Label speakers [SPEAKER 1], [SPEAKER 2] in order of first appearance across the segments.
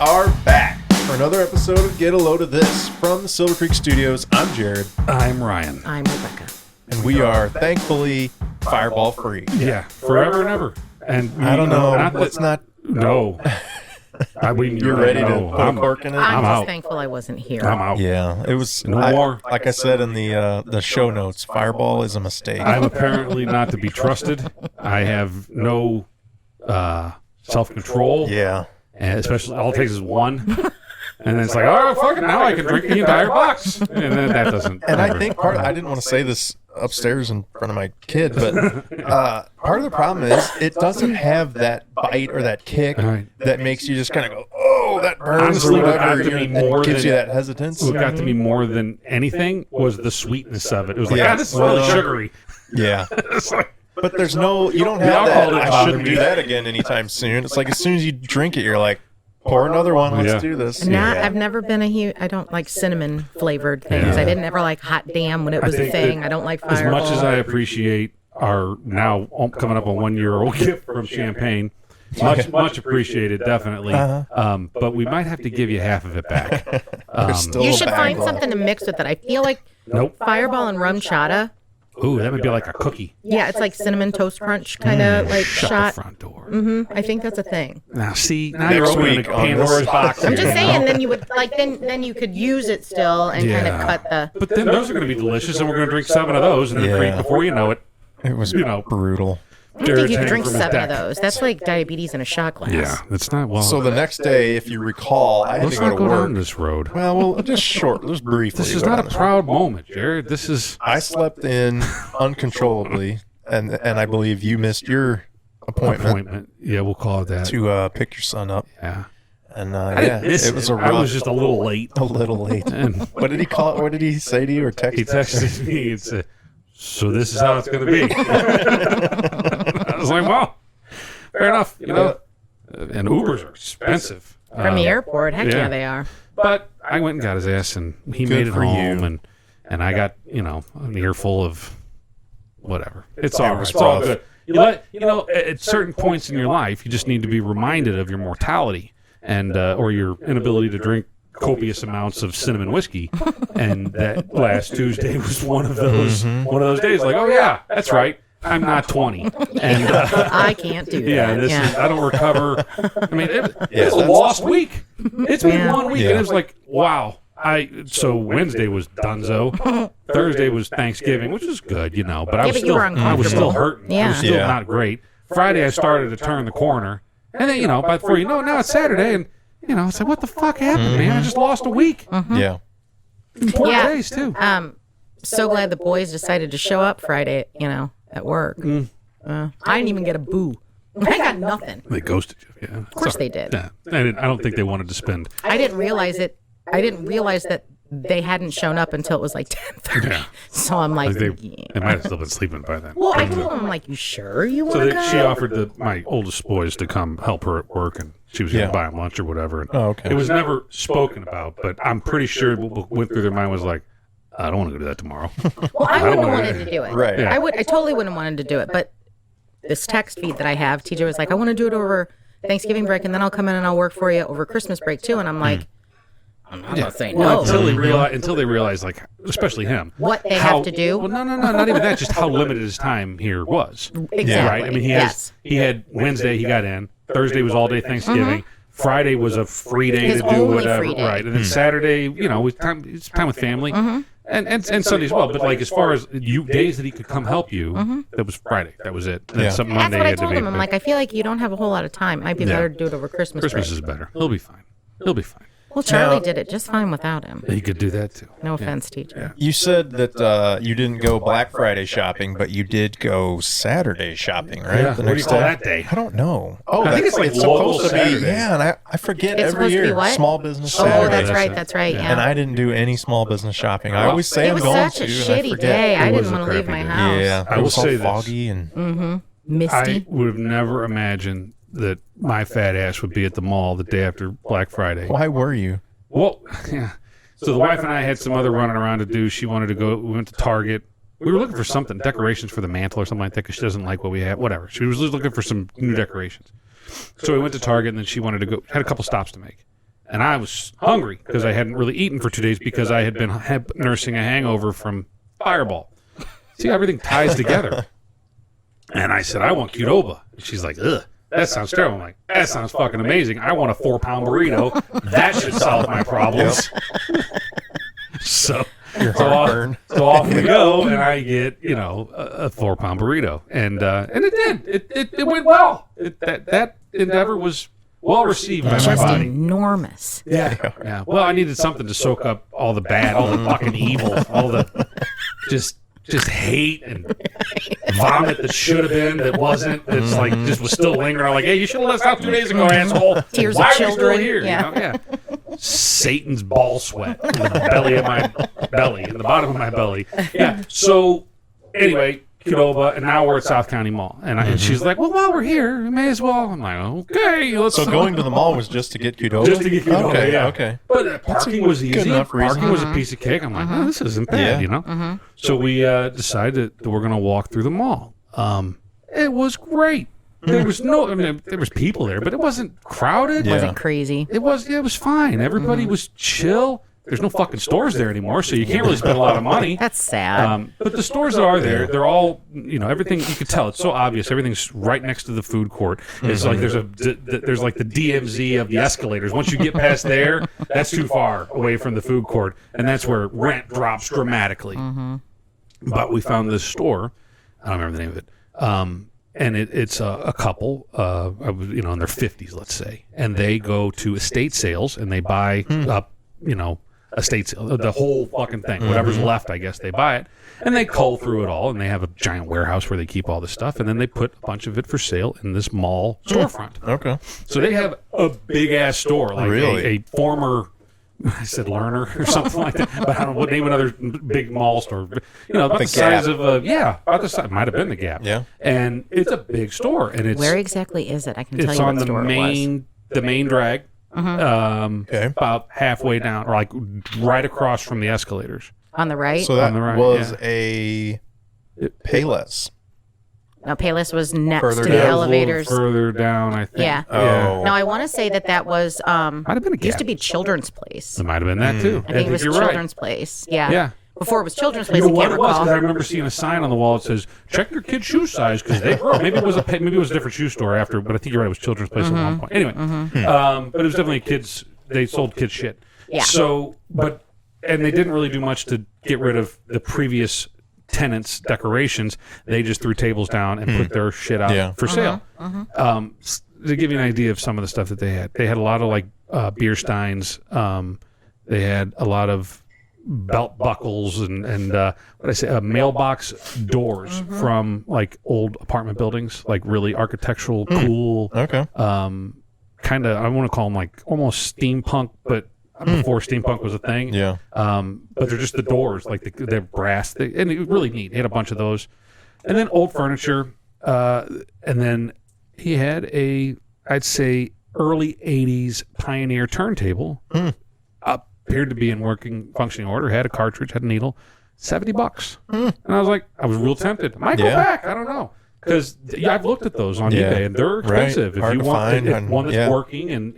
[SPEAKER 1] are back for another episode of Get a Load of This from the Silver Creek Studios. I'm Jarod.
[SPEAKER 2] I'm Ryan.
[SPEAKER 3] I'm Rebecca.
[SPEAKER 1] And we are thankfully fireball free.
[SPEAKER 2] Yeah, forever and ever. And
[SPEAKER 1] I don't know. Let's not.
[SPEAKER 2] No.
[SPEAKER 1] You're ready to put a cork in it?
[SPEAKER 3] I'm just
[SPEAKER 2] out.
[SPEAKER 3] thankful I wasn't here.
[SPEAKER 2] I'm out.
[SPEAKER 1] Yeah, it was.
[SPEAKER 2] No more.
[SPEAKER 1] Like I said in the show notes, fireball is a mistake.
[SPEAKER 2] I'm apparently not to be trusted. I have no self-control.
[SPEAKER 1] Yeah.
[SPEAKER 2] And especially, all it takes is one. And then it's like, oh, fuck it, now I can drink the entire box. And then that doesn't.
[SPEAKER 1] And I think I didn't want to say this upstairs in front of my kid, but part of the problem is it doesn't have that bite or that kick that makes you just kind of go, oh, that burns.
[SPEAKER 2] Honestly,
[SPEAKER 1] or
[SPEAKER 2] what
[SPEAKER 1] whatever.
[SPEAKER 2] got to me more
[SPEAKER 1] gives
[SPEAKER 2] than,
[SPEAKER 1] you that hesitance.
[SPEAKER 2] What got to me more than anything was the sweetness of it. It was like,
[SPEAKER 1] Yeah.
[SPEAKER 2] this is really
[SPEAKER 1] Well,
[SPEAKER 2] sugary.
[SPEAKER 1] Yeah.
[SPEAKER 2] It's like,
[SPEAKER 1] But there's no, you don't
[SPEAKER 2] The
[SPEAKER 1] have
[SPEAKER 2] alcohol
[SPEAKER 1] that.
[SPEAKER 2] didn't
[SPEAKER 1] I
[SPEAKER 2] bother
[SPEAKER 1] shouldn't
[SPEAKER 2] me.
[SPEAKER 1] do that again anytime soon. It's like as soon as you drink it, you're like, pour another one. Let's
[SPEAKER 2] Yeah.
[SPEAKER 1] do this.
[SPEAKER 3] I've never been a huge. I don't like cinnamon flavored things.
[SPEAKER 2] Yeah.
[SPEAKER 3] I didn't ever like hot damn when it was a
[SPEAKER 2] think
[SPEAKER 3] thing.
[SPEAKER 2] that
[SPEAKER 3] I don't like
[SPEAKER 2] as
[SPEAKER 3] fireball.
[SPEAKER 2] much as I appreciate our now coming up on 1 year old gift from Champagne, much appreciated, definitely. But we might have to give you half of it back.
[SPEAKER 1] Still
[SPEAKER 3] You
[SPEAKER 1] a
[SPEAKER 3] should
[SPEAKER 1] bag
[SPEAKER 3] find
[SPEAKER 1] left.
[SPEAKER 3] something to mix with it. I feel like
[SPEAKER 2] Nope.
[SPEAKER 3] fireball and rum chata.
[SPEAKER 2] Ooh, that would be like a cookie.
[SPEAKER 3] Yeah, it's like cinnamon toast crunch kind of like
[SPEAKER 2] Shut
[SPEAKER 3] shot.
[SPEAKER 2] the front door.
[SPEAKER 3] I think that's a thing.
[SPEAKER 2] Now, see, now
[SPEAKER 1] Next
[SPEAKER 2] you're opening
[SPEAKER 1] week
[SPEAKER 2] a
[SPEAKER 1] on
[SPEAKER 2] Pandora's
[SPEAKER 1] this.
[SPEAKER 2] box.
[SPEAKER 3] I'm
[SPEAKER 2] here,
[SPEAKER 3] just
[SPEAKER 2] you
[SPEAKER 3] saying.
[SPEAKER 2] know?
[SPEAKER 3] Then you would like then you could use it still and kind of cut the.
[SPEAKER 2] But then those are going to be delicious, and we're going to drink 7 of those, and then
[SPEAKER 1] Yeah.
[SPEAKER 2] before you know it,
[SPEAKER 1] It was
[SPEAKER 2] know.
[SPEAKER 1] brutal.
[SPEAKER 3] I don't think you
[SPEAKER 2] Jared's
[SPEAKER 3] could drink
[SPEAKER 2] hanging from his
[SPEAKER 3] 7 of
[SPEAKER 2] deck.
[SPEAKER 3] those. That's like diabetes in a shot glass.
[SPEAKER 2] Yeah, it's not well.
[SPEAKER 1] So the next day, if you recall, I had
[SPEAKER 2] let's
[SPEAKER 1] to go
[SPEAKER 2] not
[SPEAKER 1] to
[SPEAKER 2] go
[SPEAKER 1] work.
[SPEAKER 2] down this road.
[SPEAKER 1] Well, just briefly.
[SPEAKER 2] This is
[SPEAKER 1] go
[SPEAKER 2] not
[SPEAKER 1] down
[SPEAKER 2] a
[SPEAKER 1] this
[SPEAKER 2] proud moment, Jared. This is
[SPEAKER 1] I slept in uncontrollably, and I believe you missed your appointment
[SPEAKER 2] Yeah, we'll call it that.
[SPEAKER 1] to pick your son up.
[SPEAKER 2] Yeah.
[SPEAKER 1] And
[SPEAKER 2] I didn't miss
[SPEAKER 1] it was a
[SPEAKER 2] I was
[SPEAKER 1] rough,
[SPEAKER 2] just a little late.
[SPEAKER 1] a little late.
[SPEAKER 2] And
[SPEAKER 1] What did he call? What did he say to you or text?
[SPEAKER 2] he texted me and said, so this is how it's going to be. I was like, well, fair enough, you know. And Ubers are expensive.
[SPEAKER 3] From the airport, heck
[SPEAKER 2] yeah.
[SPEAKER 3] yeah, they are.
[SPEAKER 2] But I went and got his ass, and he
[SPEAKER 1] Good
[SPEAKER 2] made it
[SPEAKER 1] for
[SPEAKER 2] home,
[SPEAKER 1] you.
[SPEAKER 2] and I got, an earful of whatever. It's all right.
[SPEAKER 1] was
[SPEAKER 2] It's all
[SPEAKER 1] rough.
[SPEAKER 2] good. At certain points in your life, you just need to be reminded of your mortality and or your inability to drink copious amounts of cinnamon whiskey. And that last Tuesday was one of those days. Like, oh yeah, that's right. I'm not 20, and
[SPEAKER 3] I can't do that.
[SPEAKER 2] yeah, this is. I don't recover. I mean, it's a
[SPEAKER 1] that's-
[SPEAKER 2] lost week. It's been 1 week,
[SPEAKER 1] Yeah.
[SPEAKER 2] and it was like, wow. So Wednesday was Dunzo. Thursday was Thanksgiving, which was good, but I was
[SPEAKER 3] but you
[SPEAKER 2] still
[SPEAKER 3] were
[SPEAKER 2] I was still
[SPEAKER 3] uncomfortable.
[SPEAKER 2] hurting. It
[SPEAKER 3] Yeah.
[SPEAKER 2] was still
[SPEAKER 1] Yeah.
[SPEAKER 2] not great. Friday I started to turn the corner, and then by before you know it, now it's Saturday, and it's like, what the fuck happened, man? I just lost a week.
[SPEAKER 1] Yeah.
[SPEAKER 2] Important
[SPEAKER 3] Yeah.
[SPEAKER 2] days too.
[SPEAKER 3] So glad the boys decided to show up Friday, at work. I didn't even get a boo. I got nothing.
[SPEAKER 2] They ghosted you. Yeah, of
[SPEAKER 3] course they did.
[SPEAKER 2] Yeah, I don't think they wanted to spend.
[SPEAKER 3] I didn't realize it. I didn't realize that they hadn't shown up until it was like 10:30.
[SPEAKER 2] Yeah.
[SPEAKER 3] So I'm like,
[SPEAKER 2] They
[SPEAKER 3] yeah.
[SPEAKER 2] might have still been sleeping by then.
[SPEAKER 3] Well, I told them, I'm like, you sure you want
[SPEAKER 2] So
[SPEAKER 3] to go?
[SPEAKER 2] she offered my oldest boys to come help her at work, and she was going
[SPEAKER 1] Yeah.
[SPEAKER 2] to buy them lunch or whatever. And
[SPEAKER 1] Oh, okay.
[SPEAKER 2] It was never spoken about, but I'm pretty sure what went through their mind was like, I don't want to go do that tomorrow.
[SPEAKER 3] Well, I
[SPEAKER 2] don't
[SPEAKER 3] wouldn't have
[SPEAKER 2] wanna-
[SPEAKER 3] wanted to do it.
[SPEAKER 1] Right.
[SPEAKER 2] Yeah.
[SPEAKER 3] I totally wouldn't have wanted to do it. But this text feed that I have, TJ was like, I want to do it over Thanksgiving break, and then I'll come in and I'll work for you over Christmas break too. And I'm like, I'm not gonna say
[SPEAKER 2] Well,
[SPEAKER 3] no.
[SPEAKER 2] until they realize, like, especially him,
[SPEAKER 3] What they
[SPEAKER 2] how-
[SPEAKER 3] have to do.
[SPEAKER 2] Well, no, not even that. Just how limited his time here was.
[SPEAKER 3] Exactly.
[SPEAKER 2] Right. I mean, he had Wednesday. He got in. Thursday was all day Thanksgiving. Friday was a free day
[SPEAKER 3] His
[SPEAKER 2] to do
[SPEAKER 3] only
[SPEAKER 2] whatever.
[SPEAKER 3] free day.
[SPEAKER 2] Right. And then Saturday, it's time with family. And Sunday as well. But like as far as days that he could come help you, that was Friday. That was it. And
[SPEAKER 1] Yeah.
[SPEAKER 2] some
[SPEAKER 3] That's
[SPEAKER 2] Monday
[SPEAKER 3] what I
[SPEAKER 2] had to
[SPEAKER 3] told
[SPEAKER 2] be.
[SPEAKER 3] him. I'm like, I feel like you don't have a whole lot of time. Might be better to do it over Christmas
[SPEAKER 2] Christmas
[SPEAKER 3] break.
[SPEAKER 2] is better. He'll be fine. He'll be fine.
[SPEAKER 3] Well, Charlie
[SPEAKER 1] Now-
[SPEAKER 3] did it just fine without him.
[SPEAKER 2] He could do that too.
[SPEAKER 3] No offense, TJ.
[SPEAKER 1] You said that you didn't go Black Friday shopping, but you did go Saturday shopping, right?
[SPEAKER 2] Yeah.
[SPEAKER 1] The
[SPEAKER 2] What do you
[SPEAKER 1] next
[SPEAKER 2] call
[SPEAKER 1] day?
[SPEAKER 2] that day?
[SPEAKER 1] I don't know. Oh,
[SPEAKER 2] I think it's like local
[SPEAKER 1] supposed to be.
[SPEAKER 2] Saturday.
[SPEAKER 1] Yeah, and I forget
[SPEAKER 3] It's
[SPEAKER 1] every
[SPEAKER 3] supposed to be
[SPEAKER 1] year.
[SPEAKER 3] what?
[SPEAKER 1] Small Business
[SPEAKER 3] Oh,
[SPEAKER 1] Saturday.
[SPEAKER 3] that's
[SPEAKER 2] That's
[SPEAKER 3] right.
[SPEAKER 2] it.
[SPEAKER 3] That's right. Yeah.
[SPEAKER 1] And I didn't do any small business shopping. I always say
[SPEAKER 3] it
[SPEAKER 1] I'm
[SPEAKER 3] was
[SPEAKER 1] going
[SPEAKER 3] such
[SPEAKER 1] to,
[SPEAKER 3] a
[SPEAKER 1] and I
[SPEAKER 3] shitty
[SPEAKER 1] forget.
[SPEAKER 3] day. I
[SPEAKER 2] It was
[SPEAKER 3] didn't
[SPEAKER 2] a
[SPEAKER 3] want to leave
[SPEAKER 2] crappy
[SPEAKER 3] my
[SPEAKER 2] day.
[SPEAKER 3] house.
[SPEAKER 1] Yeah,
[SPEAKER 2] I
[SPEAKER 1] it
[SPEAKER 2] will
[SPEAKER 1] was all
[SPEAKER 2] say this.
[SPEAKER 1] foggy and
[SPEAKER 3] Misty.
[SPEAKER 2] I would have never imagined that my fat ass would be at the mall the day after Black Friday.
[SPEAKER 1] why were you?
[SPEAKER 2] Well, yeah. So the wife and I had some other running around to do. She wanted to go. We went to Target. We were looking for something, decorations for the mantle or something like that, because she doesn't like what we have. Whatever. She was just looking for some new decorations. So we went to Target, and then she wanted to go. Had a couple stops to make, and I was hungry because I hadn't really eaten for 2 days because I had been nursing a hangover from Fireball. See, everything ties together. And I said, I want Qdoba. She's like, ugh, that sounds terrible. I'm like, that sounds fucking amazing. I want a 4-pound burrito. That should solve my problems. So off we go, and I get, a 4-pound burrito. And it did. It went well. That endeavor was well received by my body.
[SPEAKER 3] Enormous.
[SPEAKER 2] Yeah. Well, I needed something to soak up all the bad, all the fucking evil, all the just hate and vomit that should have been, that wasn't, that's like just was still lingering. I'm like, hey, you should have let us out 2 days ago, asshole.
[SPEAKER 3] Tears
[SPEAKER 2] Why
[SPEAKER 3] of
[SPEAKER 2] are you
[SPEAKER 3] children.
[SPEAKER 2] still here? Yeah. Satan's ball sweat in the belly of my belly, in the bottom of my belly. Yeah. So anyway, Qdoba, and now we're at South County Mall, and she's like, well, while we're here, we may as well. I'm like, okay, let's.
[SPEAKER 1] So going to the mall was just to get Qdoba?
[SPEAKER 2] Just to get Qdoba,
[SPEAKER 1] okay,
[SPEAKER 2] yeah.
[SPEAKER 1] Okay.
[SPEAKER 2] But parking was easy. Parking was a piece of cake. I'm like, oh, this isn't bad, So we decided that we're going to walk through the mall. It was great. There was there was people there, but it wasn't crowded.
[SPEAKER 3] It wasn't crazy.
[SPEAKER 2] It was fine. Everybody was chill. There's no fucking stores there anymore, so you can't really spend a lot of money.
[SPEAKER 3] That's sad.
[SPEAKER 2] But the stores are there. They're all, everything. You could tell. It's so obvious. Everything's right next to the food court. It's like there's like the DMZ of the escalators. Once you get past there, that's too far away from the food court, and that's where rent drops dramatically. But we found this store. I don't remember the name of it. And it's a couple, in their 50s, let's say, and they go to estate sales and they buy up, estate sale, the whole fucking thing, whatever's left, I guess they buy it, and they cull through it all, and they have a giant warehouse where they keep all this stuff, and then they put a bunch of it for sale in this mall storefront.
[SPEAKER 1] Okay.
[SPEAKER 2] So they have a big ass store, like a former. I said Lerner or something like that, but I don't know what name another big mall store. About the size of about the size. Might have been the Gap.
[SPEAKER 1] Yeah.
[SPEAKER 2] And it's a big store, and it's
[SPEAKER 3] where exactly is it? I can tell you
[SPEAKER 2] on
[SPEAKER 3] what store
[SPEAKER 2] the main drag, about halfway down, or like right across from the escalators.
[SPEAKER 3] On the right.
[SPEAKER 1] So that
[SPEAKER 2] on the right,
[SPEAKER 1] was a Payless.
[SPEAKER 3] No, Payless was next
[SPEAKER 1] Further
[SPEAKER 3] to
[SPEAKER 1] down.
[SPEAKER 3] the elevators.
[SPEAKER 2] Further down, I think.
[SPEAKER 3] Yeah.
[SPEAKER 1] Oh.
[SPEAKER 3] Now I want to say that was
[SPEAKER 2] might have been a Gap.
[SPEAKER 3] used to be Children's Place.
[SPEAKER 2] It might have been that too.
[SPEAKER 3] I think it was
[SPEAKER 2] you're
[SPEAKER 3] Children's
[SPEAKER 2] right.
[SPEAKER 3] Place. Yeah.
[SPEAKER 2] Yeah.
[SPEAKER 3] Before it was Children's Place.
[SPEAKER 2] You know
[SPEAKER 3] I
[SPEAKER 2] what
[SPEAKER 3] can't
[SPEAKER 2] it was?
[SPEAKER 3] recall.
[SPEAKER 2] Because I remember seeing a sign on the wall that says, "Check your kid's shoe size," because they grow. Maybe it was a different shoe store after, but I think you're right. It was Children's Place at one point. Anyway, but it was definitely kids. They sold kids shit.
[SPEAKER 3] Yeah.
[SPEAKER 2] So, and they didn't really do much to get rid of the previous tenants' decorations. They just threw tables down and put their shit out for sale. To give you an idea of some of the stuff that they had a lot of like beer steins. They had a lot of belt buckles and mailbox doors from like old apartment buildings, like really architectural, cool.
[SPEAKER 1] Okay.
[SPEAKER 2] Kind of, I want to call them like almost steampunk, but before steampunk was a thing.
[SPEAKER 1] Yeah.
[SPEAKER 2] But they're just the doors, like they're brass, and it really neat. He had a bunch of those, and then old furniture, and then he had I'd say early '80s Pioneer turntable. Appeared to be in functioning order. Had a cartridge, had a needle, $70. And I was like, I was real tempted. Might go back. I don't know. Because I've looked at those on eBay and they're expensive.
[SPEAKER 1] Right.
[SPEAKER 2] If you want one that's working and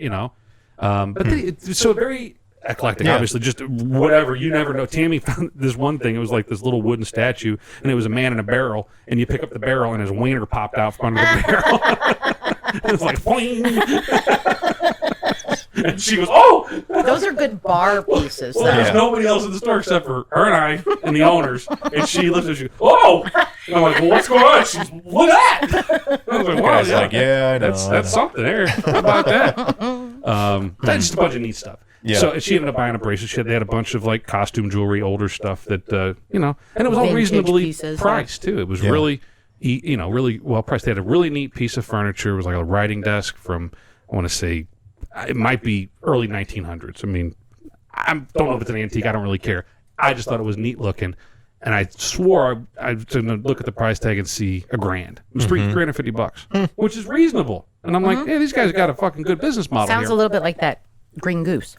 [SPEAKER 2] but so very eclectic, obviously, just whatever. You never know. Tammy found this one thing. It was like this little wooden statue, and it was a man in a barrel, and you pick up the barrel, and his wiener popped out from under the barrel. It was like, boing. And she goes, oh!
[SPEAKER 3] Those are good bar pieces.
[SPEAKER 2] Well, there's nobody else in the store except for her and I and the owners. And she looks at she goes, oh! And I'm like, well, what's going on? She's, look at that! I was like, wow,
[SPEAKER 1] I know.
[SPEAKER 2] That's something there. How about that? That's just a bunch of neat stuff.
[SPEAKER 1] Yeah.
[SPEAKER 2] So she ended up buying a bracelet. They had a bunch of like costume jewelry, older stuff that and it was all
[SPEAKER 3] Vintage
[SPEAKER 2] reasonably
[SPEAKER 3] pieces,
[SPEAKER 2] priced too. It was really, really well priced. They had a really neat piece of furniture. It was like a writing desk from, I want to say, it might be early 1900s. I mean, I don't know if it's an antique. I don't really care. I just thought it was neat looking, and I swore I was going to look at the price tag and see $1,000. It was $350, which is reasonable. And I'm like, hey, these guys got a fucking good business model.
[SPEAKER 3] Sounds
[SPEAKER 2] here.
[SPEAKER 3] a little bit like that Green Goose.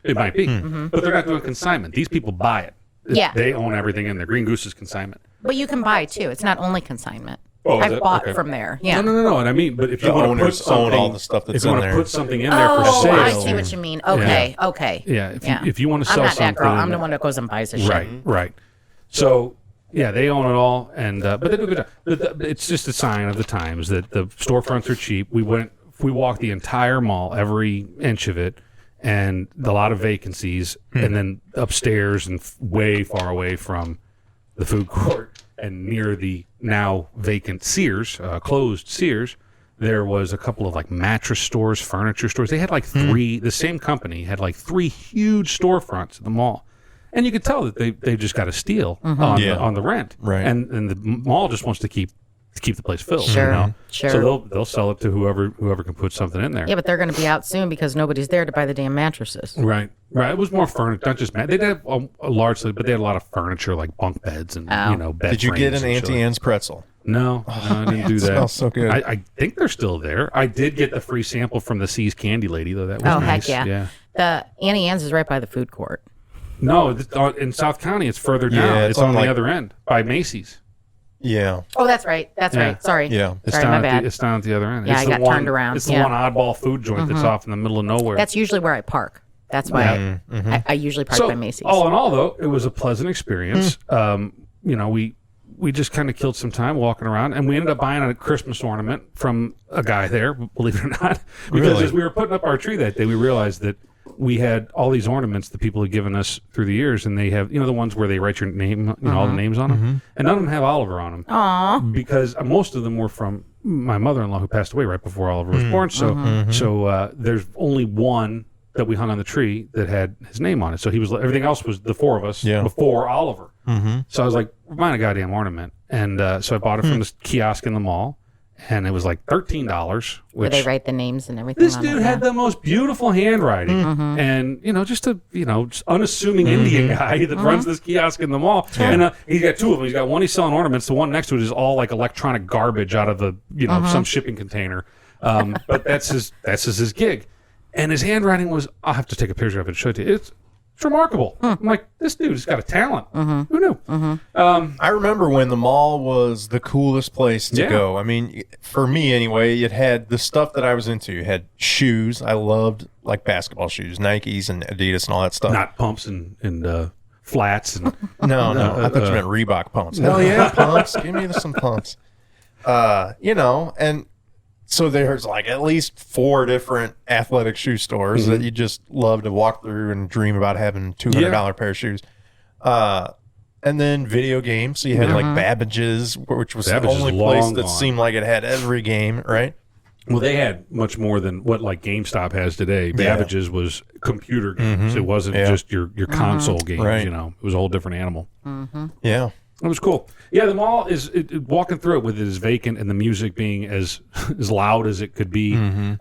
[SPEAKER 2] It might be, but they're not doing consignment. These people buy it.
[SPEAKER 3] Yeah.
[SPEAKER 2] They own everything in there. Green Goose is consignment.
[SPEAKER 3] But you can buy too. It's not only consignment.
[SPEAKER 2] Oh,
[SPEAKER 3] I've bought from there. Yeah.
[SPEAKER 2] No. And I mean, but if you want to put something,
[SPEAKER 1] all the stuff that's
[SPEAKER 2] if you want to put something in there for sale,
[SPEAKER 3] I see what you mean. Okay.
[SPEAKER 2] Yeah. If you want to sell something,
[SPEAKER 3] I'm not that girl. I'm the one that goes and buys the shit.
[SPEAKER 2] Right. So. Yeah, they own it all, and but they do a good job. It's just a sign of the times that the storefronts are cheap. We walked the entire mall, every inch of it, and a lot of vacancies, and then upstairs and way far away from the food court and near the now vacant Sears, closed Sears, there was a couple of like mattress stores, furniture stores. They had like three. The same company had like 3 huge storefronts at the mall. And you could tell that they just got a steal on the rent,
[SPEAKER 1] right?
[SPEAKER 2] And the mall just wants to keep the place filled.
[SPEAKER 3] Sure.
[SPEAKER 2] So they'll sell it to whoever can put something in there.
[SPEAKER 3] Yeah, but they're going to be out soon because nobody's there to buy the damn mattresses.
[SPEAKER 2] Right. It was more furniture, not just they did largely, but they had a lot of furniture like bunk beds and bed.
[SPEAKER 1] Did you get an
[SPEAKER 2] frames and
[SPEAKER 1] Auntie Anne's pretzel?
[SPEAKER 2] No, I didn't do that.
[SPEAKER 1] It smells so good.
[SPEAKER 2] I think they're still there. I did get the free sample from the See's Candy Lady though. That was nice.
[SPEAKER 3] Heck yeah. The Auntie Anne's is right by the food court.
[SPEAKER 2] No, in South County, it's further down.
[SPEAKER 1] Yeah,
[SPEAKER 2] it's on the other end by Macy's.
[SPEAKER 1] Yeah.
[SPEAKER 3] Oh, that's right. Sorry.
[SPEAKER 1] Yeah.
[SPEAKER 3] Sorry, my bad.
[SPEAKER 2] It's down at the other end.
[SPEAKER 3] Yeah,
[SPEAKER 2] it's
[SPEAKER 3] I got turned around.
[SPEAKER 2] It's the one oddball food joint that's off in the middle of nowhere.
[SPEAKER 3] That's usually where I park. That's why I usually park by Macy's.
[SPEAKER 2] All in all, though, it was a pleasant experience. We just kind of killed some time walking around, and we ended up buying a Christmas ornament from a guy there, believe it or not. Because as we were putting up our tree that day, we realized that we had all these ornaments that people had given us through the years, and they have, the ones where they write your name, all the names on them, and none of them have Oliver on them.
[SPEAKER 3] Aww.
[SPEAKER 2] Because most of them were from my mother-in-law who passed away right before Oliver was born. So there's only one that we hung on the tree that had his name on it. So everything else was the 4 of us before Oliver. So I was like, we're buying a goddamn ornament. And so I bought it from this kiosk in the mall. And it was like $13.
[SPEAKER 3] Where they write the names and everything.
[SPEAKER 2] This dude had the most beautiful handwriting, and just a just unassuming Indian guy that runs this kiosk in the mall. And he's got 2 of them. He's got one he's selling ornaments. The one next to it is all like electronic garbage out of the some shipping container. But that's his gig, and his handwriting was. I'll have to take a picture of it and show it to you. It's remarkable. I'm like, this dude's got a talent. Who knew?
[SPEAKER 1] I remember when the mall was the coolest place to go. I mean, for me anyway, it had the stuff that I was into. It had shoes. I loved like basketball shoes, Nikes and Adidas and all that stuff.
[SPEAKER 2] Not pumps and flats. And
[SPEAKER 1] no. I thought you meant Reebok pumps. Hell yeah, pumps. Give me some pumps. And so there's like at least 4 different athletic shoe stores that you just love to walk through and dream about having $200 pair of shoes. And then video games. So you had like Babbage's, which was the only place that seemed like it had every game, right?
[SPEAKER 2] Well, they had much more than what like GameStop has today. Babbage's was computer games. It wasn't just your console games.
[SPEAKER 1] Right.
[SPEAKER 2] It was a whole different animal.
[SPEAKER 1] Yeah.
[SPEAKER 2] It was cool. Yeah, the mall is walking through it with it is vacant and the music being as loud as it could be, and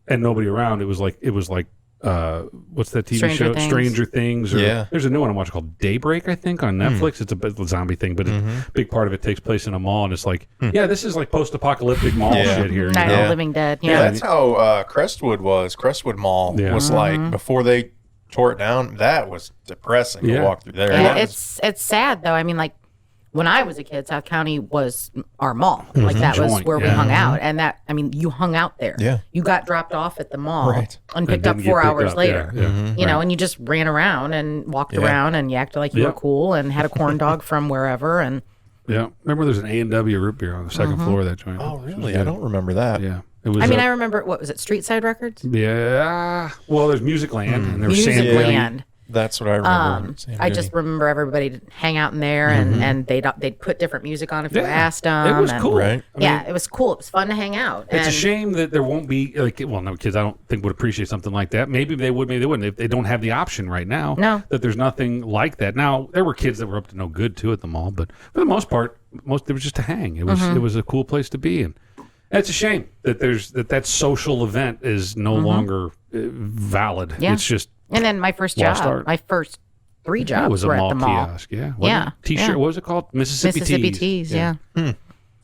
[SPEAKER 2] nobody around. It was like what's that TV show? Stranger Things. Or, there's a new one I'm watching called Daybreak, I think, on Netflix. It's a zombie thing, but a big part of it takes place in a mall, and it's like, this is like post-apocalyptic mall shit here.
[SPEAKER 3] Night of the Living Dead. Yeah,
[SPEAKER 1] that's how Crestwood was. Crestwood Mall was like before they tore it down. That was depressing to walk through there.
[SPEAKER 3] Yeah, it's sad though. I mean, like when I was a kid, South County was our mall. Like that was where we hung out, and you hung out there.
[SPEAKER 1] Yeah,
[SPEAKER 3] you got dropped off at the mall and picked up 4 hours later. And you just ran around and walked around, and you acted like you were cool and had a corn dog from wherever. And
[SPEAKER 2] remember there's an A&W root beer on the second floor of that joint.
[SPEAKER 1] Oh, really? I don't remember that.
[SPEAKER 2] Yeah.
[SPEAKER 3] I remember, what was it, Street Side Records?
[SPEAKER 2] Yeah. Well, there's Music Land, and there's
[SPEAKER 3] Land.
[SPEAKER 1] That's what I remember.
[SPEAKER 3] I just remember everybody to hang out in there, and they'd put different music on if you asked them.
[SPEAKER 2] It was cool.
[SPEAKER 1] Right?
[SPEAKER 3] It was cool. It was fun to hang out.
[SPEAKER 2] It's a shame that there won't be, no kids I don't think would appreciate something like that. Maybe they would, maybe they wouldn't. They don't have the option right now.
[SPEAKER 3] No.
[SPEAKER 2] That there's nothing like that. Now, there were kids that were up to no good, too, at the mall, but for the most part, it was just a hang. It was a cool place to be in. It's a shame that that social event is no longer valid. Yeah. It's just
[SPEAKER 3] and then my first job, my first 3 jobs
[SPEAKER 2] was a
[SPEAKER 3] were
[SPEAKER 2] mall
[SPEAKER 3] at the mall.
[SPEAKER 2] Kiosk. Yeah. T-shirt. What was it called?
[SPEAKER 3] Mississippi Tees. Yeah.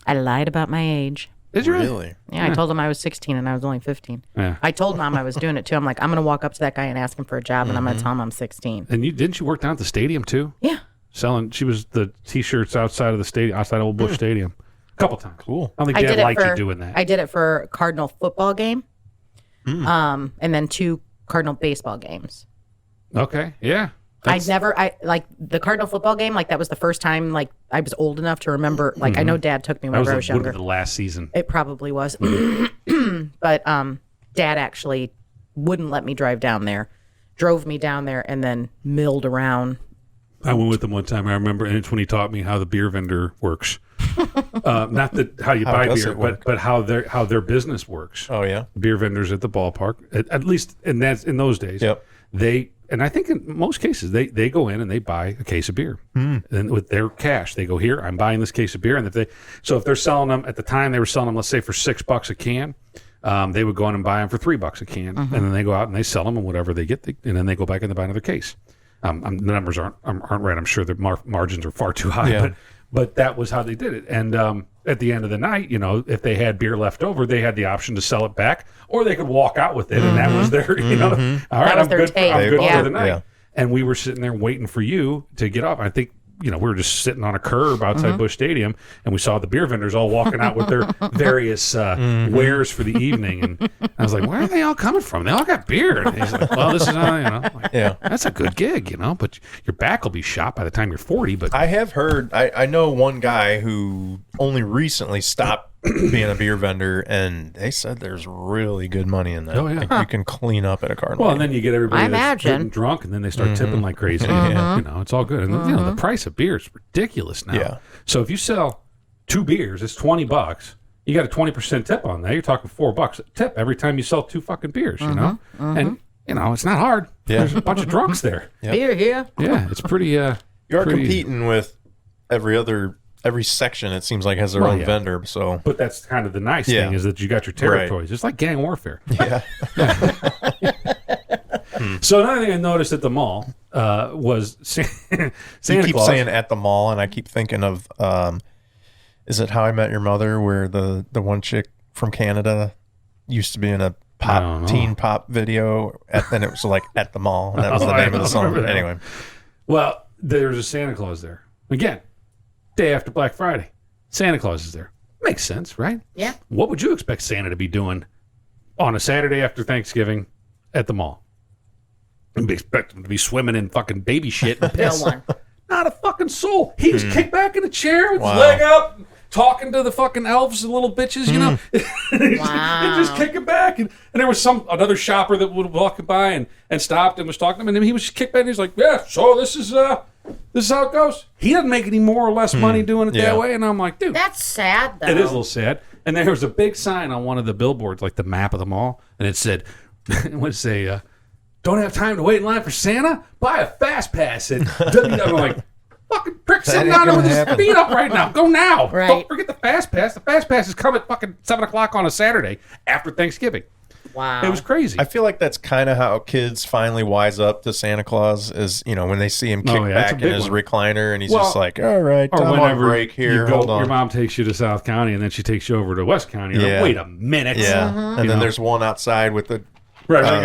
[SPEAKER 3] I lied about my age.
[SPEAKER 2] Did you
[SPEAKER 1] really?
[SPEAKER 3] Yeah, I told him I was 16 and I was only 15. Yeah. I told Mom I was doing it too. I'm like, I'm going to walk up to that guy and ask him for a job, and I'm going to tell him I'm 16.
[SPEAKER 2] And didn't you work down at the stadium too?
[SPEAKER 3] Yeah.
[SPEAKER 2] She was the T-shirts outside of the stadium, outside Old Bush Stadium. A couple times.
[SPEAKER 1] Cool.
[SPEAKER 2] I don't think Dad liked you doing that.
[SPEAKER 3] I did it for a Cardinal football game, and then 2 Cardinal baseball games.
[SPEAKER 2] Okay, yeah.
[SPEAKER 3] I like the Cardinal football game. Like that was the first time like I was old enough to remember. Like I know Dad took me whenever I was younger.
[SPEAKER 2] That was the last season.
[SPEAKER 3] It probably was, but Dad actually wouldn't let me drive down there. Drove me down there and then milled around.
[SPEAKER 2] I went with him one time. I remember, and it's when he taught me how the beer vendor works. Not how you buy beer, but how their business works.
[SPEAKER 1] Oh yeah,
[SPEAKER 2] beer vendors at the ballpark, at least, and that's in those days.
[SPEAKER 1] Yep.
[SPEAKER 2] And I think in most cases they go in and they buy a case of beer, and with their cash they go, here, I'm buying this case of beer, and if they're selling them at the time, they were selling them, let's say for $6 a can. They would go in and buy them for $3 a can, and then they go out and they sell them, and whatever they get, and then they go back and they buy another case. The numbers aren't right. I'm sure the margins are far too high, but that was how they did it. And at the end of the night, if they had beer left over, they had the option to sell it back, or they could walk out with it, and that was their, all right, I'm good for the night. Yeah. And we were sitting there waiting for you to get up. I think we were just sitting on a curb outside Busch Stadium, and we saw the beer vendors all walking out with their various wares for the evening. And I was like, where are they all coming from? They all got beer. And he's like, well, this is that's a good gig, but your back will be shot by the time you're 40. But
[SPEAKER 1] I have heard, I know one guy who only recently stopped being a beer vendor, and they said there's really good money in that. Oh, yeah. Like you can clean up at a Cardinal.
[SPEAKER 2] Well, and then you get everybody that's getting drunk, and then they start tipping like crazy. It's all good. And the price of beer is ridiculous now. Yeah. So if you sell 2 beers, it's $20. You got a 20% tip on that. You're talking $4 a tip every time you sell 2 fucking beers. And it's not hard. Yeah. There's a bunch of drunks there.
[SPEAKER 3] Yep. Beer here.
[SPEAKER 2] Yeah, it's pretty.
[SPEAKER 1] You're competing with every section, it seems like, has their own vendor. So,
[SPEAKER 2] but that's kind of the nice thing, is that you got your territories. Right. It's like gang warfare.
[SPEAKER 1] Yeah.
[SPEAKER 2] So another thing I noticed at the mall was Santa Claus.
[SPEAKER 1] You keep saying at the mall, and I keep thinking of, is it How I Met Your Mother, where the one chick from Canada used to be in a teen pop video, and it was like at the mall, and that was the name of the song. Anyway.
[SPEAKER 2] Well, there's a Santa Claus there. Again, day after Black Friday. Santa Claus is there. Makes sense, right?
[SPEAKER 3] Yeah.
[SPEAKER 2] What would you expect Santa to be doing on a Saturday after Thanksgiving at the mall? I'd expect him to be swimming in fucking baby shit and piss. Not a fucking soul. He was kicked back in a chair with his leg up, talking to the fucking elves and little bitches, and just kicking back. And there was another shopper that would walk by and stopped and was talking to him, and then he was just kicked back, and he's like, yeah, so this is how it goes. He doesn't make any more or less money doing it that way. And I'm like, dude.
[SPEAKER 3] That's sad, though.
[SPEAKER 2] It is a little sad. And there was a big sign on one of the billboards, like the map of the mall, and it said, it would say, don't have time to wait in line for Santa? Buy a fast pass at WW. I'm like, fucking prick sitting down there with his feet up right now. Go now.
[SPEAKER 3] Right.
[SPEAKER 2] Don't forget the fast pass. The fast pass is coming at fucking 7 o'clock on a Saturday after Thanksgiving.
[SPEAKER 3] Wow.
[SPEAKER 2] It was crazy.
[SPEAKER 1] I feel like that's kind of how kids finally wise up to Santa Claus, is, when they see him kick back in his recliner, and he's just like, all right, I'm on break here. Hold on.
[SPEAKER 2] Your mom takes you to South County, and then she takes you over to West County. You're like, wait a minute.
[SPEAKER 1] Yeah. And then there's one outside with the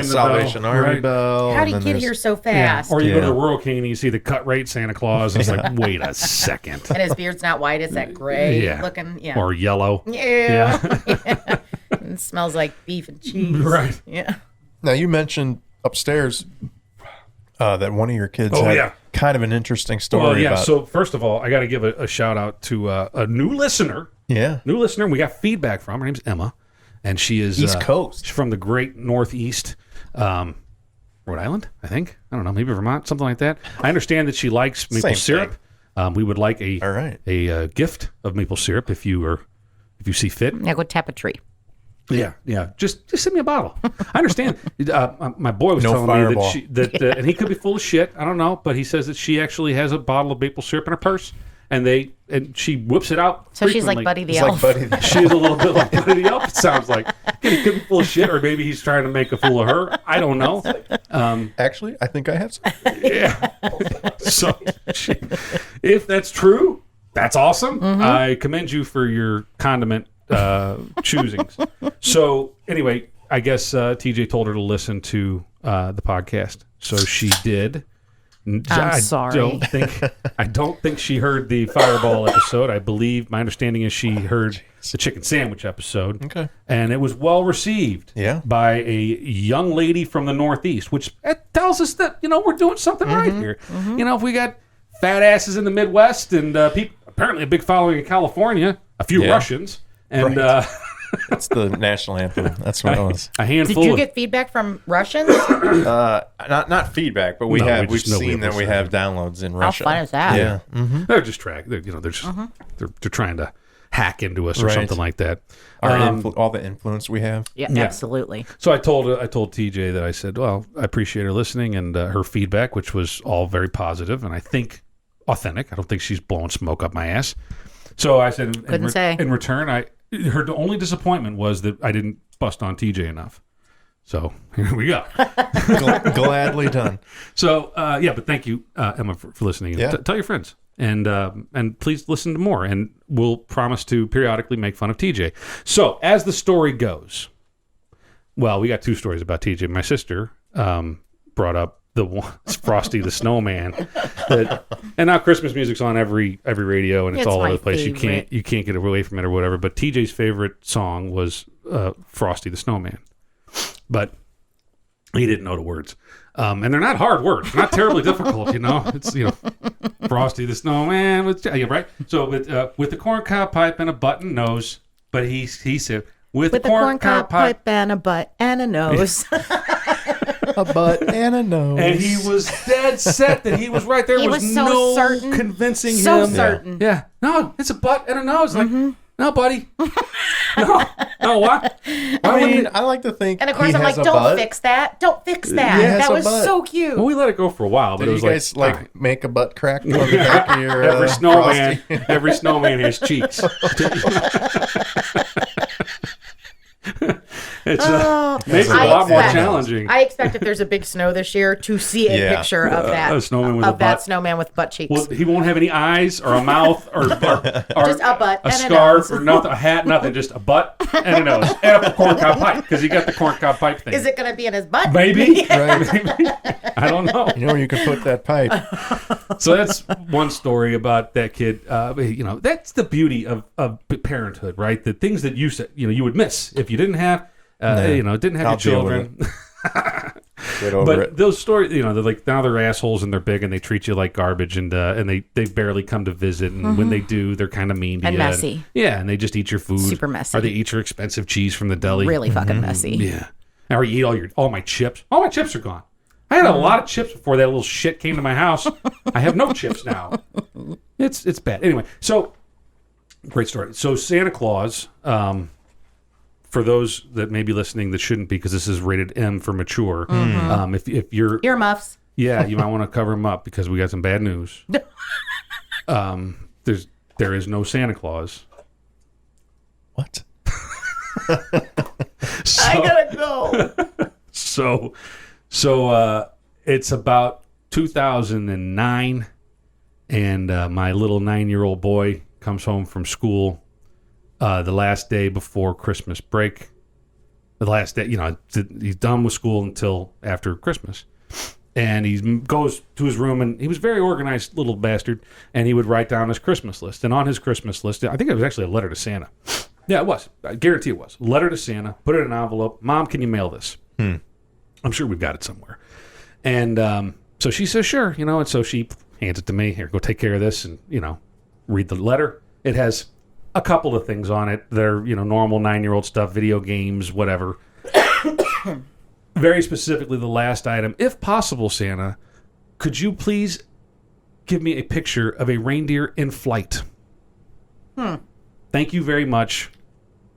[SPEAKER 1] Salvation Army bell.
[SPEAKER 3] How did you get here so fast?
[SPEAKER 2] Yeah. Or you go to Rural King and you see the cut rate Santa Claus, and it's like, wait a second.
[SPEAKER 3] And his beard's not white, it's that gray looking. Yeah.
[SPEAKER 2] Or yellow.
[SPEAKER 3] Yeah. It smells like beef and cheese.
[SPEAKER 2] Right.
[SPEAKER 3] Yeah.
[SPEAKER 1] Now, you mentioned upstairs that one of your kids had kind of an interesting story about.
[SPEAKER 2] So first of all, I got to give a shout out to a new listener.
[SPEAKER 1] Yeah.
[SPEAKER 2] New listener. We got feedback from. Her name's Emma. And she is
[SPEAKER 1] East Coast.
[SPEAKER 2] She's from the great Northeast, Rhode Island, I think. I don't know, maybe Vermont, something like that. I understand that she likes maple syrup. We would like a gift of maple syrup if you see fit.
[SPEAKER 3] Yeah, go tap a tree.
[SPEAKER 2] Yeah. Just send me a bottle. I understand. My boy was telling me that and he could be full of shit. I don't know, but he says that she actually has a bottle of maple syrup in her purse. And she whips it out.
[SPEAKER 3] So she's like Buddy the Elf.
[SPEAKER 2] She's a little bit like Buddy the Elf, it sounds like. He could be full of shit, or maybe he's trying to make a fool of her. I don't know.
[SPEAKER 1] Actually, I think I have some.
[SPEAKER 2] Yeah. So, if that's true, that's awesome. I commend you for your condiment choosings. So, anyway, I guess TJ told her to listen to the podcast. So she did.
[SPEAKER 3] I'm sorry.
[SPEAKER 2] I don't think she heard the Fireball episode. I believe my understanding is she heard the chicken sandwich episode.
[SPEAKER 1] Okay.
[SPEAKER 2] And it was well received by a young lady from the Northeast, which tells us that, we're doing something right here. If we got fat asses in the Midwest and apparently a big following in California, a few Russians, and
[SPEAKER 1] that's the national anthem. That's what it was.
[SPEAKER 2] A handful.
[SPEAKER 3] Did you get feedback from Russians?
[SPEAKER 1] Not feedback, but we've seen that we have downloads in Russia.
[SPEAKER 3] How fun is that?
[SPEAKER 1] Yeah,
[SPEAKER 2] they're just they're just they're trying to hack into us or something like that.
[SPEAKER 1] All the influence we have.
[SPEAKER 3] Yeah, absolutely.
[SPEAKER 2] So I told TJ that I said, well, I appreciate her listening and her feedback, which was all very positive and I think authentic. I don't think she's blowing smoke up my ass. So I said, in return, her only disappointment was that I didn't bust on TJ enough. So here we go.
[SPEAKER 1] Gladly done.
[SPEAKER 2] So but thank you, Emma, for listening. Yeah. Tell your friends, and please listen to more. And we'll promise to periodically make fun of TJ. So as the story goes, well, we got two stories about TJ. My sister brought up the one, Frosty the Snowman, and now Christmas music's on every radio, and it's all over the place. Favorite. You can't get away from it or whatever. But TJ's favorite song was Frosty the Snowman, but he didn't know the words, and they're not hard words, not terribly difficult. It's Frosty the Snowman, right? So with the corncob pipe and a button nose, but he said with the corncob pipe
[SPEAKER 3] and a butt and a nose.
[SPEAKER 1] A butt and a nose.
[SPEAKER 2] And he was dead set that he was right there. There was
[SPEAKER 3] so
[SPEAKER 2] no
[SPEAKER 3] certain.
[SPEAKER 2] convincing him.
[SPEAKER 3] So certain.
[SPEAKER 2] Yeah. No, it's a butt and a nose. Like, no, buddy. No, what?
[SPEAKER 1] I like to think.
[SPEAKER 3] And of course, I'm like, don't fix that. Don't fix that. That was so cute.
[SPEAKER 2] Well, we let it go for a while, but
[SPEAKER 1] Did
[SPEAKER 2] it was
[SPEAKER 1] you guys make a butt crack on the back of your
[SPEAKER 2] every snowman has cheeks. It's makes it a lot more challenging.
[SPEAKER 3] I expect if there's a big snow this year to see a picture of that snowman with butt cheeks.
[SPEAKER 2] Well, he won't have any eyes or a mouth or
[SPEAKER 3] just a butt,
[SPEAKER 2] a scarf or nothing, a hat, nothing, just a butt and a nose and a corncob pipe because he got the corncob pipe thing.
[SPEAKER 3] Is it going to be in his butt?
[SPEAKER 2] Maybe. Maybe. I don't know.
[SPEAKER 1] You know where you can put that pipe.
[SPEAKER 2] So that's one story about that kid. That's the beauty of parenthood, right? The things that you said, you would miss if you didn't have. Didn't have your children. But those stories, they're like now they're assholes and they're big and they treat you like garbage and they barely come to visit and when they do, they're kind of mean to you.
[SPEAKER 3] And messy.
[SPEAKER 2] And they just eat your food.
[SPEAKER 3] Super messy.
[SPEAKER 2] Or they eat your expensive cheese from the deli.
[SPEAKER 3] Really fucking messy.
[SPEAKER 2] Yeah. Or you eat all my chips. All my chips are gone. I had a lot of chips before that little shit came to my house. I have no chips now. It's bad. Anyway, so great story. So Santa Claus. For those that may be listening that shouldn't be, because this is rated M for mature. If you're
[SPEAKER 3] earmuffs,
[SPEAKER 2] you might want to cover them up because we got some bad news. There is no Santa Claus.
[SPEAKER 1] What?
[SPEAKER 3] I gotta go.
[SPEAKER 2] So it's about 2009, and my little 9-year-old boy comes home from school. The last day before Christmas break, the last day, he's done with school until after Christmas. And he goes to his room, and he was a very organized little bastard, and he would write down his Christmas list. And on his Christmas list, I think it was actually a letter to Santa. Yeah, it was. I guarantee it was. Letter to Santa, put it in an envelope. Mom, can you mail this? I'm sure we've got it somewhere. And so she says, sure, and so she hands it to me. Here, go take care of this, and, read the letter. It has a couple of things on it. They're, normal 9-year-old stuff, video games, whatever. Very specifically, the last item. If possible, Santa, could you please give me a picture of a reindeer in flight? Thank you very much,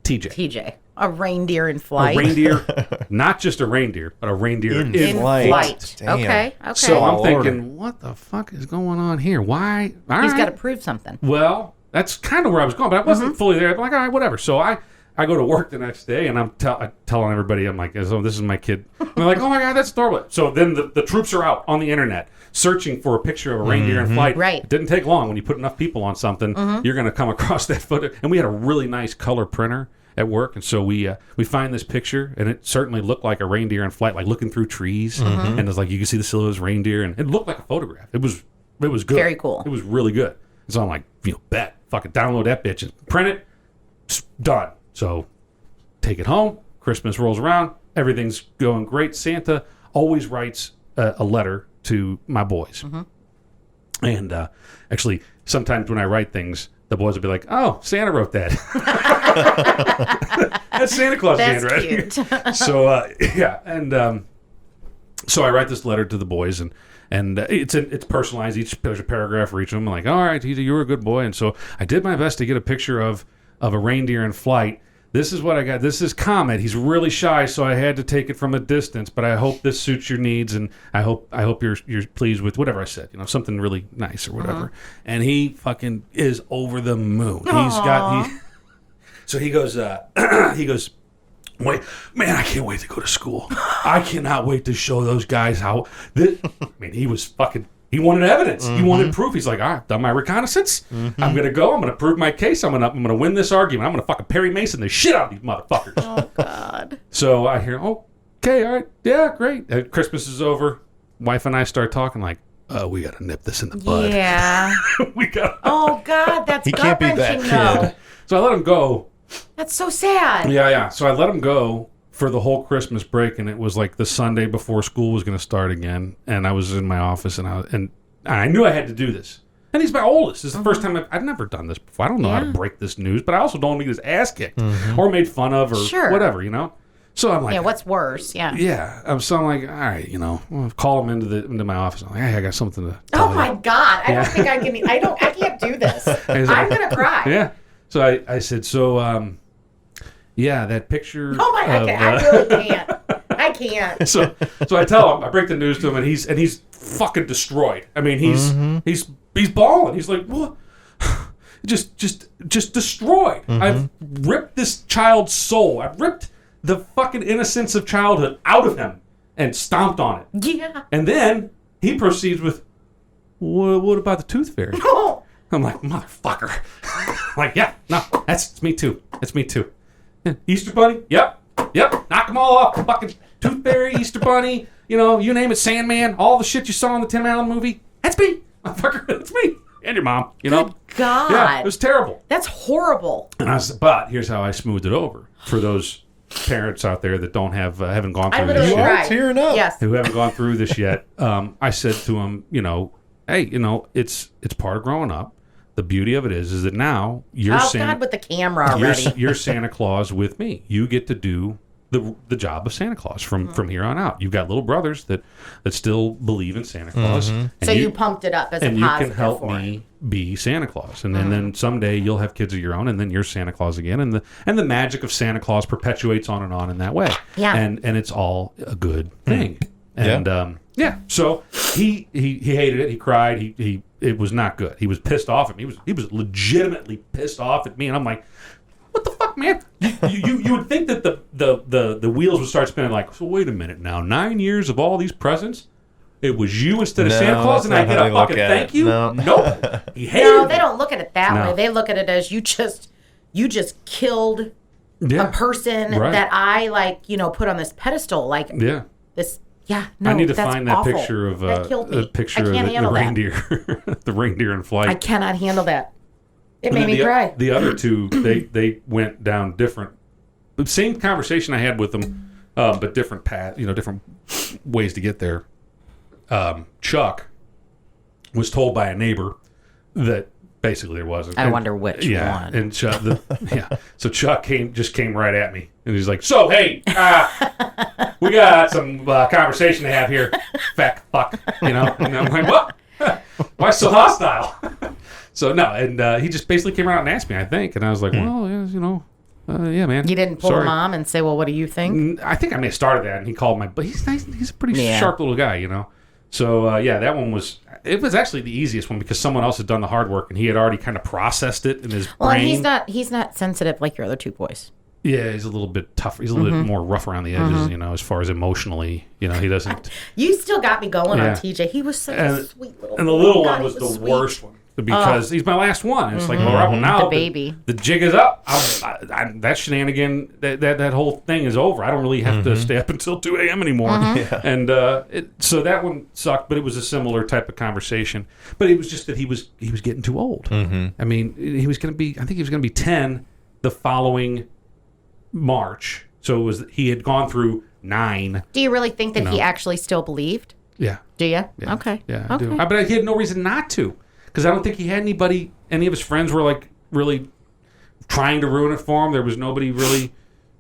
[SPEAKER 2] TJ.
[SPEAKER 3] A reindeer in flight.
[SPEAKER 2] A reindeer, not just a reindeer, but a reindeer in flight.
[SPEAKER 3] Okay.
[SPEAKER 2] So I'm thinking, what the fuck is going on here? Why?
[SPEAKER 3] He's got to prove something.
[SPEAKER 2] Well, that's kind of where I was going, but I wasn't fully there. I'm like, all right, whatever. So I go to work the next day, and I'm telling everybody, I'm like, oh, this is my kid. And they're like, oh, my God, that's adorable. So then the troops are out on the internet searching for a picture of a reindeer in flight.
[SPEAKER 3] Right.
[SPEAKER 2] It didn't take long. When you put enough people on something, you're going to come across that footage. And we had a really nice color printer. at work, and so we find this picture, and it certainly looked like a reindeer in flight, like looking through trees, and it's like you can see the silhouette of this reindeer, and it looked like a photograph. It was good.
[SPEAKER 3] Very cool.
[SPEAKER 2] It was really good. So I'm like, bet, fucking download that bitch and print it. Done. So take it home. Christmas rolls around. Everything's going great. Santa always writes a letter to my boys. And actually, sometimes when I write things, the boys will be like, "Oh, Santa wrote that." That's Santa Claus's handwriting.
[SPEAKER 3] Cute.
[SPEAKER 2] So and so I write this letter to the boys, and it's personalized. There's a paragraph for each of them. I'm like, "All right, you were a good boy," and so I did my best to get a picture of a reindeer in flight. This is what I got. This is Comet. He's really shy, so I had to take it from a distance. But I hope this suits your needs, and I hope you're pleased with whatever I said. Something really nice or whatever. And he fucking is over the moon. So he goes. Wait, man! I can't wait to go to school. I cannot wait to show those guys how. He was fucking. He wanted evidence. He wanted proof. He's like, all right, I've done my reconnaissance. I'm going to go. I'm going to prove my case. I'm going to win this argument. I'm going to fucking Perry Mason the shit out of these motherfuckers.
[SPEAKER 3] Oh, God.
[SPEAKER 2] So I hear, okay, all right. Yeah, great. Christmas is over. Wife and I start talking like, we got to nip this in the bud.
[SPEAKER 3] Yeah.
[SPEAKER 2] We got.
[SPEAKER 3] Oh, God. That's
[SPEAKER 1] He can't be that
[SPEAKER 3] gut-wrenching,
[SPEAKER 1] kid.
[SPEAKER 2] So I let him go.
[SPEAKER 3] That's so sad.
[SPEAKER 2] Yeah. So I let him go for the whole Christmas break, and it was like the Sunday before school was going to start again, and I was in my office, and I knew I had to do this. And he's my oldest. This is the first time I've never done this before. I don't know how to break this news, but I also don't want to get his ass kicked or made fun of or whatever, So I'm like,
[SPEAKER 3] what's worse? Yeah.
[SPEAKER 2] Yeah. So I'm like, all right, I'll call him into my office. I'm like, hey, I got something to tell you.
[SPEAKER 3] Oh my God! I don't think I can. I can't do this. I'm gonna cry.
[SPEAKER 2] Yeah. So I said, yeah, that picture.
[SPEAKER 3] Oh my God! I really can't. I can't.
[SPEAKER 2] So I tell him, I break the news to him, and he's fucking destroyed. I mean, he's bawling. He's like, what? just destroyed. I've ripped this child's soul. I've ripped the fucking innocence of childhood out of him and stomped on it.
[SPEAKER 3] Yeah.
[SPEAKER 2] And then he proceeds with, what about the tooth fairy?
[SPEAKER 3] Oh.
[SPEAKER 2] I'm like, motherfucker. Like, yeah, no, it's me too. It's me too. Easter Bunny? Yep. Knock them all off. Fucking Tooth Fairy, Easter Bunny, you name it, Sandman, all the shit you saw in the Tim Allen movie. That's me. Motherfucker, that's me. And your mom,
[SPEAKER 3] Good God.
[SPEAKER 2] Yeah, it was terrible.
[SPEAKER 3] That's horrible.
[SPEAKER 2] And but here's how I smoothed it over for those parents out there that haven't gone through this yet.
[SPEAKER 3] Cried.
[SPEAKER 1] Tearing up.
[SPEAKER 3] Yes.
[SPEAKER 2] Who haven't gone through this yet. I said to him, hey, it's part of growing up. The beauty of it is that now you're
[SPEAKER 3] God, with the camera already.
[SPEAKER 2] You're Santa Claus with me. You get to do the job of Santa Claus from here on out. You've got little brothers that still believe in Santa Claus. And
[SPEAKER 3] So you pumped it up as a positive.
[SPEAKER 2] And you can help me be Santa Claus. And then someday you'll have kids of your own, and then you're Santa Claus again. And the magic of Santa Claus perpetuates on in that way.
[SPEAKER 3] Yeah.
[SPEAKER 2] And it's all a good thing. And so he hated it. He cried. It was not good. He was pissed off at me. He was legitimately pissed off at me. And I'm like, what the fuck, man? You would think that the wheels would start spinning like, so wait a minute now. 9 years of all these presents, it was you instead of Santa Claus, and I get a fucking thank you?
[SPEAKER 1] No.
[SPEAKER 2] Nope. He hated
[SPEAKER 3] they don't look at it that
[SPEAKER 2] No.
[SPEAKER 3] way. They look at it as you just killed a person that I put on this pedestal. Like this. Yeah, no,
[SPEAKER 2] I need to
[SPEAKER 3] that's
[SPEAKER 2] find that
[SPEAKER 3] awful.
[SPEAKER 2] picture of
[SPEAKER 3] That killed me.
[SPEAKER 2] a picture
[SPEAKER 3] I
[SPEAKER 2] of
[SPEAKER 3] can't
[SPEAKER 2] the
[SPEAKER 3] handle that.
[SPEAKER 2] reindeer, the reindeer in flight.
[SPEAKER 3] I cannot handle that. It
[SPEAKER 2] And
[SPEAKER 3] made
[SPEAKER 2] then
[SPEAKER 3] me cry.
[SPEAKER 2] The other two, they went down different. The same conversation I had with them, but different path. Different ways to get there. Chuck was told by a neighbor that basically there wasn't.
[SPEAKER 3] I wonder which one.
[SPEAKER 2] And Chuck, so Chuck came right at me, and he's like, "So hey, we got some conversation to have here, fat fuck." And I'm like, "What? Why so hostile?" So no, and he just basically came around and asked me, I think, and I was like, "Well, yeah, man."
[SPEAKER 3] You didn't pull a mom and say, "Well, what do you think?"
[SPEAKER 2] I think I may have started that, and he called but he's nice. He's a pretty sharp little guy, So that one was actually the easiest one because someone else had done the hard work, and he had already kind of processed it in his brain.
[SPEAKER 3] Well, he's not sensitive like your other two boys.
[SPEAKER 2] Yeah, he's a little bit tougher. He's a little bit more rough around the edges, as far as emotionally. He doesn't.
[SPEAKER 3] You still got me going on TJ. He was such a sweet little.
[SPEAKER 2] And the little one was the worst one because he's my last one. And it's like, all right, well, now
[SPEAKER 3] The baby.
[SPEAKER 2] the jig is up. That shenanigan, that whole thing is over. I don't really have to stay up until 2 a.m. anymore.
[SPEAKER 1] Yeah.
[SPEAKER 2] And so that one sucked, but it was a similar type of conversation. But it was just that he was getting too old. I mean, he was going to be, I think he was going to be 10 the following March. So he had gone through 9.
[SPEAKER 3] Do you really think that he actually still believed?
[SPEAKER 2] Yeah.
[SPEAKER 3] Do you?
[SPEAKER 2] Yeah.
[SPEAKER 3] Okay.
[SPEAKER 2] Yeah, I
[SPEAKER 3] okay.
[SPEAKER 2] do. But he had no reason not to. Because I don't think he had any of his friends were like really trying to ruin it for him. There was nobody really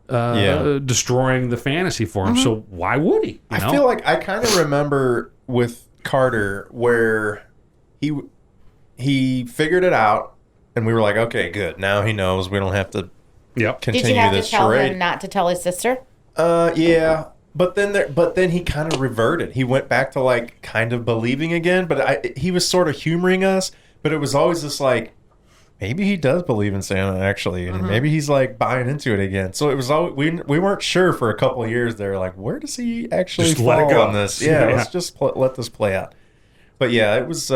[SPEAKER 2] destroying the fantasy for him. So why would he? You know?
[SPEAKER 1] I feel like I kind of remember with Carter where he figured it out, and we were like, okay, good. Now he knows. We don't have to continue
[SPEAKER 3] Did you have
[SPEAKER 1] this
[SPEAKER 3] to tell
[SPEAKER 1] charade.
[SPEAKER 3] him not to tell his sister?
[SPEAKER 1] Yeah. But then he kind of reverted. He went back to like kind of believing again. But he was sort of humoring us. But it was always just like, maybe he does believe in Santa actually, and maybe he's like buying into it again. So it was always, we weren't sure for a couple of years there. Like, where does he actually
[SPEAKER 2] Just
[SPEAKER 1] fall
[SPEAKER 2] let it go.
[SPEAKER 1] on this? Yeah, let's just let this play out. But yeah, it was.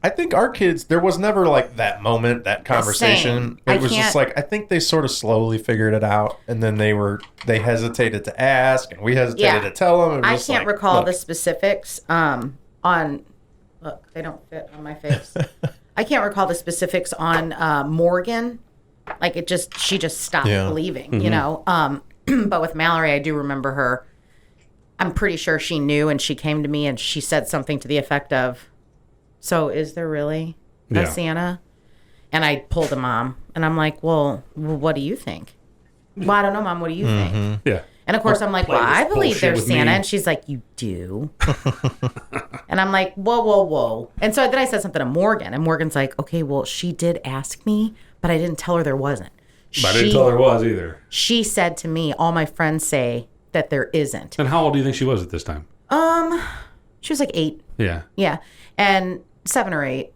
[SPEAKER 1] I think our kids, there was never like that moment, that conversation. It was just like, I think they sort of slowly figured it out, and then they hesitated to ask, and we hesitated to tell them.
[SPEAKER 3] I can't recall the specifics on. Look, they don't fit on my face. I can't recall the specifics on Morgan. Like she just stopped believing, you know. But with Mallory, I do remember her. I'm pretty sure she knew, and she came to me and she said something to the effect of, "So is there really a Santa?" And I pulled a Mom, and I'm like, well, what do you think? Well, I don't know, Mom. What do you think?
[SPEAKER 2] Yeah.
[SPEAKER 3] And of course, I'm like, well, I believe there's Santa.
[SPEAKER 2] Me.
[SPEAKER 3] And she's like, you do? And I'm like, whoa. And so then I said something to Morgan. And Morgan's like, okay, well, she did ask me, but I didn't tell her there wasn't.
[SPEAKER 2] But I didn't tell her there was either.
[SPEAKER 3] She said to me, all my friends say that there isn't.
[SPEAKER 2] And how old do you think she was at this time?
[SPEAKER 3] She was like 8.
[SPEAKER 2] Yeah.
[SPEAKER 3] Yeah. And 7 or 8.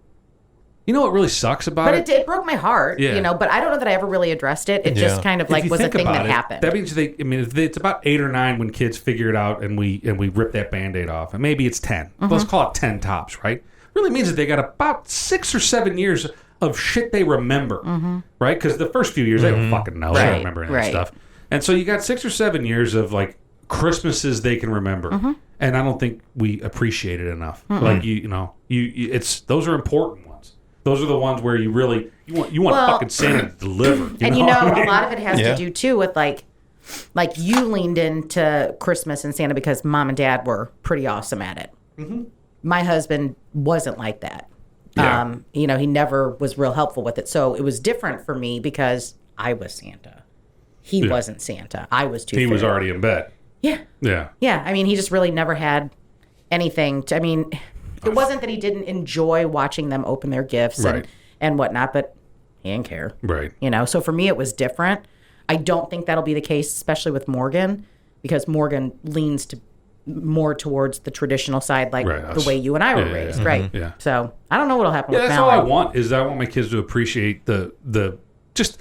[SPEAKER 2] You know what really sucks about
[SPEAKER 3] But it broke my heart, you know, but I don't know that I ever really addressed it. It just kind of like was a thing that happened.
[SPEAKER 2] That means if it's about 8 or 9 when kids figure it out and we rip that Band-Aid off. And maybe it's 10. Let's call it 10 tops, right? Really means that they got about 6 or 7 years of shit they remember, right? Because the first few years, they don't fucking know. They don't remember any of that stuff. And so you got 6 or 7 years of like Christmases they can remember. And I don't think we appreciate it enough. Like, those are important ones. Those are the ones where you really you want fucking Santa to deliver.
[SPEAKER 3] And a lot of it has to do too with like you leaned into Christmas and Santa because Mom and Dad were pretty awesome at it. My husband wasn't like that.
[SPEAKER 2] Yeah.
[SPEAKER 3] He never was real helpful with it. So it was different for me because I was Santa. He wasn't Santa. I was too.
[SPEAKER 2] He was already in bed.
[SPEAKER 3] Yeah.
[SPEAKER 2] Yeah.
[SPEAKER 3] Yeah. I mean, he just really never had anything to. I mean. It wasn't that he didn't enjoy watching them open their gifts and whatnot, but he didn't care.
[SPEAKER 2] Right.
[SPEAKER 3] So for me, it was different. I don't think that'll be the case, especially with Morgan, because Morgan leans more towards the traditional side, like the way you and I were raised, right?
[SPEAKER 2] Yeah.
[SPEAKER 3] So I don't know what'll happen with
[SPEAKER 2] that's
[SPEAKER 3] Mallory.
[SPEAKER 2] all I want is I want my kids to appreciate the just.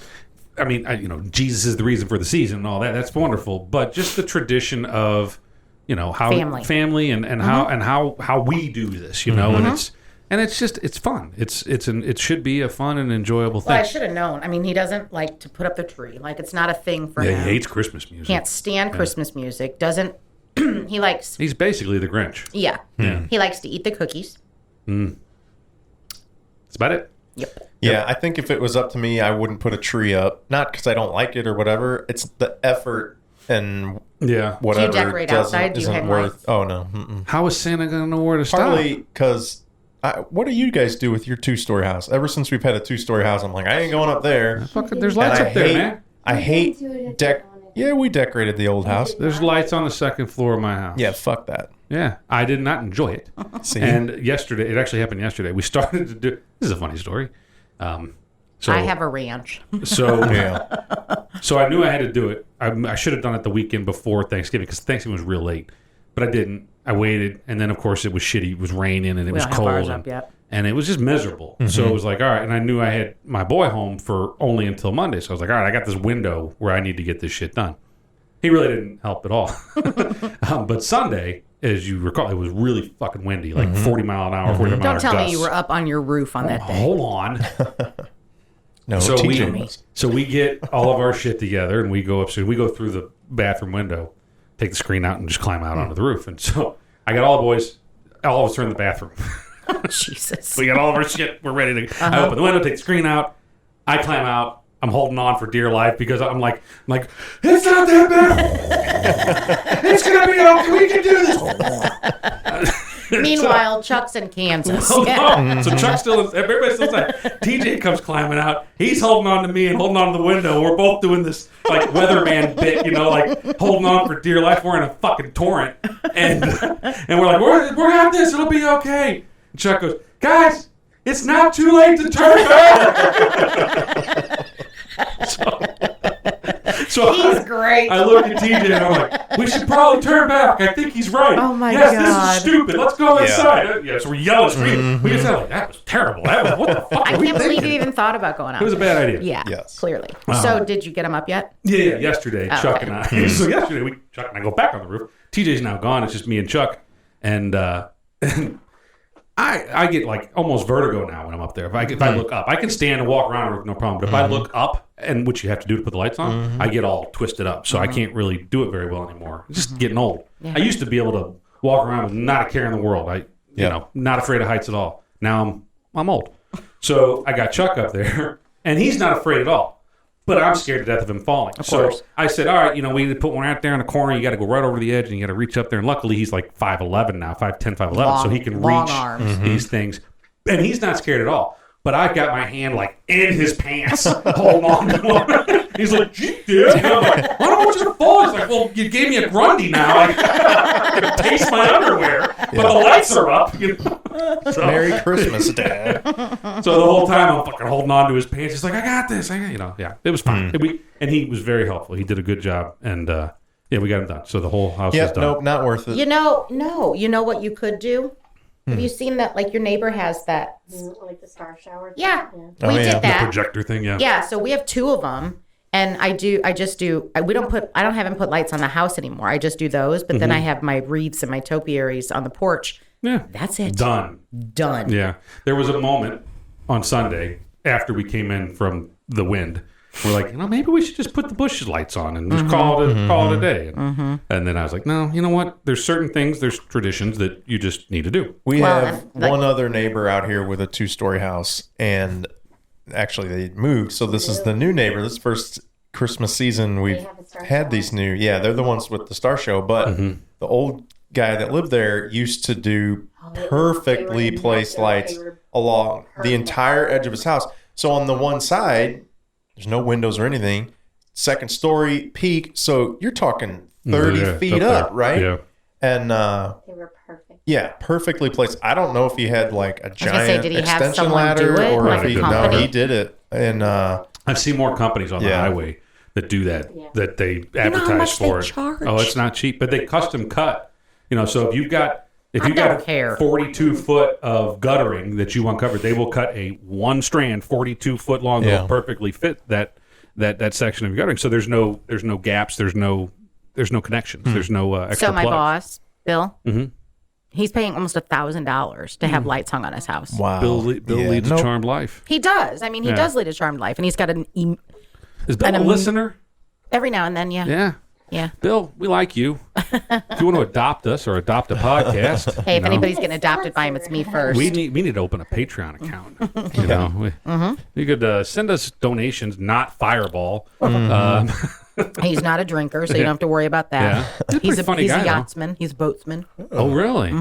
[SPEAKER 2] I mean, Jesus is the reason for the season and all that. That's wonderful, but just the tradition of. How family and how we do this, and it's fun. It should be a fun and enjoyable thing.
[SPEAKER 3] Well, I should have known. I mean, he doesn't like to put up the tree. Like it's not a thing for him.
[SPEAKER 2] He hates Christmas music.
[SPEAKER 3] Can't stand Christmas music. Doesn't he likes?
[SPEAKER 2] He's basically the Grinch.
[SPEAKER 3] Yeah. He likes to eat the cookies.
[SPEAKER 2] That's about it.
[SPEAKER 3] Yep.
[SPEAKER 1] Yeah, I think if it was up to me, I wouldn't put a tree up. Not because I don't like it or whatever. It's the effort and whatever.
[SPEAKER 3] Do you decorate outside? Do you hang lights?
[SPEAKER 1] Oh no. Mm-mm.
[SPEAKER 2] How is Santa going to know where to stop?
[SPEAKER 1] Partly because what do you guys do with your 2-story house? Ever since we've had a 2-story house, I'm like, I ain't going up there.
[SPEAKER 2] There's lights up there, man.
[SPEAKER 1] I hate we decorated the old house.
[SPEAKER 2] There's lights on the second floor of my house.
[SPEAKER 1] Yeah, fuck that.
[SPEAKER 2] Yeah, I did not enjoy it. And yesterday, it actually happened yesterday. We started to do. This is a funny story. So
[SPEAKER 3] I have a ranch.
[SPEAKER 2] So so I knew I had to do it. I should have done it the weekend before Thanksgiving because Thanksgiving was real late, but I didn't. I waited, and then of course it was shitty. It was raining and it was cold, and it was just miserable. So it was like, all right. And I knew I had my boy home for only until Monday, so I was like, all right, I got this window where I need to get this shit done. He really didn't help at all. But Sunday, as you recall, it was really fucking windy, like 40 mile an hour, 40 mile an hour
[SPEAKER 3] Don't tell me
[SPEAKER 2] gusts.
[SPEAKER 3] you were up on your roof on that day.
[SPEAKER 2] Hold on.
[SPEAKER 1] No,
[SPEAKER 2] So we get all of our shit together and we go upstairs. We go through the bathroom window, take the screen out, and just climb out onto the roof. And so I got all the boys, all of us are in the bathroom.
[SPEAKER 3] Jesus.
[SPEAKER 2] We got all of our shit. We're ready to. I open the window, take the screen out. I climb out. I'm holding on for dear life because I'm like, it's not that bad. It's gonna be okay. We can do this.
[SPEAKER 3] Meanwhile, Chuck's in Kansas.
[SPEAKER 2] So Chuck's still, everybody's still inside. TJ comes climbing out. He's holding on to me and holding on to the window. We're both doing this like weatherman bit, like holding on for dear life. We're in a fucking torrent, and we're like, we're at this. It'll be okay. And Chuck goes, guys, it's not too late to turn back. So
[SPEAKER 3] He's great.
[SPEAKER 2] I look at TJ and I'm like, we should probably turn back. I think he's right.
[SPEAKER 3] Oh my
[SPEAKER 2] yes,
[SPEAKER 3] God.
[SPEAKER 2] This is stupid. Let's go inside. Yeah, so we're yelling, screaming. We just said, like, that was terrible. What the fuck
[SPEAKER 3] I
[SPEAKER 2] were we
[SPEAKER 3] can't believe
[SPEAKER 2] thinking?
[SPEAKER 3] you even thought about going out.
[SPEAKER 2] It was a bad idea.
[SPEAKER 3] Yeah,
[SPEAKER 1] Yes.
[SPEAKER 3] clearly. So did you get him up yet?
[SPEAKER 2] Yeah, yesterday, Chuck
[SPEAKER 3] okay.
[SPEAKER 2] and I. So yesterday, Chuck and I go back on the roof. TJ's now gone. It's just me and Chuck. And I get like almost vertigo now when I'm up there. If I look up, I can stand and walk around the roof, no problem. But if I look up, and which you have to do to put the lights on, I get all twisted up. So I can't really do it very well anymore. It's just getting old.
[SPEAKER 3] Yeah.
[SPEAKER 2] I used to be able to walk around with not a care in the world. Not afraid of heights at all. Now I'm old. So I got Chuck up there, and he's not afraid at all. But I'm scared to death of him falling.
[SPEAKER 3] Of course.
[SPEAKER 2] I said, all right, we need to put one out there in the corner. You got to go right over the edge, and you got to reach up there. And luckily, he's like 5'11 now, 5'10", 5'11", so he can
[SPEAKER 3] long
[SPEAKER 2] reach
[SPEAKER 3] arms.
[SPEAKER 2] these things. And he's not scared at all. But I got my hand like in his pants, holding on to him. He's like, gee, dude. And I'm like, I don't want you to fall. He's like, well, you gave me a Grundy now. I can taste my underwear, but the lights are up. So,
[SPEAKER 1] Merry Christmas, Dad.
[SPEAKER 2] so the whole time I'm fucking holding on to his pants. He's like, I got this. Yeah, it was fine. And he was very helpful. He did a good job. And we got him done. So the whole house is done.
[SPEAKER 1] Nope, not worth it.
[SPEAKER 3] You know what you could do? Have you seen that? Like your neighbor has that.
[SPEAKER 4] Like the star shower?
[SPEAKER 3] Yeah,
[SPEAKER 1] Oh,
[SPEAKER 3] we
[SPEAKER 1] yeah.
[SPEAKER 3] did that.
[SPEAKER 2] The projector thing, yeah.
[SPEAKER 3] Yeah, so we have two of them, and I don't have him put lights on the house anymore. I just do those, but then I have my wreaths and my topiaries on the porch.
[SPEAKER 2] Yeah.
[SPEAKER 3] That's it.
[SPEAKER 2] Done. Yeah. There was a moment on Sunday after we came in from the wind. We're like, maybe we should just put the bush lights on and just call it a day. And then I was like, no, you know what? There's certain things, there's traditions that you just need to do.
[SPEAKER 1] We have one other neighbor out here with a 2-story house, and actually they moved. So this is the new neighbor. This first Christmas season we've had these new. Yeah, they're the ones with the star show. But the old guy that lived there used to do perfectly placed lights along the entire edge of his house. So on the one side, there's no windows or anything. Second story peak. So you're talking 30 feet up, right?
[SPEAKER 2] Yeah.
[SPEAKER 1] And
[SPEAKER 4] They were perfect.
[SPEAKER 1] yeah, perfectly placed. I don't know if he had like a giant
[SPEAKER 3] did he have
[SPEAKER 1] extension
[SPEAKER 3] someone
[SPEAKER 1] ladder
[SPEAKER 3] do it,
[SPEAKER 1] or
[SPEAKER 3] like
[SPEAKER 1] if
[SPEAKER 3] a
[SPEAKER 1] no,
[SPEAKER 3] company?
[SPEAKER 1] he did it. And
[SPEAKER 2] I've seen more companies on the highway that do that, that they advertise for it.
[SPEAKER 3] Charge?
[SPEAKER 2] Oh, it's not cheap, but they custom cut. So if you've got
[SPEAKER 3] don't care.
[SPEAKER 2] 42 foot of guttering that you want covered, they will cut a one strand 42 foot long that will perfectly fit that section of your guttering. So there's no gaps, there's no connections, there's no extra
[SPEAKER 3] So my
[SPEAKER 2] plugs.
[SPEAKER 3] boss, Bill, he's paying almost $1,000 to have lights hung on his house.
[SPEAKER 1] wow.
[SPEAKER 2] Bill leads a charmed life.
[SPEAKER 3] He does. I mean, he does lead a charmed life, and he's got
[SPEAKER 2] Is Bill a listener?
[SPEAKER 3] every now and then. Yeah.
[SPEAKER 2] Bill, we like you. If you want to adopt us or adopt a podcast,
[SPEAKER 3] Hey, if anybody's getting adopted by him, it's me first.
[SPEAKER 2] we need to open a Patreon account. You could send us donations, not Fireball.
[SPEAKER 3] He's not a drinker, so you don't have to worry about that.
[SPEAKER 2] Yeah.
[SPEAKER 3] He's a
[SPEAKER 2] funny guy, though.
[SPEAKER 3] yachtsman. He's a boatsman.
[SPEAKER 2] Oh, really?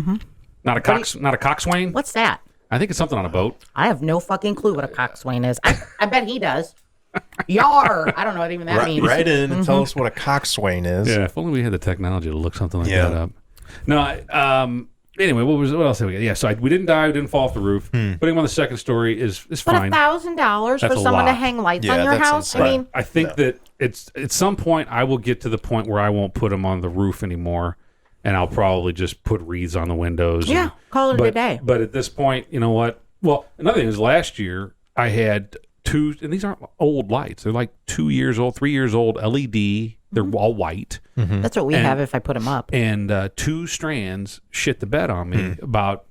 [SPEAKER 2] Not a coxswain?
[SPEAKER 3] What's that?
[SPEAKER 2] I think it's something on a boat.
[SPEAKER 3] I have no fucking clue what a coxswain is. I bet he does. Yar! I don't know what even that means.
[SPEAKER 1] Write in and tell us what a coxswain is.
[SPEAKER 2] Yeah, if only we had the technology to look something like that up. No, anyway, what else have we got? Yeah, so we didn't die, we didn't fall off the roof. Putting him on the second story is
[SPEAKER 3] But
[SPEAKER 2] fine.
[SPEAKER 3] $1,000 for
[SPEAKER 2] That's a
[SPEAKER 3] someone to
[SPEAKER 2] lot.
[SPEAKER 3] hang lights
[SPEAKER 1] Yeah,
[SPEAKER 3] on your
[SPEAKER 1] that's
[SPEAKER 3] house?
[SPEAKER 1] insane.
[SPEAKER 3] I mean,
[SPEAKER 2] I think that it's at some point I will get to the point where I won't put them on the roof anymore, and I'll probably just put wreaths on the windows.
[SPEAKER 3] Yeah, call it a day.
[SPEAKER 2] But at this point, you know what? Well, another thing is last year I had two, and these aren't old lights. They're like 2 years old, 3 years old LED They're all white.
[SPEAKER 3] That's what we have if I put them up.
[SPEAKER 2] And 2 strands shit the bed on me about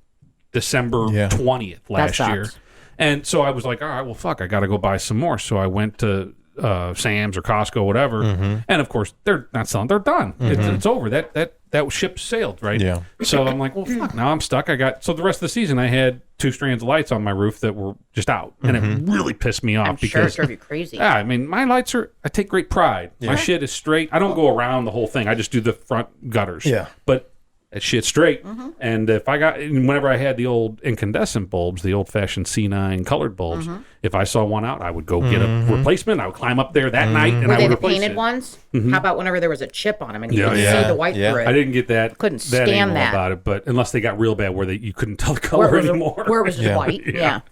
[SPEAKER 2] December 20th last year. And so I was like, all right, well, fuck, I got to go buy some more. So I went to Sam's or Costco, whatever. And of course, they're not selling. They're done. It's over. That ship sailed, right?
[SPEAKER 1] Yeah.
[SPEAKER 2] So I'm like, well, fuck, now I'm stuck. So the rest of the season, I had 2 strands of lights on my roof that were just out. And it really pissed me off.
[SPEAKER 3] I'm sure it drove you crazy.
[SPEAKER 2] Yeah, I mean, my lights I take great pride. My shit is straight. I don't go around the whole thing. I just do the front gutters.
[SPEAKER 1] Yeah.
[SPEAKER 2] But that shit's straight. And whenever I had the old incandescent bulbs, the old-fashioned C9 colored bulbs, if I saw one out, I would go get a replacement. I would climb up there that night and
[SPEAKER 3] Were
[SPEAKER 2] I
[SPEAKER 3] they
[SPEAKER 2] would
[SPEAKER 3] the
[SPEAKER 2] replace
[SPEAKER 3] painted
[SPEAKER 2] it.
[SPEAKER 3] ones? How about whenever there was a chip on them and you could see the white through it?
[SPEAKER 2] I didn't get that.
[SPEAKER 3] Couldn't
[SPEAKER 2] that
[SPEAKER 3] stand
[SPEAKER 2] angle
[SPEAKER 3] that.
[SPEAKER 2] about it, but unless they got real bad where you couldn't tell the color anymore.
[SPEAKER 3] Where it was just white. Yeah.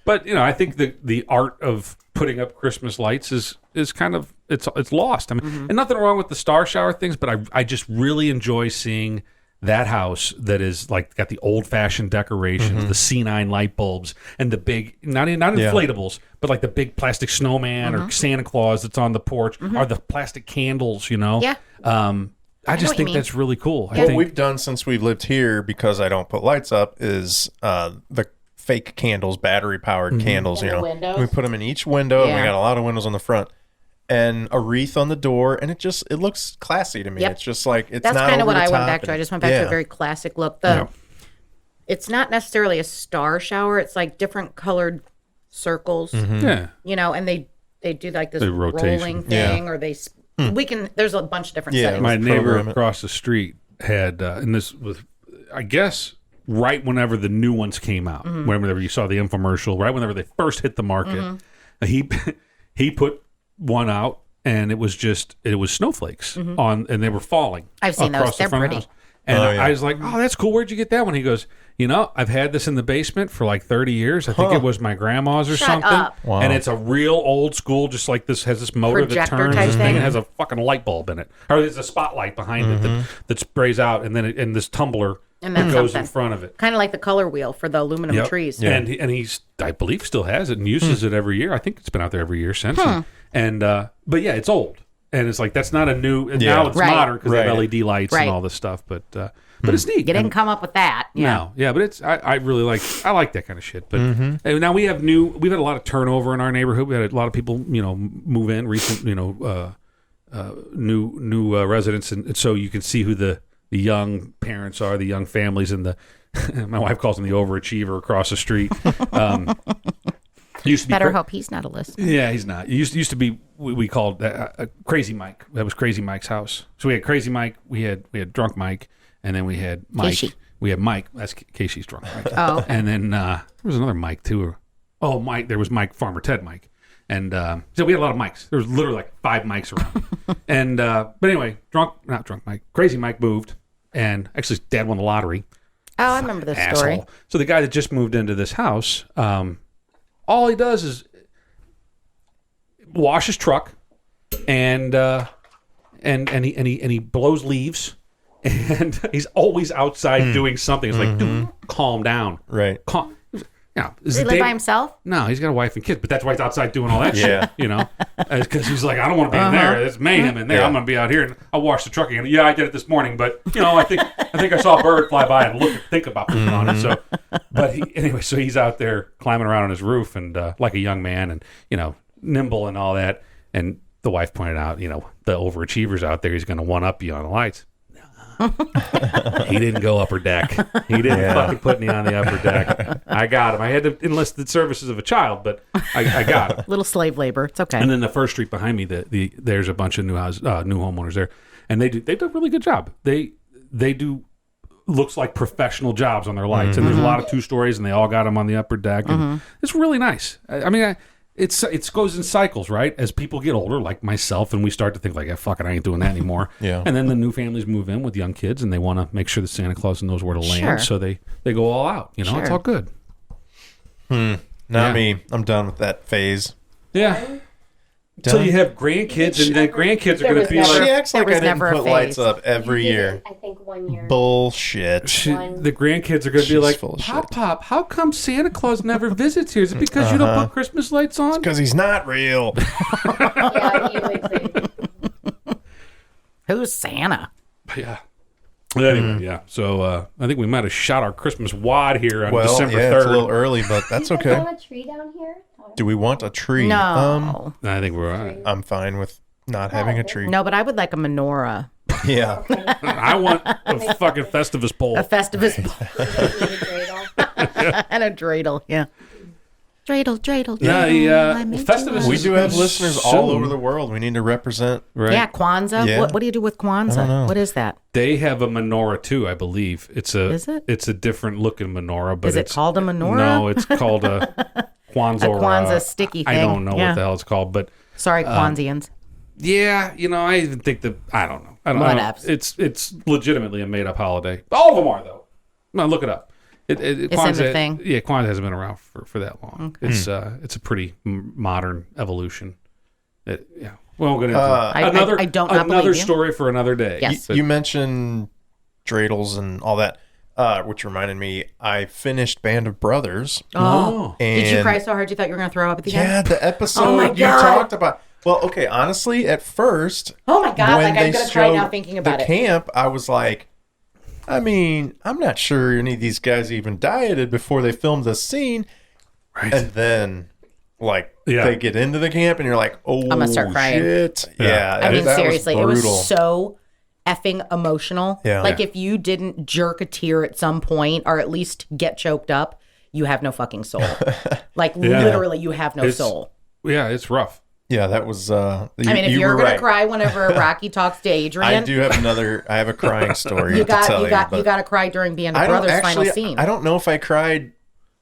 [SPEAKER 2] But I think the art of putting up Christmas lights is kind of it's lost. I mean, and nothing wrong with the star shower things, but I just really enjoy seeing that house that is like got the old fashioned decorations, the C9 light bulbs, and the big not inflatables, but like the big plastic snowman or Santa Claus that's on the porch, or the plastic candles.
[SPEAKER 3] Yeah.
[SPEAKER 2] I just think that's really cool.
[SPEAKER 1] What we've done since we've lived here, because I don't put lights up, is the fake candles, battery powered candles.
[SPEAKER 3] In the windows?
[SPEAKER 1] We put them in each window.
[SPEAKER 3] Yeah.
[SPEAKER 1] And we got a lot of windows on the front, and a wreath on the door, and it looks classy to me.
[SPEAKER 3] Yep.
[SPEAKER 1] It's just like it's
[SPEAKER 3] That's
[SPEAKER 1] not
[SPEAKER 3] kind of
[SPEAKER 1] over
[SPEAKER 3] what
[SPEAKER 1] the
[SPEAKER 3] I went
[SPEAKER 1] top
[SPEAKER 3] back to. I
[SPEAKER 1] and-
[SPEAKER 3] just went back to a very classic look. It's not necessarily a star shower. It's like different colored circles.
[SPEAKER 2] Yeah.
[SPEAKER 3] And they do like this
[SPEAKER 2] The rotation.
[SPEAKER 3] rolling thing, or they there's a bunch of different settings.
[SPEAKER 2] My neighbor
[SPEAKER 1] Program it.
[SPEAKER 2] across the street had, and this was, I guess, right whenever the new ones came out, whenever you saw the infomercial, right whenever they first hit the market, he put one out, and it was snowflakes on, and they were falling.
[SPEAKER 3] I've seen
[SPEAKER 2] across
[SPEAKER 3] those.
[SPEAKER 2] the
[SPEAKER 3] They're
[SPEAKER 2] front of the
[SPEAKER 3] pretty.
[SPEAKER 2] house. And
[SPEAKER 1] Oh, yeah.
[SPEAKER 2] I was like, oh, that's cool. Where'd you get that one? He goes, I've had this in the basement for like 30 years. I think it was my grandma's or
[SPEAKER 3] Shut
[SPEAKER 2] something.
[SPEAKER 3] up.
[SPEAKER 1] Wow.
[SPEAKER 2] And it's a real old school, just like this, has this motor
[SPEAKER 3] Projector
[SPEAKER 2] that turns
[SPEAKER 3] type
[SPEAKER 2] this
[SPEAKER 3] thing?
[SPEAKER 2] thing. It has a fucking light bulb in it. Or there's a spotlight behind it that sprays out, and then and this tumbler
[SPEAKER 3] And
[SPEAKER 2] that
[SPEAKER 3] then
[SPEAKER 2] goes in
[SPEAKER 3] something.
[SPEAKER 2] front of it.
[SPEAKER 3] Kind of like the color wheel for the aluminum trees.
[SPEAKER 1] Yeah.
[SPEAKER 2] And he's, I believe, still has it and uses it every year. I think it's been out there every year since. And but yeah, it's old, and it's like that's not a new. Now it's
[SPEAKER 3] Right.
[SPEAKER 2] modern because they have
[SPEAKER 1] Right.
[SPEAKER 2] LED lights and all this stuff. But it's neat.
[SPEAKER 3] You didn't come up with that. Yeah.
[SPEAKER 2] No, yeah, but it's I really like that kind of shit. But and now we've had a lot of turnover in our neighborhood. We had a lot of people move in, recent new residents, and so you can see who the young parents are, the young families, and the my wife calls him the overachiever across the street. Used to be
[SPEAKER 3] Better hope he's not a listener.
[SPEAKER 2] yeah, he's not. It used to be we called Crazy Mike. That was Crazy Mike's house. So we had Crazy Mike, we had Drunk Mike, and then we had Mike.
[SPEAKER 3] Casey.
[SPEAKER 2] We had Mike. That's Casey's Drunk Mike.
[SPEAKER 3] Oh.
[SPEAKER 2] And then there was another Mike too. Oh, Mike. There was Mike Farmer Ted Mike, and so we had a lot of Mikes. There was literally like 5 Mikes around. And but anyway, not drunk Mike. Crazy Mike moved, and actually his dad won the lottery.
[SPEAKER 3] Oh, I remember this
[SPEAKER 2] Asshole.
[SPEAKER 3] story.
[SPEAKER 2] So the guy that just moved into this house, all he does is wash his truck, and he blows leaves, and he's always outside doing something. It's like, dude, calm down.
[SPEAKER 1] Right.
[SPEAKER 2] Calm.
[SPEAKER 3] Does he live by himself?
[SPEAKER 2] No, he's got a wife and kids, but that's why he's outside doing all that
[SPEAKER 1] Yeah.
[SPEAKER 2] shit, because he's like, I don't want to be in there. There's mayhem in there.
[SPEAKER 1] Yeah.
[SPEAKER 2] I'm going to be out here, and I'll wash the truck again. Yeah, I did it this morning, but I think I saw a bird fly by and think about putting on it. So, but so he's out there climbing around on his roof and like a young man, and nimble and all that. And the wife pointed out, the overachiever's out there. He's going to one up you on the lights. He didn't go upper deck. He didn't fucking put me on the upper deck. I got him. I had to enlist the services of a child, but I got him.
[SPEAKER 3] Little slave labor. It's okay.
[SPEAKER 2] And then the first street behind me, there's a bunch of new homeowners there, and they do a really good job. They do looks like professional jobs on their lights, and there's a lot of 2 stories, and they all got them on the upper deck, and it's really nice. I mean. It goes in cycles, right? As people get older, like myself, and we start to think like, fuck it, I ain't doing that anymore.
[SPEAKER 1] Yeah.
[SPEAKER 2] And then the new families move in with young kids, and they want to make sure that Santa Claus knows where to land, so they go all out. It's all good.
[SPEAKER 1] Not me. I'm done with that phase.
[SPEAKER 2] Yeah. Until you have grandkids, and then grandkids are going to be
[SPEAKER 3] never-
[SPEAKER 2] like,
[SPEAKER 1] She acts like
[SPEAKER 3] There
[SPEAKER 1] I
[SPEAKER 3] was
[SPEAKER 1] didn't
[SPEAKER 3] never a
[SPEAKER 1] put lights
[SPEAKER 3] phase.
[SPEAKER 1] up every
[SPEAKER 4] You did
[SPEAKER 1] year.
[SPEAKER 4] it, I think 1 year.
[SPEAKER 1] Bullshit.
[SPEAKER 2] the grandkids are going to be
[SPEAKER 1] She's
[SPEAKER 2] like,
[SPEAKER 1] full of shit.
[SPEAKER 2] Pop, how come Santa Claus never visits here? Is it because you don't put Christmas lights on?
[SPEAKER 1] Because he's not real.
[SPEAKER 4] Yeah, you would say.
[SPEAKER 3] Who's Santa?
[SPEAKER 2] Yeah. But anyway, yeah. So I think we might have shot our Christmas wad here on
[SPEAKER 1] Well,
[SPEAKER 2] December
[SPEAKER 1] yeah,
[SPEAKER 2] 3rd.
[SPEAKER 1] it's a little early, but that's
[SPEAKER 4] Do you guys
[SPEAKER 1] okay.
[SPEAKER 4] want a tree down here?
[SPEAKER 1] Do we want a tree?
[SPEAKER 3] No.
[SPEAKER 2] I think we're all right.
[SPEAKER 1] I'm fine with not having a tree.
[SPEAKER 3] No, but I would like a menorah.
[SPEAKER 1] Yeah.
[SPEAKER 2] I want a fucking Festivus pole.
[SPEAKER 3] A Festivus
[SPEAKER 4] Dreidel.
[SPEAKER 3] and a dreidel. Yeah. Dreidel.
[SPEAKER 2] Yeah,
[SPEAKER 3] I'm into
[SPEAKER 2] Festivus
[SPEAKER 3] it.
[SPEAKER 1] We do have
[SPEAKER 2] Soon.
[SPEAKER 1] listeners all over the world. We need to represent.
[SPEAKER 2] Right.
[SPEAKER 3] Yeah, Kwanzaa.
[SPEAKER 1] Yeah.
[SPEAKER 3] What do you do with Kwanzaa?
[SPEAKER 1] I don't know.
[SPEAKER 3] What is that?
[SPEAKER 2] They have a menorah too, I believe. Is
[SPEAKER 3] it?
[SPEAKER 2] It's a different looking menorah, but
[SPEAKER 3] Is it
[SPEAKER 2] it's
[SPEAKER 3] called a menorah?
[SPEAKER 2] No, it's called a Kwanzaa.
[SPEAKER 3] A Kwanzaa sticky
[SPEAKER 2] I
[SPEAKER 3] thing.
[SPEAKER 2] don't know
[SPEAKER 3] Yeah.
[SPEAKER 2] what the hell it's called, but
[SPEAKER 3] Sorry, Kwanzaaans.
[SPEAKER 2] yeah, I even think that I don't know.
[SPEAKER 3] Whatevs.
[SPEAKER 2] It's legitimately a made up holiday. All of them are though. No, look it up.
[SPEAKER 3] It's in the thing.
[SPEAKER 2] Yeah, Kwanzaa hasn't been around for that long. Okay. It's a pretty modern evolution. We won't get into it.
[SPEAKER 3] I don't not
[SPEAKER 2] another
[SPEAKER 3] believe you.
[SPEAKER 2] story for another day.
[SPEAKER 3] Yes.
[SPEAKER 2] But-
[SPEAKER 1] You mentioned dreidels and all that, which reminded me, I finished Band of Brothers.
[SPEAKER 3] Oh.
[SPEAKER 1] And
[SPEAKER 3] Did you cry so hard you thought you were going to throw up at the end?
[SPEAKER 1] Yeah, the episode
[SPEAKER 3] Oh my
[SPEAKER 1] you
[SPEAKER 3] God.
[SPEAKER 1] talked about. Well, okay, honestly, at first,
[SPEAKER 3] Oh my God,
[SPEAKER 1] when
[SPEAKER 3] like I'm
[SPEAKER 1] they
[SPEAKER 3] going to cry
[SPEAKER 1] showed
[SPEAKER 3] now thinking about
[SPEAKER 1] the
[SPEAKER 3] it.
[SPEAKER 1] camp, I was like, I'm not sure any of these guys even dieted before they filmed this scene.
[SPEAKER 2] Right.
[SPEAKER 1] And then,
[SPEAKER 2] Yeah.
[SPEAKER 1] they get into the camp, and you're like, oh,
[SPEAKER 3] I'm gonna start crying.
[SPEAKER 1] shit. Yeah.
[SPEAKER 3] I mean,
[SPEAKER 1] that
[SPEAKER 3] seriously, it
[SPEAKER 1] brutal.
[SPEAKER 3] was so effing emotional.
[SPEAKER 1] Yeah.
[SPEAKER 3] Like, if you didn't jerk a tear at some point or at least get choked up, you have no fucking soul. Like, literally, you have no soul.
[SPEAKER 2] Yeah, it's rough.
[SPEAKER 1] Yeah, that was.
[SPEAKER 3] I mean, if you're going to cry whenever Rocky talks to Adrian,
[SPEAKER 1] I do have I have a crying story
[SPEAKER 3] you
[SPEAKER 1] to tell
[SPEAKER 3] got
[SPEAKER 1] but
[SPEAKER 3] to cry during Band of
[SPEAKER 1] I don't
[SPEAKER 3] Brothers'
[SPEAKER 1] actually,
[SPEAKER 3] final scene.
[SPEAKER 1] I don't know if I cried.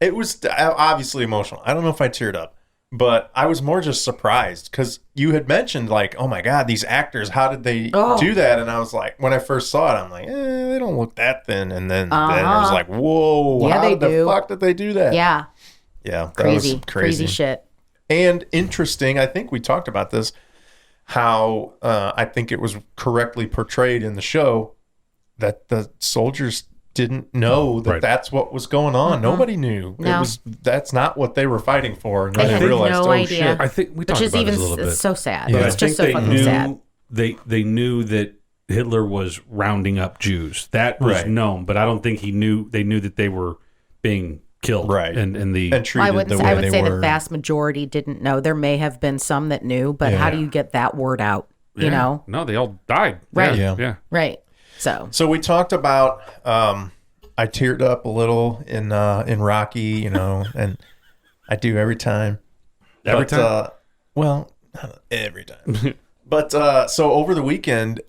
[SPEAKER 1] It was obviously emotional. I don't know if I teared up, but I was more just surprised because you had mentioned like, oh my God, these actors, how did they do that? And I was like, when I first saw it, I'm like, they don't look that thin. And then I was like, whoa,
[SPEAKER 3] Yeah,
[SPEAKER 1] how
[SPEAKER 3] they
[SPEAKER 1] the
[SPEAKER 3] do.
[SPEAKER 1] fuck did they do that?
[SPEAKER 3] Yeah,
[SPEAKER 1] Yeah, that
[SPEAKER 3] crazy,
[SPEAKER 1] was
[SPEAKER 3] crazy shit.
[SPEAKER 1] And interesting, I think we talked about this, how I think it was correctly portrayed in the show that the soldiers didn't know that
[SPEAKER 2] Right.
[SPEAKER 1] that's what was going on. Nobody knew.
[SPEAKER 3] No.
[SPEAKER 1] That's not what they were fighting for. And
[SPEAKER 3] They
[SPEAKER 1] then
[SPEAKER 3] had
[SPEAKER 1] they realized,
[SPEAKER 3] no
[SPEAKER 1] oh
[SPEAKER 3] idea.
[SPEAKER 1] shit.
[SPEAKER 2] I think we
[SPEAKER 3] Which
[SPEAKER 2] talked
[SPEAKER 3] is
[SPEAKER 2] about
[SPEAKER 3] even
[SPEAKER 2] this a little bit.
[SPEAKER 3] so sad.
[SPEAKER 1] Yeah.
[SPEAKER 3] It's
[SPEAKER 2] I
[SPEAKER 3] just so
[SPEAKER 2] think
[SPEAKER 3] fucking sad.
[SPEAKER 2] they knew that Hitler was rounding up Jews. That was
[SPEAKER 1] Right.
[SPEAKER 2] known, but I don't think they knew that they were being killed.
[SPEAKER 1] Right.
[SPEAKER 2] And the
[SPEAKER 1] And treated
[SPEAKER 3] I would
[SPEAKER 1] the
[SPEAKER 3] say,
[SPEAKER 1] way
[SPEAKER 3] I would
[SPEAKER 1] they
[SPEAKER 3] say
[SPEAKER 1] were.
[SPEAKER 3] the vast majority didn't know. There may have been some that knew, but how do you get that word out? You know,
[SPEAKER 2] No, they all died.
[SPEAKER 3] Right.
[SPEAKER 2] Yeah.
[SPEAKER 3] right? So
[SPEAKER 1] So we talked about I teared up a little in Rocky, and I do every time.
[SPEAKER 2] Every time?
[SPEAKER 1] Well, not every time. But so over the weekend,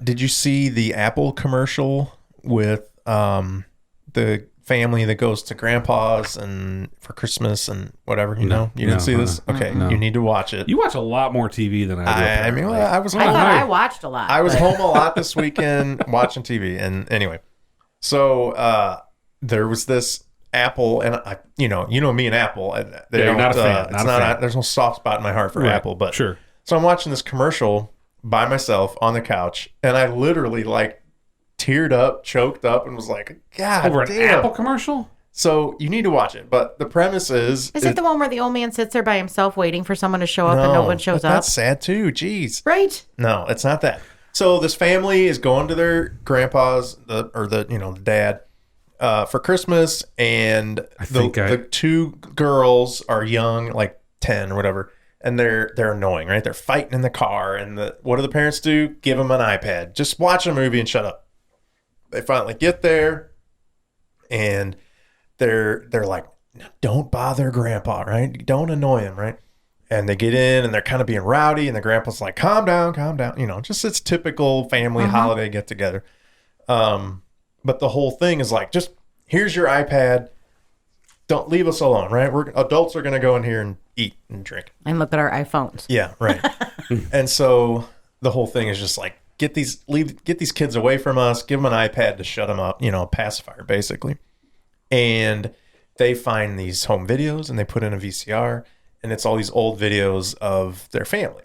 [SPEAKER 1] did you see the Apple commercial with the family that goes to Grandpa's and for Christmas and whatever? You didn't see this? Okay, you need to watch it.
[SPEAKER 2] You watch a lot more TV than I do.
[SPEAKER 1] I mean,
[SPEAKER 2] apparently.
[SPEAKER 1] I was home.
[SPEAKER 3] I thought
[SPEAKER 2] hi.
[SPEAKER 3] I watched a lot.
[SPEAKER 1] I was
[SPEAKER 3] but-
[SPEAKER 1] home a lot this weekend watching TV, and anyway, so there was this Apple, and you know me and Apple. They
[SPEAKER 2] Yeah, you're
[SPEAKER 1] don't,
[SPEAKER 2] not a fan,
[SPEAKER 1] it's
[SPEAKER 2] not a
[SPEAKER 1] not.
[SPEAKER 2] fan.
[SPEAKER 1] There's no soft spot in my heart for
[SPEAKER 2] Right,
[SPEAKER 1] Apple, but
[SPEAKER 2] sure.
[SPEAKER 1] So I'm watching this commercial by myself on the couch, and I literally teared up, choked up, and was like, "God
[SPEAKER 2] Over an
[SPEAKER 1] damn!"
[SPEAKER 2] Apple commercial?
[SPEAKER 1] So you need to watch it, but the premise is
[SPEAKER 3] Is it the one where the old man sits there by himself waiting for someone to show up and no one shows
[SPEAKER 1] but
[SPEAKER 3] up?
[SPEAKER 1] That's sad too. Jeez.
[SPEAKER 3] Right?
[SPEAKER 1] No, it's not that. So this family is going to their grandpa's, the dad, for Christmas, and the two girls are young, like 10 or whatever, and they're annoying, right? They're fighting in the car, and what do the parents do? Give them an iPad. Just watch a movie and shut up. They finally get there, and they're like, don't bother grandpa, right? Don't annoy him, right? And they get in and they're kind of being rowdy, and the grandpa's like, calm down. Just it's typical family holiday get together. But the whole thing is like, just here's your iPad. Don't leave us alone, right? Adults are going to go in here and eat and drink.
[SPEAKER 3] And look at our iPhones.
[SPEAKER 1] Yeah, right. And so the whole thing is just like, get these kids away from us, give them an iPad to shut them up, a pacifier basically. And they find these home videos and they put in a VCR, and it's all these old videos of their family,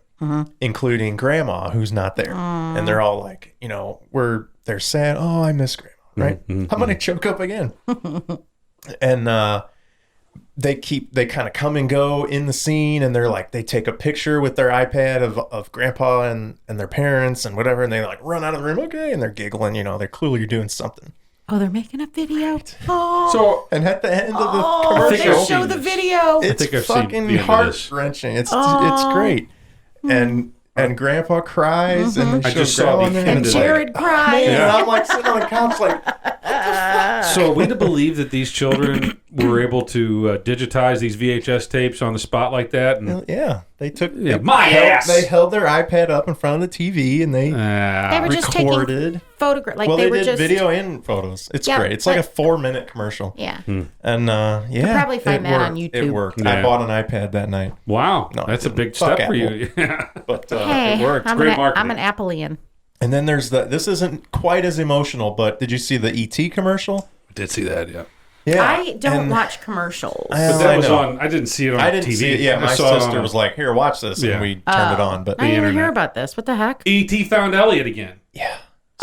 [SPEAKER 1] including grandma who's not there. And they're all like, they're sad. Oh, I miss grandma, right? I'm going to choke up again. And they kind of come and go in the scene, and they're like, they take a picture with their iPad of grandpa and their parents and whatever, and they like run out of the room, okay, and they're giggling, they're clearly doing something.
[SPEAKER 3] Oh, they're making a video.
[SPEAKER 1] Right.
[SPEAKER 3] Oh.
[SPEAKER 2] So,
[SPEAKER 1] and at the end of the commercial,
[SPEAKER 3] they show the video.
[SPEAKER 1] It's fucking heart-wrenching. It's great. And grandpa cries, and
[SPEAKER 2] I just saw the
[SPEAKER 3] and Jarod cries.
[SPEAKER 1] And I'm like sitting on the couch like,
[SPEAKER 2] so are we to believe that these children were able to digitize these VHS tapes on the spot like that? And
[SPEAKER 1] yeah, they took
[SPEAKER 2] ass.
[SPEAKER 1] They held their iPad up in front of the TV, and they
[SPEAKER 3] were just
[SPEAKER 1] recorded
[SPEAKER 3] taking photographs. Like
[SPEAKER 1] well, they
[SPEAKER 3] were
[SPEAKER 1] did
[SPEAKER 3] just
[SPEAKER 1] video and photos. It's great. It's like a 4-minute commercial.
[SPEAKER 3] Yeah.
[SPEAKER 1] And yeah,
[SPEAKER 3] you'll probably find that on YouTube.
[SPEAKER 1] It worked.
[SPEAKER 2] Yeah.
[SPEAKER 1] I bought an iPad that night.
[SPEAKER 2] wow,
[SPEAKER 1] No,
[SPEAKER 2] that's a big
[SPEAKER 1] Fuck
[SPEAKER 2] step for
[SPEAKER 1] Apple.
[SPEAKER 2] you. Yeah.
[SPEAKER 1] But
[SPEAKER 3] Hey,
[SPEAKER 1] it worked.
[SPEAKER 2] Great marketing.
[SPEAKER 3] I'm an Appleian.
[SPEAKER 1] And then there's this isn't quite as emotional, but did you see the ET commercial?
[SPEAKER 2] I did see that, yeah.
[SPEAKER 1] Yeah.
[SPEAKER 3] I don't watch commercials.
[SPEAKER 2] But that was on. I didn't see it on
[SPEAKER 1] I didn't
[SPEAKER 2] TV.
[SPEAKER 1] see it. Yeah,
[SPEAKER 2] I
[SPEAKER 1] my
[SPEAKER 2] saw it
[SPEAKER 1] sister
[SPEAKER 2] on-
[SPEAKER 1] was like, "Here, watch this,"
[SPEAKER 2] Yeah.
[SPEAKER 1] and we turned it on. But
[SPEAKER 3] I didn't even
[SPEAKER 2] internet.
[SPEAKER 3] hear about this. What the heck?
[SPEAKER 2] E.T. found Elliot again.
[SPEAKER 1] yeah,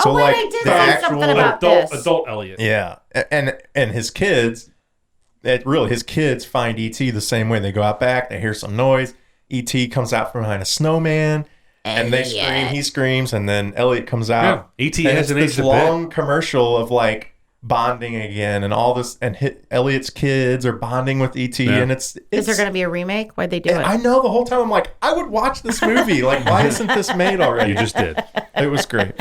[SPEAKER 3] Oh, wait, I did see something about this.
[SPEAKER 2] Adult Elliot.
[SPEAKER 1] yeah, and his kids, his kids find ET the same way. They go out back, they hear some noise. ET comes out from behind a snowman, and they scream. He screams, and then Elliot comes out.
[SPEAKER 2] Yeah. E.T.
[SPEAKER 1] And
[SPEAKER 2] hasn't
[SPEAKER 1] it's
[SPEAKER 2] aged
[SPEAKER 1] this
[SPEAKER 2] a bit.
[SPEAKER 1] long commercial of like bonding again, and all this, and Elliot's kids are bonding with ET, and it's
[SPEAKER 3] Is there going to be a remake? Why'd they do it?
[SPEAKER 1] I know the whole time I'm like, I would watch this movie. Like, why isn't this made already?
[SPEAKER 2] You just did.
[SPEAKER 1] It was great.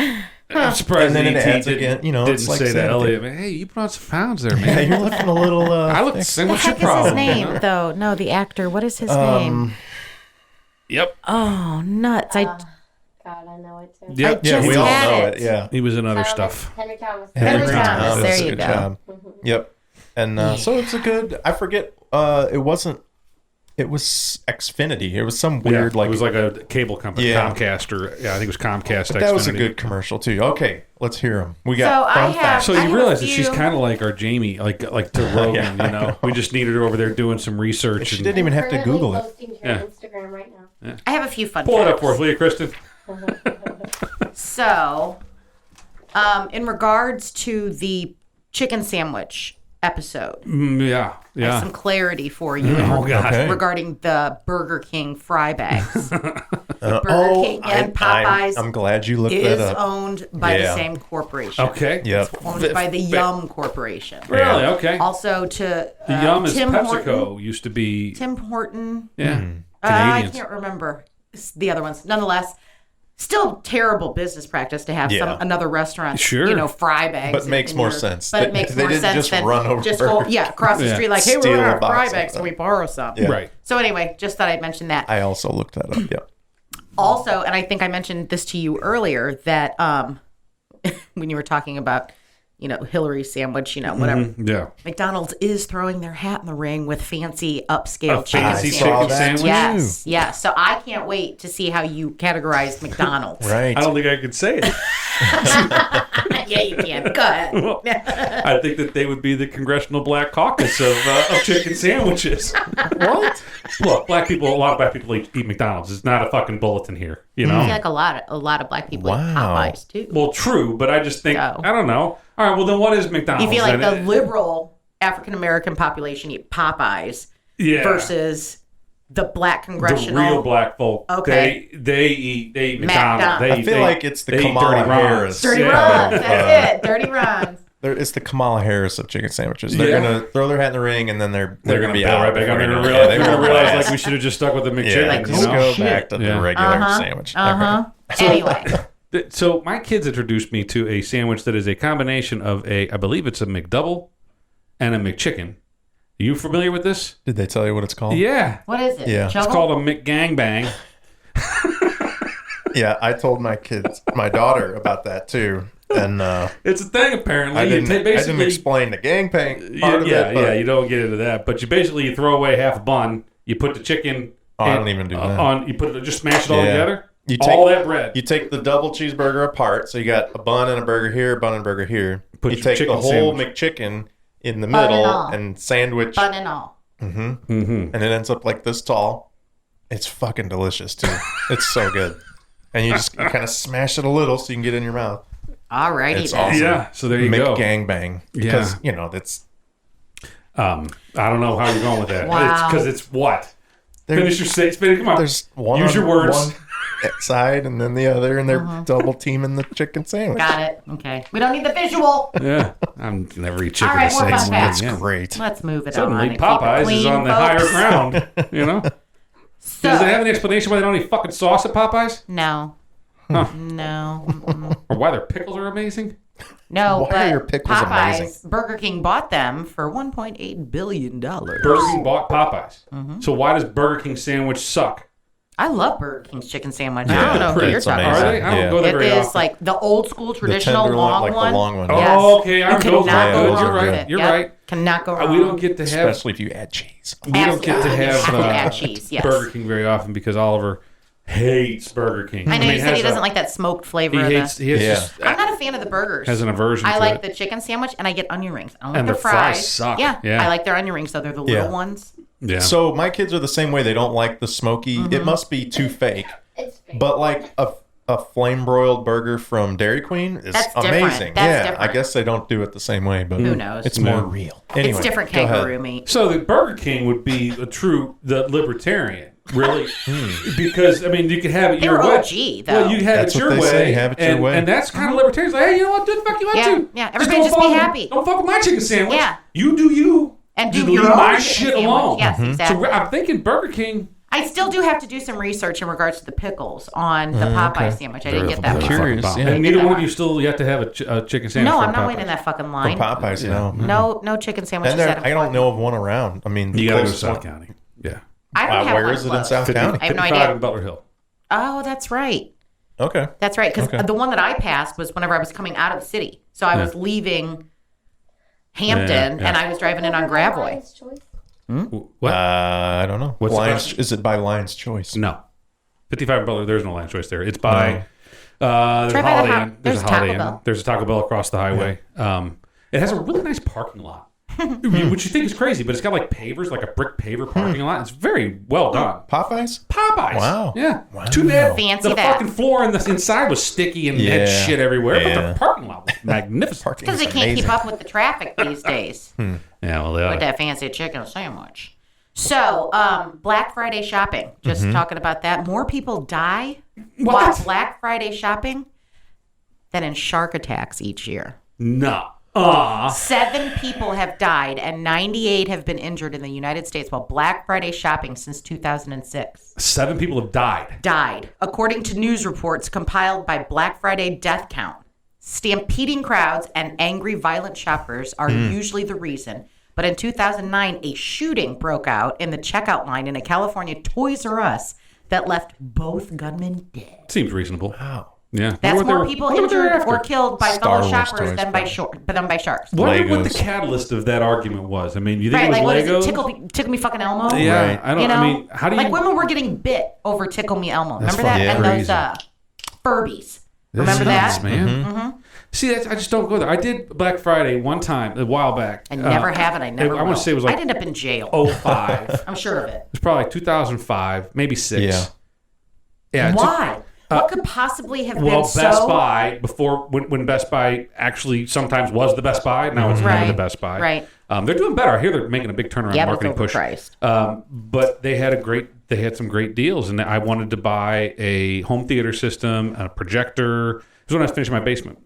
[SPEAKER 2] I'm surprised
[SPEAKER 1] And then
[SPEAKER 2] that
[SPEAKER 1] it
[SPEAKER 2] E.T.
[SPEAKER 1] adds
[SPEAKER 2] didn't,
[SPEAKER 1] again,
[SPEAKER 2] didn't
[SPEAKER 1] it's like
[SPEAKER 2] say to
[SPEAKER 1] Santa.
[SPEAKER 2] Elliot, hey, you put on some pounds there,
[SPEAKER 1] Yeah,
[SPEAKER 2] man.
[SPEAKER 1] you're looking a little.
[SPEAKER 2] I look the
[SPEAKER 1] thick.
[SPEAKER 2] same.
[SPEAKER 3] What
[SPEAKER 2] What's
[SPEAKER 3] the
[SPEAKER 2] your
[SPEAKER 3] heck is his
[SPEAKER 2] problem?
[SPEAKER 3] name, though? No, the actor. What is his name?
[SPEAKER 2] Yep.
[SPEAKER 3] Oh, nuts.
[SPEAKER 4] God, I know it too.
[SPEAKER 2] Yep.
[SPEAKER 1] Yeah,
[SPEAKER 3] just
[SPEAKER 1] we all
[SPEAKER 3] had
[SPEAKER 1] know
[SPEAKER 3] it.
[SPEAKER 1] it. Yeah.
[SPEAKER 2] He was in other
[SPEAKER 4] Thomas,
[SPEAKER 2] stuff.
[SPEAKER 4] Henry Thomas.
[SPEAKER 3] Henry Thomas. There you
[SPEAKER 1] Good
[SPEAKER 3] go.
[SPEAKER 1] job. Yep. And so it's a good. I forget. It wasn't. It was Xfinity. It was some weird
[SPEAKER 2] It was like a cable company,
[SPEAKER 1] Yeah.
[SPEAKER 2] Comcast, or I think it was Comcast.
[SPEAKER 1] That was a
[SPEAKER 2] Xfinity.
[SPEAKER 1] good commercial too. Okay, let's hear them. We
[SPEAKER 3] So
[SPEAKER 1] got
[SPEAKER 3] I
[SPEAKER 1] fun
[SPEAKER 3] have-
[SPEAKER 1] facts.
[SPEAKER 2] So
[SPEAKER 3] I
[SPEAKER 2] you
[SPEAKER 3] have a
[SPEAKER 2] realize that she's
[SPEAKER 3] few-
[SPEAKER 2] kind of like our Jamie, like to Rogan,
[SPEAKER 1] Yeah, I know.
[SPEAKER 2] We just needed her over there doing some research.
[SPEAKER 1] She
[SPEAKER 2] and
[SPEAKER 1] didn't even have to
[SPEAKER 4] Currently
[SPEAKER 1] Google it.
[SPEAKER 4] posting to
[SPEAKER 2] Yeah.
[SPEAKER 4] your Instagram right now.
[SPEAKER 3] I have a few fun
[SPEAKER 2] pull it
[SPEAKER 3] facts.
[SPEAKER 2] up for us, will you, Kristen?
[SPEAKER 3] So, in regards to the chicken sandwich episode,
[SPEAKER 2] Yeah,
[SPEAKER 3] I have some clarity for you
[SPEAKER 2] Oh God.
[SPEAKER 1] Okay.
[SPEAKER 3] regarding the Burger King fry bags. Burger
[SPEAKER 1] Oh,
[SPEAKER 3] King and Popeyes
[SPEAKER 1] I'm glad you looked
[SPEAKER 3] is
[SPEAKER 1] that up.
[SPEAKER 3] owned by the
[SPEAKER 1] Yeah.
[SPEAKER 3] same corporation.
[SPEAKER 2] Okay.
[SPEAKER 1] Yep.
[SPEAKER 3] Owned by the Yum Corporation.
[SPEAKER 2] Really? Okay.
[SPEAKER 3] Also to
[SPEAKER 2] The Yum is
[SPEAKER 3] Tim
[SPEAKER 2] PepsiCo.
[SPEAKER 3] Horton.
[SPEAKER 2] Used to be.
[SPEAKER 3] Tim Horton.
[SPEAKER 2] Yeah.
[SPEAKER 3] I
[SPEAKER 2] Canadians.
[SPEAKER 3] can't remember the other ones. Nonetheless, still terrible business practice to have
[SPEAKER 1] Yeah.
[SPEAKER 3] another restaurant,
[SPEAKER 2] Sure.
[SPEAKER 3] fry bags.
[SPEAKER 1] But makes
[SPEAKER 3] in
[SPEAKER 1] more
[SPEAKER 3] your-
[SPEAKER 1] sense.
[SPEAKER 3] But it makes
[SPEAKER 1] They
[SPEAKER 3] more
[SPEAKER 1] didn't
[SPEAKER 3] sense
[SPEAKER 1] just
[SPEAKER 3] than
[SPEAKER 1] run over
[SPEAKER 3] just
[SPEAKER 1] Burger
[SPEAKER 3] go, across the
[SPEAKER 2] Yeah.
[SPEAKER 3] street like, hey,
[SPEAKER 1] Steal
[SPEAKER 3] we're
[SPEAKER 1] a
[SPEAKER 3] out of
[SPEAKER 1] box
[SPEAKER 3] fry
[SPEAKER 1] of
[SPEAKER 3] bags.
[SPEAKER 1] them.
[SPEAKER 3] Can we borrow some?
[SPEAKER 1] Yeah.
[SPEAKER 2] Right.
[SPEAKER 3] So anyway, just thought I'd mention that.
[SPEAKER 1] I also looked that up. Yep.
[SPEAKER 3] Also, and I think I mentioned this to you earlier, that when you were talking about, Hillary's sandwich, whatever.
[SPEAKER 2] Yeah.
[SPEAKER 3] McDonald's is throwing their hat in the ring with fancy upscale chicken
[SPEAKER 2] fancy
[SPEAKER 3] sandwiches.
[SPEAKER 2] chicken
[SPEAKER 1] that
[SPEAKER 2] sandwich.
[SPEAKER 3] Yes, yes. So I can't wait to see how you categorize McDonald's.
[SPEAKER 1] Right.
[SPEAKER 2] I don't think I could say it.
[SPEAKER 3] Yeah, you can. Go ahead.
[SPEAKER 2] I think that they would be the Congressional Black Caucus of chicken sandwiches.
[SPEAKER 1] What?
[SPEAKER 2] Look, a lot of black people eat McDonald's. It's not a fucking bulletin here, you
[SPEAKER 3] I
[SPEAKER 2] know?
[SPEAKER 3] feel like a lot of black people eat
[SPEAKER 1] Wow.
[SPEAKER 3] Popeyes too.
[SPEAKER 2] Well, true, but I just think,
[SPEAKER 3] So-
[SPEAKER 2] I don't know. All right, well, then what is McDonald's?
[SPEAKER 3] You feel like
[SPEAKER 2] then?
[SPEAKER 3] the liberal African American population eat Popeyes
[SPEAKER 2] Yeah.
[SPEAKER 3] versus the black
[SPEAKER 2] The
[SPEAKER 3] congressional.
[SPEAKER 2] real black folk,
[SPEAKER 3] Okay.
[SPEAKER 2] they eat McDonald's.
[SPEAKER 3] McDonald's.
[SPEAKER 2] They,
[SPEAKER 1] I feel like it's the
[SPEAKER 2] they eat
[SPEAKER 1] Kamala
[SPEAKER 2] Dirty Ron's.
[SPEAKER 1] Harris.
[SPEAKER 3] Dirty
[SPEAKER 2] Yeah.
[SPEAKER 3] runs. That's it. Dirty runs.
[SPEAKER 1] It's the Kamala Harris of chicken sandwiches. They're
[SPEAKER 2] Yeah.
[SPEAKER 1] gonna throw their hat in the ring, and then they're
[SPEAKER 2] They're
[SPEAKER 1] gonna
[SPEAKER 2] going to
[SPEAKER 1] be
[SPEAKER 2] bail
[SPEAKER 1] out.
[SPEAKER 2] right back on. They're going to
[SPEAKER 1] Yeah,
[SPEAKER 2] realize,
[SPEAKER 1] they
[SPEAKER 2] they're gonna
[SPEAKER 1] won't
[SPEAKER 2] realize
[SPEAKER 1] last.
[SPEAKER 2] like we should have just stuck with the McChicken.
[SPEAKER 1] Yeah,
[SPEAKER 2] you
[SPEAKER 1] just
[SPEAKER 2] know?
[SPEAKER 1] go back to
[SPEAKER 2] Yeah.
[SPEAKER 1] the regular sandwich.
[SPEAKER 3] Anyway,
[SPEAKER 2] So my kids introduced me to a sandwich that is a combination of I believe it's a McDouble and a McChicken. Are you familiar with this?
[SPEAKER 1] Did they tell you what it's called?
[SPEAKER 2] Yeah.
[SPEAKER 3] what is it?
[SPEAKER 1] Yeah.
[SPEAKER 2] It's
[SPEAKER 3] Juggle?
[SPEAKER 2] called a McGangbang.
[SPEAKER 1] Yeah, I told my daughter about that too, and
[SPEAKER 2] It's a thing apparently.
[SPEAKER 1] I
[SPEAKER 2] You
[SPEAKER 1] didn't
[SPEAKER 2] basically,
[SPEAKER 1] explain the gangbang part of it. But
[SPEAKER 2] you don't get into that. But you basically throw away half a bun. You put the chicken.
[SPEAKER 1] I don't even do that.
[SPEAKER 2] On you put it, just smash it all
[SPEAKER 1] Yeah.
[SPEAKER 2] together.
[SPEAKER 1] You
[SPEAKER 2] all that bread.
[SPEAKER 1] You take the double cheeseburger apart, so you got a bun and a burger here, a bun and a burger here.
[SPEAKER 2] Put
[SPEAKER 1] you
[SPEAKER 2] your
[SPEAKER 1] take the
[SPEAKER 2] chicken
[SPEAKER 1] whole
[SPEAKER 2] sandwich.
[SPEAKER 1] McChicken in the
[SPEAKER 3] Bun and
[SPEAKER 1] middle
[SPEAKER 3] all.
[SPEAKER 1] and sandwich,
[SPEAKER 3] Bun and all.
[SPEAKER 1] and it ends up like this tall. It's fucking delicious too. It's so good, and you kind of smash it a little so you can get it in your mouth.
[SPEAKER 3] Alrighty
[SPEAKER 1] It's
[SPEAKER 3] then.
[SPEAKER 1] awesome.
[SPEAKER 2] Yeah. So there you go.
[SPEAKER 1] McGangbang, because that's
[SPEAKER 2] I don't know how you're going with that.
[SPEAKER 3] Wow.
[SPEAKER 2] Because it's what? Finish your statement. Come on.
[SPEAKER 1] There's one
[SPEAKER 2] Use your words.
[SPEAKER 1] One side and then the other, and they're double teaming the chicken sandwich.
[SPEAKER 3] Got it. Okay. We don't need the visual.
[SPEAKER 2] Yeah. I'm never eat chicken
[SPEAKER 3] All right,
[SPEAKER 2] the
[SPEAKER 3] more
[SPEAKER 2] same
[SPEAKER 3] fun
[SPEAKER 2] way.
[SPEAKER 3] facts.
[SPEAKER 1] That's great.
[SPEAKER 3] Let's move it
[SPEAKER 2] Suddenly,
[SPEAKER 3] on. And
[SPEAKER 2] Popeyes
[SPEAKER 3] keep it
[SPEAKER 2] is
[SPEAKER 3] clean,
[SPEAKER 2] on the
[SPEAKER 3] folks.
[SPEAKER 2] higher ground. You know?
[SPEAKER 3] So,
[SPEAKER 2] Does it have any explanation why they don't eat fucking sauce at Popeyes?
[SPEAKER 3] no.
[SPEAKER 2] Huh.
[SPEAKER 3] No. Mm-mm.
[SPEAKER 2] Or why their pickles are amazing?
[SPEAKER 3] No,
[SPEAKER 1] Why
[SPEAKER 3] but
[SPEAKER 1] are your pickles
[SPEAKER 3] Popeyes,
[SPEAKER 1] amazing?
[SPEAKER 3] Burger King bought them for $1.8 billion.
[SPEAKER 2] Burger King bought Popeyes. So why does Burger King sandwich suck?
[SPEAKER 3] I love Burger King's chicken sandwich.
[SPEAKER 1] Yeah,
[SPEAKER 3] I don't know who you're
[SPEAKER 1] it's
[SPEAKER 3] talking
[SPEAKER 1] amazing.
[SPEAKER 2] Are
[SPEAKER 3] about.
[SPEAKER 2] they? I don't
[SPEAKER 1] Yeah.
[SPEAKER 2] go there
[SPEAKER 3] It
[SPEAKER 2] very
[SPEAKER 3] is
[SPEAKER 2] often.
[SPEAKER 3] like the old school traditional
[SPEAKER 1] tenderloin,
[SPEAKER 3] long
[SPEAKER 1] like the
[SPEAKER 3] one.
[SPEAKER 1] long one.
[SPEAKER 2] Oh,
[SPEAKER 3] Yes.
[SPEAKER 2] okay. I
[SPEAKER 3] You
[SPEAKER 2] know those
[SPEAKER 3] cannot
[SPEAKER 2] are
[SPEAKER 3] go
[SPEAKER 2] good.
[SPEAKER 3] wrong
[SPEAKER 2] You're
[SPEAKER 3] with
[SPEAKER 2] right.
[SPEAKER 3] it.
[SPEAKER 2] You're
[SPEAKER 3] Yep.
[SPEAKER 2] right.
[SPEAKER 3] Cannot go wrong.
[SPEAKER 2] We don't get to have
[SPEAKER 1] Especially if you add cheese.
[SPEAKER 2] we don't get to have
[SPEAKER 3] Absolutely. Add cheese, yes.
[SPEAKER 2] Burger King very often because Oliver hates Burger King.
[SPEAKER 3] I know you said he
[SPEAKER 2] has
[SPEAKER 3] doesn't
[SPEAKER 2] a-
[SPEAKER 3] like that smoked flavor
[SPEAKER 2] He
[SPEAKER 3] of
[SPEAKER 2] hates.
[SPEAKER 3] the...
[SPEAKER 2] He has
[SPEAKER 1] Yeah.
[SPEAKER 2] just,
[SPEAKER 3] I'm not a fan of the burgers.
[SPEAKER 2] has an aversion
[SPEAKER 3] I
[SPEAKER 2] to
[SPEAKER 3] like
[SPEAKER 2] it.
[SPEAKER 3] the chicken sandwich, and I get onion rings. I don't
[SPEAKER 2] And
[SPEAKER 3] like the
[SPEAKER 2] their fries
[SPEAKER 3] fries.
[SPEAKER 2] suck.
[SPEAKER 3] Yeah.
[SPEAKER 2] Yeah.
[SPEAKER 3] I like their onion rings, though. They're the little
[SPEAKER 1] Yeah.
[SPEAKER 3] ones.
[SPEAKER 2] Yeah.
[SPEAKER 1] So my kids are the same way. They don't like the smoky.
[SPEAKER 3] Mm-hmm.
[SPEAKER 1] It must be too fake.
[SPEAKER 4] It's fake.
[SPEAKER 1] But like a flame broiled burger from Dairy Queen is
[SPEAKER 3] That's different.
[SPEAKER 1] amazing.
[SPEAKER 3] That's
[SPEAKER 1] yeah,
[SPEAKER 3] different.
[SPEAKER 1] I guess they don't do it the same way, but
[SPEAKER 3] Who knows?
[SPEAKER 1] It's more
[SPEAKER 2] No.
[SPEAKER 1] real. Anyway,
[SPEAKER 3] It's different
[SPEAKER 1] go ahead.
[SPEAKER 3] kangaroo meat.
[SPEAKER 2] So the Burger King would be the libertarian, really, because I mean you could have it
[SPEAKER 3] They
[SPEAKER 2] your
[SPEAKER 3] were
[SPEAKER 2] way.
[SPEAKER 3] OG, though.
[SPEAKER 2] Well, you have
[SPEAKER 1] That's
[SPEAKER 2] it
[SPEAKER 1] what
[SPEAKER 2] your
[SPEAKER 1] they
[SPEAKER 2] way,
[SPEAKER 1] say, have it your way.
[SPEAKER 2] and that's kind of libertarian. It's like, hey, you know what? Do the fuck you want
[SPEAKER 3] Yeah,
[SPEAKER 2] to.
[SPEAKER 3] yeah, everybody
[SPEAKER 2] don't
[SPEAKER 3] just be
[SPEAKER 2] fuck with-
[SPEAKER 3] happy.
[SPEAKER 2] Don't fuck with my chicken sandwich.
[SPEAKER 3] Yeah.
[SPEAKER 2] You do you.
[SPEAKER 3] And do
[SPEAKER 2] Just
[SPEAKER 3] your
[SPEAKER 2] leave
[SPEAKER 3] own
[SPEAKER 2] my
[SPEAKER 3] chicken
[SPEAKER 2] shit
[SPEAKER 3] sandwich.
[SPEAKER 2] alone.
[SPEAKER 3] Yes, exactly.
[SPEAKER 2] So I'm thinking Burger King.
[SPEAKER 3] I still do have to do some research in regards to the pickles on the Popeye sandwich. I didn't get that
[SPEAKER 1] I'm
[SPEAKER 3] one.
[SPEAKER 1] curious,
[SPEAKER 2] Fucking
[SPEAKER 1] yeah.
[SPEAKER 2] bomb. And
[SPEAKER 3] Did
[SPEAKER 2] neither
[SPEAKER 3] that
[SPEAKER 2] one of
[SPEAKER 3] one.
[SPEAKER 2] you still yet to have a chicken sandwich.
[SPEAKER 3] No,
[SPEAKER 2] from
[SPEAKER 3] I'm not
[SPEAKER 2] Popeyes.
[SPEAKER 3] waiting in that fucking
[SPEAKER 1] From
[SPEAKER 3] line.
[SPEAKER 1] Popeyes, no.
[SPEAKER 3] No chicken sandwiches.
[SPEAKER 1] And there,
[SPEAKER 3] out of
[SPEAKER 1] I don't
[SPEAKER 3] Fort.
[SPEAKER 1] know of one around. I mean,
[SPEAKER 2] You gotta go to
[SPEAKER 1] close
[SPEAKER 2] South
[SPEAKER 1] one.
[SPEAKER 2] County. Yeah.
[SPEAKER 3] I don't have
[SPEAKER 1] Where
[SPEAKER 3] one
[SPEAKER 1] is it in
[SPEAKER 3] close.
[SPEAKER 1] South County?
[SPEAKER 3] I have no
[SPEAKER 2] 55
[SPEAKER 3] idea.
[SPEAKER 2] in Butler Hill.
[SPEAKER 3] Oh, that's right.
[SPEAKER 1] Okay.
[SPEAKER 3] That's right. Because
[SPEAKER 1] Okay.
[SPEAKER 3] the one that I passed was whenever I was coming out of the city. So I was leaving Hampton,
[SPEAKER 2] Yeah.
[SPEAKER 3] and I was driving in on Gravoy.
[SPEAKER 4] Lion's Choice.
[SPEAKER 2] What?
[SPEAKER 1] I don't know.
[SPEAKER 2] What's the
[SPEAKER 1] Lion's,
[SPEAKER 2] question?
[SPEAKER 1] is it by Lion's Choice?
[SPEAKER 2] No. 55 in Butler, there's no land choice there. It's by there's a
[SPEAKER 3] Right by the
[SPEAKER 2] Holiday
[SPEAKER 3] ho-
[SPEAKER 2] Inn. There's a
[SPEAKER 3] there's
[SPEAKER 2] Holiday
[SPEAKER 3] Taco
[SPEAKER 2] Inn.
[SPEAKER 3] Bell.
[SPEAKER 2] There's a Taco Bell across the highway. It has a really nice parking lot, which you think is crazy, but it's got like pavers, like a brick paver parking lot. It's very well done.
[SPEAKER 1] Popeyes?
[SPEAKER 2] Popeyes.
[SPEAKER 1] Wow.
[SPEAKER 2] Yeah.
[SPEAKER 1] Wow.
[SPEAKER 2] Too bad
[SPEAKER 3] Fancy
[SPEAKER 2] the
[SPEAKER 3] that.
[SPEAKER 2] fucking floor and the inside was sticky and had
[SPEAKER 1] Yeah.
[SPEAKER 2] shit everywhere, but
[SPEAKER 1] Yeah.
[SPEAKER 2] the parking lot was magnificent.
[SPEAKER 3] Because they can't keep up with the traffic these days
[SPEAKER 2] Yeah, well, they
[SPEAKER 3] with
[SPEAKER 2] oughta.
[SPEAKER 3] that fancy chicken sandwich. So, Black Friday shopping. Just talking about that. More people die while
[SPEAKER 2] What?
[SPEAKER 3] Black Friday shopping than in shark attacks each year.
[SPEAKER 2] No.
[SPEAKER 3] 7 people have died and 98 have been injured in the United States while Black Friday shopping since 2006.
[SPEAKER 2] 7 people have died.
[SPEAKER 3] Died, according to news reports compiled by Black Friday Death Count. Stampeding crowds and angry, violent shoppers are usually the reason. But in 2009, a shooting broke out in the checkout line in a California Toys R Us that left both gunmen dead.
[SPEAKER 2] Seems reasonable.
[SPEAKER 1] Wow.
[SPEAKER 2] Yeah.
[SPEAKER 3] That's
[SPEAKER 2] Wonder what they
[SPEAKER 3] more
[SPEAKER 2] were-
[SPEAKER 3] people
[SPEAKER 2] wonder what they were
[SPEAKER 3] injured
[SPEAKER 2] after.
[SPEAKER 3] or killed by
[SPEAKER 1] Star
[SPEAKER 3] fellow
[SPEAKER 1] Wars
[SPEAKER 3] shoppers
[SPEAKER 1] toys,
[SPEAKER 3] than by sharks.
[SPEAKER 2] Wonder what the
[SPEAKER 1] Legos.
[SPEAKER 2] catalyst of that argument was. I mean, you think
[SPEAKER 3] Right,
[SPEAKER 2] it was
[SPEAKER 3] like what is
[SPEAKER 2] Legos?
[SPEAKER 3] it? Tickle Me Fucking Elmo?
[SPEAKER 2] Yeah,
[SPEAKER 1] Right.
[SPEAKER 2] I don't.
[SPEAKER 3] You know,
[SPEAKER 2] I mean, how do you?
[SPEAKER 3] like women were getting bit over Tickle Me Elmo. Remember that?
[SPEAKER 1] funny.
[SPEAKER 3] And
[SPEAKER 1] Yeah.
[SPEAKER 3] those Furbies.
[SPEAKER 2] That's
[SPEAKER 3] Remember
[SPEAKER 2] nuts,
[SPEAKER 3] that?
[SPEAKER 2] man. See, I just don't go there. I did Black Friday one time a while back.
[SPEAKER 3] I never have it. I never will.
[SPEAKER 2] I want to say it was like
[SPEAKER 3] I'd end up in jail.
[SPEAKER 2] 05.
[SPEAKER 3] I'm sure of it.
[SPEAKER 2] It's probably like 2005, maybe 6.
[SPEAKER 1] Yeah.
[SPEAKER 2] Yeah. it's-
[SPEAKER 3] Why? What could possibly have
[SPEAKER 2] Well,
[SPEAKER 3] been
[SPEAKER 2] Best
[SPEAKER 3] so...
[SPEAKER 2] Buy before when Best Buy actually sometimes was the Best Buy. Now it's not
[SPEAKER 3] Right,
[SPEAKER 2] the Best Buy.
[SPEAKER 3] right.
[SPEAKER 2] They're doing better. I hear they're making a big turnaround
[SPEAKER 3] Yeah, but
[SPEAKER 2] marketing
[SPEAKER 3] it's
[SPEAKER 2] push.
[SPEAKER 3] overpriced.
[SPEAKER 2] But they had some great deals, and I wanted to buy a home theater system, a projector. It was when I was finishing my basement.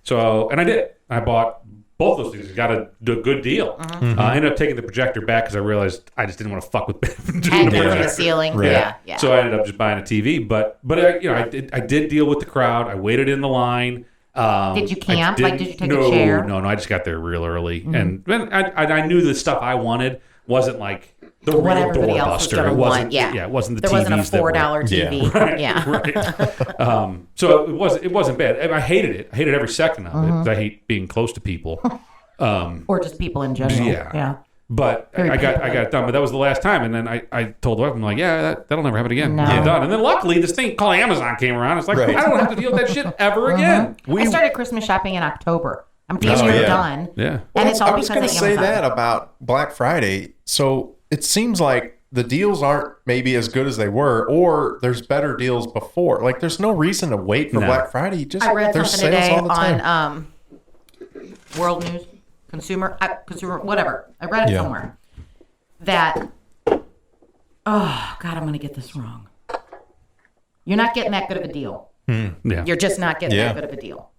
[SPEAKER 2] So, and I did. I bought both those things. Got a good deal. I ended up taking the projector back because I realized I just didn't want to fuck with doing
[SPEAKER 3] Hanging
[SPEAKER 2] the
[SPEAKER 3] from the
[SPEAKER 2] projector.
[SPEAKER 3] ceiling.
[SPEAKER 1] Right.
[SPEAKER 3] Yeah.
[SPEAKER 2] So I ended up just buying a TV. But I did deal with the crowd. I waited in the line.
[SPEAKER 3] Did you camp? Like, did you take a
[SPEAKER 2] no,
[SPEAKER 3] chair?
[SPEAKER 2] No. I just got there real early, and I knew the stuff I wanted wasn't like the
[SPEAKER 3] What
[SPEAKER 2] real
[SPEAKER 3] everybody else was
[SPEAKER 2] doorbuster.
[SPEAKER 3] gonna
[SPEAKER 2] It wasn't.
[SPEAKER 3] want, yeah.
[SPEAKER 2] It wasn't the
[SPEAKER 3] There
[SPEAKER 2] TVs
[SPEAKER 3] wasn't a
[SPEAKER 2] that were-
[SPEAKER 3] $4 TV. Yeah.
[SPEAKER 2] Right. So it wasn't bad. I hated it. I hated every second of it. 'Cause I hate being close to people.
[SPEAKER 3] Or just people in general.
[SPEAKER 2] Yeah. But I got it done. But that was the last time. And then I told the wife, I'm like, yeah, that'll never happen again.
[SPEAKER 3] No.
[SPEAKER 2] I'm done. And then luckily this thing called Amazon came around. It's like,
[SPEAKER 1] Right.
[SPEAKER 2] I don't have to deal with that shit ever again.
[SPEAKER 3] I started Christmas shopping in October. I'm damn near
[SPEAKER 1] yeah.
[SPEAKER 3] done.
[SPEAKER 2] Yeah.
[SPEAKER 3] And it's all
[SPEAKER 1] I was
[SPEAKER 3] because
[SPEAKER 1] going
[SPEAKER 3] of
[SPEAKER 1] to say
[SPEAKER 3] Amazon.
[SPEAKER 1] that about Black Friday. So it seems like the deals aren't maybe as good as they were, or there's better deals before. Like there's no reason to wait for
[SPEAKER 2] No.
[SPEAKER 1] Black Friday. Just
[SPEAKER 3] I read
[SPEAKER 1] there's
[SPEAKER 3] something
[SPEAKER 1] sales
[SPEAKER 3] today
[SPEAKER 1] all the time.
[SPEAKER 3] on World News. consumer, whatever. I read it somewhere. That, oh, God, I'm going to get this wrong. You're not getting that good of a deal.
[SPEAKER 2] Yeah.
[SPEAKER 3] You're just not getting that good of a deal.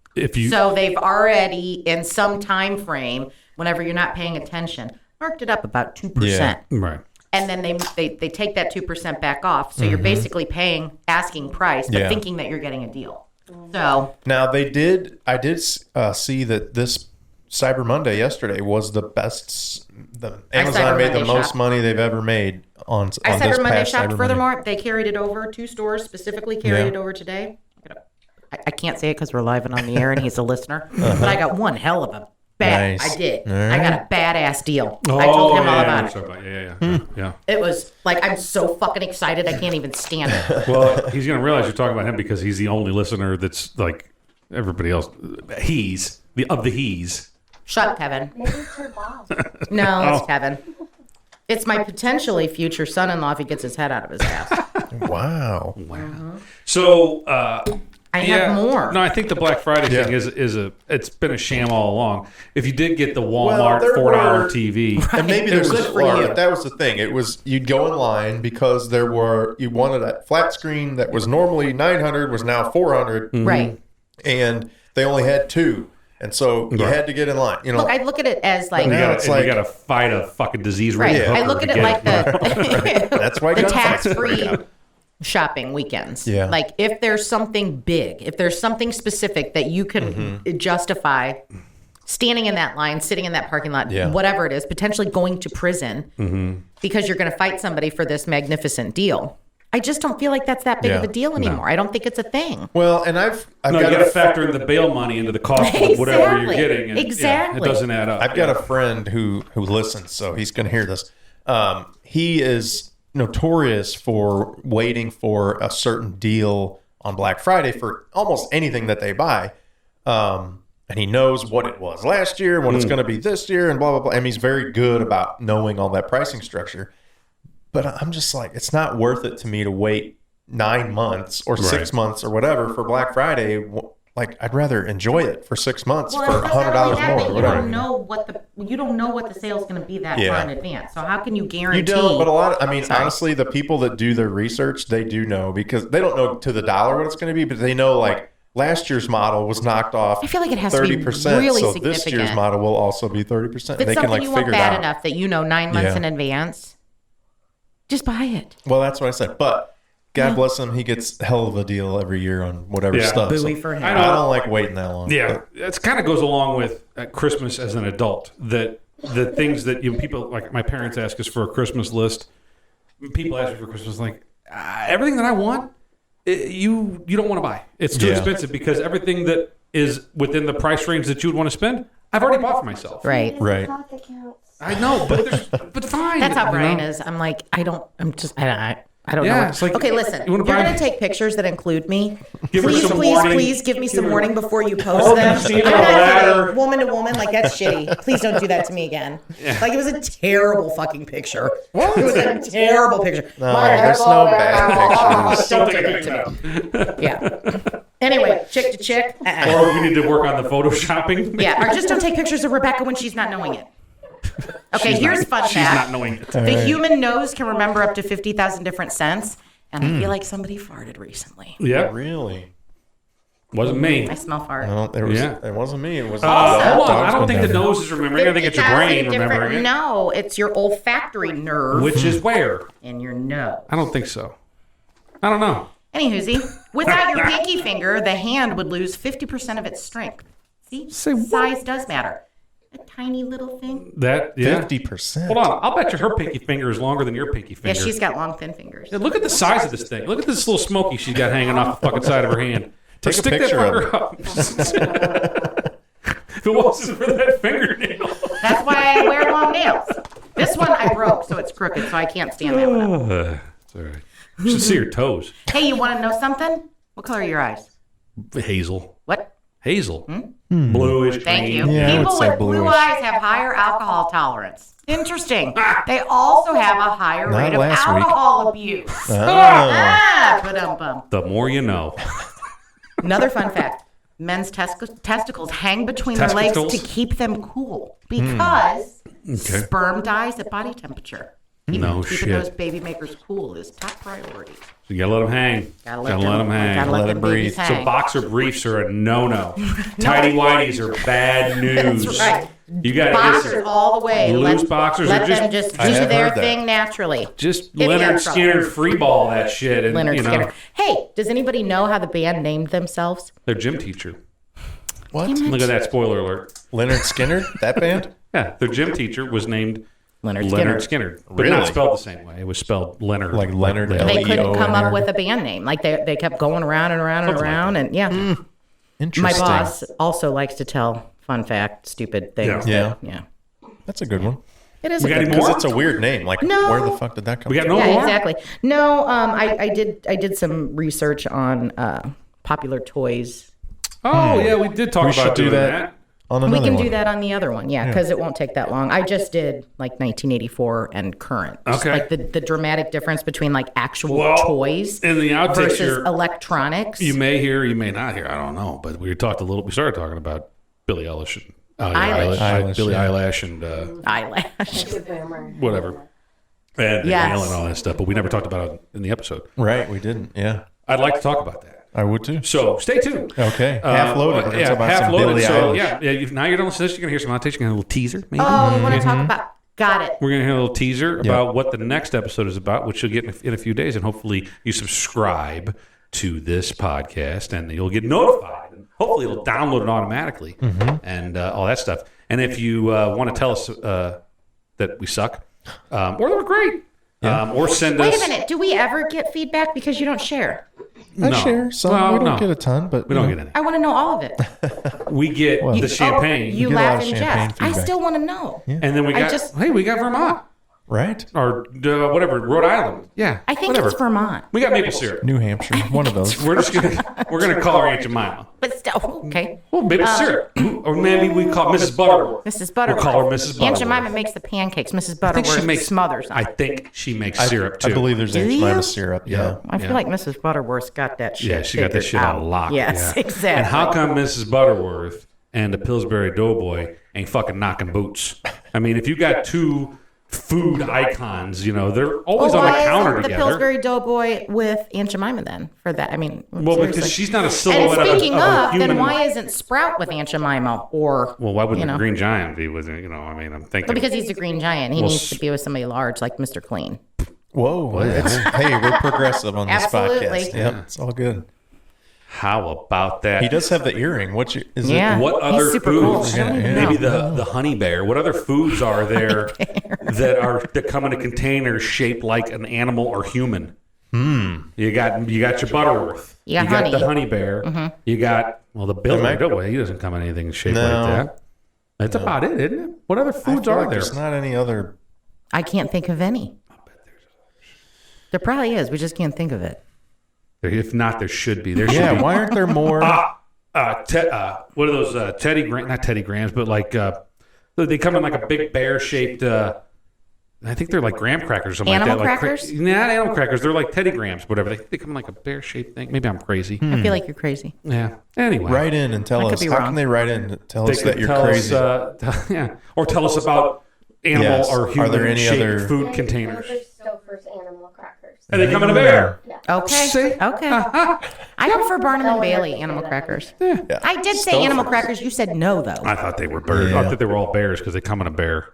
[SPEAKER 2] So
[SPEAKER 3] they've already, in some time frame, whenever you're not paying attention, marked it up about 2%.
[SPEAKER 1] Yeah.
[SPEAKER 2] Right.
[SPEAKER 3] And then they take that 2% back off. So you're basically paying asking price, but thinking that you're getting a deal. So
[SPEAKER 1] now I did see that this Cyber Monday yesterday was the best. Amazon made the most money they've ever made on
[SPEAKER 3] I
[SPEAKER 1] this
[SPEAKER 3] Cyber Monday
[SPEAKER 1] past
[SPEAKER 3] shopped.
[SPEAKER 1] Cyber
[SPEAKER 3] Furthermore,
[SPEAKER 1] Monday.
[SPEAKER 3] they carried it over. 2 stores specifically carried it over today. I can't say it because we're live and on the air and he's a listener. But I got one hell of a bad.
[SPEAKER 1] Nice.
[SPEAKER 3] I did.
[SPEAKER 1] Right.
[SPEAKER 3] I got a badass deal. I told him all about it.
[SPEAKER 2] Yeah.
[SPEAKER 3] It was like, I'm so fucking excited. I can't even stand it.
[SPEAKER 2] Well, he's going to realize you're talking about him because he's the only listener that's like everybody else. He's of the he's.
[SPEAKER 3] Shut up, Kevin.
[SPEAKER 4] Maybe it's her boss.
[SPEAKER 3] No, it's Kevin. It's my potentially future son-in-law if he gets his head out of his ass.
[SPEAKER 1] Wow.
[SPEAKER 2] So,
[SPEAKER 3] I have more.
[SPEAKER 2] No, I think the Black Friday thing it's been a sham all along. If you did get the Walmart $4 TV,
[SPEAKER 1] and maybe there's
[SPEAKER 3] Good for you.
[SPEAKER 1] that was the thing. It was you'd go in line because you wanted a flat screen that was normally $900 was now $400,
[SPEAKER 3] Right.
[SPEAKER 1] and they only had 2. And so you had to get in line. You know,
[SPEAKER 3] Look, I look at it as like...
[SPEAKER 2] you
[SPEAKER 1] it's
[SPEAKER 2] got to fight a fucking disease.
[SPEAKER 3] Right. I look at it like the
[SPEAKER 1] that's why
[SPEAKER 3] the
[SPEAKER 1] gunfights
[SPEAKER 3] tax-free
[SPEAKER 1] break out.
[SPEAKER 3] shopping weekends.
[SPEAKER 1] Yeah.
[SPEAKER 3] Like if there's something big, if there's something specific that you can justify standing in that line, sitting in that parking lot, whatever it is, potentially going to prison because you're going to fight somebody for this magnificent deal. I just don't feel like that's that big of a deal anymore. No. I don't think it's a thing.
[SPEAKER 1] Well, and I've
[SPEAKER 2] you got to factor in the bail money into the cost of whatever you're getting. And,
[SPEAKER 3] exactly.
[SPEAKER 2] It doesn't add up.
[SPEAKER 1] I've got a friend who listens, so he's going to hear this. He is notorious for waiting for a certain deal on Black Friday for almost anything that they buy. And he knows what it was last year, what it's going to be this year, and blah, blah, blah. And he's very good about knowing all that pricing structure. But I'm just like, it's not worth it to me to wait 9 months or 6 months or whatever for Black Friday. Like, I'd rather enjoy it for 6 months for $100 more.
[SPEAKER 3] You don't know what the sale's going to be that far in advance. So how can you guarantee?
[SPEAKER 1] You don't. But honestly, the people that do their research, they do know because they don't know to the dollar what it's going to be, but they know like last year's model was knocked off.
[SPEAKER 3] I feel like it has
[SPEAKER 1] 30%,
[SPEAKER 3] to be really
[SPEAKER 1] so
[SPEAKER 3] significant.
[SPEAKER 1] This year's model will also be 30%.
[SPEAKER 3] If it's
[SPEAKER 1] they can
[SPEAKER 3] something
[SPEAKER 1] like
[SPEAKER 3] you
[SPEAKER 1] figure
[SPEAKER 3] want
[SPEAKER 1] it
[SPEAKER 3] bad
[SPEAKER 1] out
[SPEAKER 3] enough that 9 months in advance. Just buy it.
[SPEAKER 1] Well, that's what I said. But God bless him, he gets a hell of a deal every year on whatever stuff.
[SPEAKER 3] Buoy for him.
[SPEAKER 1] I don't like waiting that long.
[SPEAKER 2] Yeah, it kind of goes along with Christmas as an adult. That the things that people like my parents ask us for a Christmas list. People ask me for Christmas like everything that I want. You don't want to buy. It's too expensive because everything that is within the price range that you would want to spend, I've already bought for myself.
[SPEAKER 3] Right.
[SPEAKER 2] I know, but fine.
[SPEAKER 3] That's how Brian is. I'm like, I don't know.
[SPEAKER 2] It's like,
[SPEAKER 3] okay, listen. You're going to take pictures that include me. Please give me some warning before you post them. I'm not woman to woman. Like, that's shitty. Please don't do that to me again. Yeah. Like, it was a terrible fucking picture. It was a terrible picture.
[SPEAKER 1] No, there's no bad pictures.
[SPEAKER 3] Don't do that to me. Yeah. Anyway, chick to chick.
[SPEAKER 2] Or we need to work on the photoshopping.
[SPEAKER 3] Yeah, or just don't take pictures of Rebecca when she's not knowing it. Okay, here's fun fact.
[SPEAKER 2] She's not knowing it.
[SPEAKER 3] The human nose can remember up to 50,000 different scents, and I feel like somebody farted recently.
[SPEAKER 2] Yeah.
[SPEAKER 1] Really?
[SPEAKER 2] Wasn't me.
[SPEAKER 3] I smell fart.
[SPEAKER 1] It wasn't me. It was.
[SPEAKER 2] Hold on. I don't think the nose is remembering. I think it's your brain remembering it.
[SPEAKER 3] No, it's your olfactory nerve.
[SPEAKER 2] Which is where?
[SPEAKER 3] In your nose.
[SPEAKER 2] I don't think so. I don't know.
[SPEAKER 3] Anywhoozy, without your pinky finger, the hand would lose 50% of its strength. See? Size does matter. A tiny little thing.
[SPEAKER 1] 50%.
[SPEAKER 2] Hold on. I'll bet you her pinky finger is longer than your pinky finger.
[SPEAKER 3] Yeah, she's got long, thin fingers.
[SPEAKER 2] Yeah, look at the size of this thing. Look at this little smoky she's got hanging off the fucking side of her hand.
[SPEAKER 1] Take a picture of it.
[SPEAKER 2] Up. If it wasn't for that fingernail.
[SPEAKER 3] That's why I wear long nails. This one I broke, so it's crooked, so I can't stand that one up.
[SPEAKER 2] It's all right. You should see your toes.
[SPEAKER 3] Hey, you want to know something? What color are your eyes?
[SPEAKER 2] Hazel.
[SPEAKER 3] What?
[SPEAKER 2] Hazel. Bluish.
[SPEAKER 3] Thank you.
[SPEAKER 1] Yeah,
[SPEAKER 3] People with blue eyes have higher alcohol tolerance. Interesting. They also have a higher rate of alcohol abuse.
[SPEAKER 2] The
[SPEAKER 3] Ba-dum-bum.
[SPEAKER 2] more you know.
[SPEAKER 3] Another fun fact. men's testicles hang between their legs to keep them cool because sperm dies at body temperature. Keeping those baby makers cool is top priority.
[SPEAKER 2] So you gotta let them hang.
[SPEAKER 3] Gotta let them hang. Gotta let them breathe.
[SPEAKER 2] So boxer briefs are a no-no. Tidy whities are bad news.
[SPEAKER 3] That's right.
[SPEAKER 2] You got
[SPEAKER 3] boxers all the way.
[SPEAKER 2] Loose boxers
[SPEAKER 3] let
[SPEAKER 2] are just
[SPEAKER 3] them just do their thing naturally.
[SPEAKER 2] Just Leonard Skinner freeball that shit. And,
[SPEAKER 3] Leonard Skinner. Hey, does anybody know how the band named themselves?
[SPEAKER 2] Their gym teacher.
[SPEAKER 1] What?
[SPEAKER 2] Look at that spoiler alert.
[SPEAKER 1] Leonard Skinner? That band?
[SPEAKER 2] Yeah, their gym teacher was named
[SPEAKER 3] Leonard
[SPEAKER 2] Skinner. But
[SPEAKER 1] really?
[SPEAKER 2] not spelled the same way. It was spelled Leonard.
[SPEAKER 1] Like Leonard.
[SPEAKER 3] They couldn't come up with a band name. Like they kept going around and around and around. And yeah.
[SPEAKER 1] Interesting.
[SPEAKER 3] My boss also likes to tell fun fact, stupid things.
[SPEAKER 1] Yeah.
[SPEAKER 3] Yeah.
[SPEAKER 1] That's a good one.
[SPEAKER 3] It is a good one.
[SPEAKER 1] Because it's a weird name. Like, where the fuck did that come from?
[SPEAKER 2] We got no
[SPEAKER 3] Yeah,
[SPEAKER 2] more?
[SPEAKER 3] exactly. No, I did some research on popular toys.
[SPEAKER 2] Oh, yeah, we did talk
[SPEAKER 1] We
[SPEAKER 2] about
[SPEAKER 1] should do
[SPEAKER 2] doing
[SPEAKER 1] that. On another
[SPEAKER 3] We can
[SPEAKER 1] one.
[SPEAKER 3] do that on the other one, because it won't take that long. I just did like 1984 and current. Just
[SPEAKER 2] Okay.
[SPEAKER 3] like the dramatic difference between like actual toys
[SPEAKER 2] in the outtakes
[SPEAKER 3] versus
[SPEAKER 2] here,
[SPEAKER 3] electronics.
[SPEAKER 2] You may hear, you may not hear. I don't know. But we started talking about Billie Eilish and
[SPEAKER 3] Eilish.
[SPEAKER 2] Billie Eilish and
[SPEAKER 3] eyelash.
[SPEAKER 2] whatever. And
[SPEAKER 3] Yes.
[SPEAKER 2] and all that stuff. But we never talked about it in the episode.
[SPEAKER 1] Right, we didn't. Yeah.
[SPEAKER 2] I'd like to talk about that.
[SPEAKER 1] I would too.
[SPEAKER 2] So stay tuned.
[SPEAKER 1] Okay. Half loaded. We're gonna talk about
[SPEAKER 2] half
[SPEAKER 1] some
[SPEAKER 2] loaded.
[SPEAKER 1] Billie
[SPEAKER 2] So
[SPEAKER 1] Eilish.
[SPEAKER 2] now you're done listening to this. You're gonna hear some outtakes. You're gonna hear a little teaser, maybe.
[SPEAKER 3] Oh, we want to talk about. Got it.
[SPEAKER 2] We're gonna hear a little teaser about what the next episode is about, which you'll get in a few days, and hopefully you subscribe to this podcast, and you'll get notified. And hopefully it'll download it automatically, and all that stuff. And if you want to tell us that we suck, or that we're great, or send us.
[SPEAKER 3] Wait a minute. Do we ever get feedback because you don't share?
[SPEAKER 1] I share some. We don't get a ton, but
[SPEAKER 2] we don't get any.
[SPEAKER 3] I want to know all of it.
[SPEAKER 2] We get the champagne.
[SPEAKER 3] You
[SPEAKER 1] get a lot
[SPEAKER 3] laugh
[SPEAKER 1] of
[SPEAKER 3] and
[SPEAKER 1] champagne
[SPEAKER 3] jest. I
[SPEAKER 1] feedback.
[SPEAKER 3] still want to know.
[SPEAKER 1] Yeah.
[SPEAKER 2] And then we got, hey, we got Vermont.
[SPEAKER 1] Right?
[SPEAKER 2] Or whatever, Rhode Island. Yeah.
[SPEAKER 3] I think
[SPEAKER 2] whatever.
[SPEAKER 3] it's Vermont.
[SPEAKER 2] We got maple syrup.
[SPEAKER 1] New Hampshire. One of those.
[SPEAKER 2] We're gonna call her Aunt Jemima.
[SPEAKER 3] But still, okay.
[SPEAKER 2] Well, maple syrup. Or maybe we call Mrs. Butterworth.
[SPEAKER 3] Mrs. Butterworth.
[SPEAKER 2] We'll call her Mrs. Butterworth.
[SPEAKER 3] Aunt Jemima makes the pancakes. Mrs. Butterworth smothers them.
[SPEAKER 2] I think she makes syrup too.
[SPEAKER 1] I believe there's
[SPEAKER 3] Do
[SPEAKER 1] Aunt
[SPEAKER 3] you?
[SPEAKER 1] Jemima syrup. Yeah.
[SPEAKER 3] I feel like Mrs. Butterworth's got that shit.
[SPEAKER 2] Yeah, she got that
[SPEAKER 3] figured
[SPEAKER 2] shit
[SPEAKER 3] out.
[SPEAKER 2] on lock.
[SPEAKER 3] Yes,
[SPEAKER 2] yeah.
[SPEAKER 3] exactly.
[SPEAKER 2] And how come Mrs. Butterworth and the Pillsbury Doughboy ain't fucking knocking boots? I mean, if you got two food icons, they're always on the counter
[SPEAKER 3] the
[SPEAKER 2] together.
[SPEAKER 3] Pillsbury Doughboy with Aunt Jemima then for that? I mean,
[SPEAKER 2] Well,
[SPEAKER 3] seriously.
[SPEAKER 2] because she's not a
[SPEAKER 3] And
[SPEAKER 2] silhouette
[SPEAKER 3] speaking
[SPEAKER 2] of a human.
[SPEAKER 3] then why isn't Sprout with Aunt Jemima or?
[SPEAKER 2] Well, why wouldn't the Green Giant be with it? I'm thinking.
[SPEAKER 3] Well, because he's a green giant, he needs to be with somebody large like Mr. Clean.
[SPEAKER 1] Whoa. Hey, we're progressive on this
[SPEAKER 3] Absolutely.
[SPEAKER 1] podcast. Yep. It's all good.
[SPEAKER 2] How about that?
[SPEAKER 1] He does have the earring. Is
[SPEAKER 3] Yeah.
[SPEAKER 2] What
[SPEAKER 3] He's
[SPEAKER 2] other
[SPEAKER 3] super cool.
[SPEAKER 2] foods?
[SPEAKER 3] I don't even
[SPEAKER 2] Maybe
[SPEAKER 3] know.
[SPEAKER 2] the honey bear. What other foods are there that come in a container shaped like an animal or human? You got your Butterworth.
[SPEAKER 3] You got
[SPEAKER 2] got
[SPEAKER 3] honey.
[SPEAKER 2] the honey bear. You got the Billy Doughboy. He doesn't come in anything shaped like that. That's about it, isn't it? What other foods are there?
[SPEAKER 1] There's not any other.
[SPEAKER 3] I can't think of any. There probably is. We just can't think of it.
[SPEAKER 2] If not, there should be. There should
[SPEAKER 1] Yeah.
[SPEAKER 2] be.
[SPEAKER 1] Why aren't there more?
[SPEAKER 2] What are those not Teddy Grahams, but like they come in like a big bear shaped. I think they're like graham crackers or something
[SPEAKER 3] Animal
[SPEAKER 2] like that.
[SPEAKER 3] crackers?
[SPEAKER 2] Not animal crackers. They're like Teddy Grahams, whatever. They come in like a bear shaped thing. Maybe I'm crazy.
[SPEAKER 3] I feel like you're crazy.
[SPEAKER 2] Yeah. Anyway,
[SPEAKER 1] Write in and tell
[SPEAKER 3] I could
[SPEAKER 1] us.
[SPEAKER 3] be
[SPEAKER 1] How
[SPEAKER 3] wrong.
[SPEAKER 1] can they write in and tell
[SPEAKER 2] they
[SPEAKER 1] us that
[SPEAKER 2] could
[SPEAKER 1] you're
[SPEAKER 2] tell
[SPEAKER 1] crazy?
[SPEAKER 2] us, or tell us about animal
[SPEAKER 1] Yes.
[SPEAKER 2] or
[SPEAKER 1] Are
[SPEAKER 2] human
[SPEAKER 1] there any
[SPEAKER 2] shaped
[SPEAKER 1] other-
[SPEAKER 2] food containers.
[SPEAKER 4] Stouffer's animal crackers.
[SPEAKER 2] And they come in a bear.
[SPEAKER 3] Okay.
[SPEAKER 2] See?
[SPEAKER 3] Okay. I prefer Barnum and Bailey animal crackers.
[SPEAKER 1] Yeah.
[SPEAKER 3] I did say animal crackers. You said no, though.
[SPEAKER 2] I thought they were birds.
[SPEAKER 1] Yeah.
[SPEAKER 2] I thought they were all bears because they come in a bear.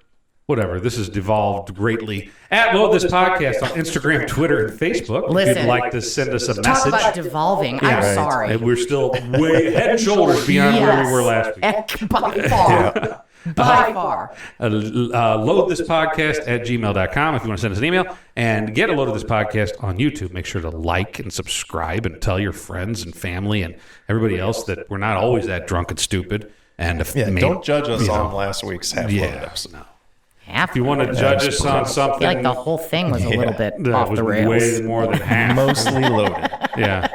[SPEAKER 2] Whatever. This has devolved greatly. At Load This Podcast on Instagram, Twitter, and Facebook. If
[SPEAKER 3] Listen,
[SPEAKER 2] you'd like to send us a
[SPEAKER 3] Talk
[SPEAKER 2] message.
[SPEAKER 3] about devolving. I'm
[SPEAKER 1] right.
[SPEAKER 3] sorry.
[SPEAKER 2] And we're still way head and shoulders beyond where we were last week.
[SPEAKER 3] By far. By far.
[SPEAKER 2] Load this podcast at gmail.com if you want to send us an email. And get a load of this podcast on YouTube. Make sure to like and subscribe and tell your friends and family and everybody else that we're not always that drunk and stupid. And if
[SPEAKER 1] Don't judge us on last week's half-loaded episode.
[SPEAKER 2] No.
[SPEAKER 3] Half.
[SPEAKER 2] If you want to judge us on
[SPEAKER 3] I
[SPEAKER 2] something,
[SPEAKER 3] feel like the whole thing was a little bit
[SPEAKER 2] that
[SPEAKER 3] off
[SPEAKER 2] was
[SPEAKER 3] the rails.
[SPEAKER 2] way more than half.
[SPEAKER 1] Mostly loaded.
[SPEAKER 2] Yeah.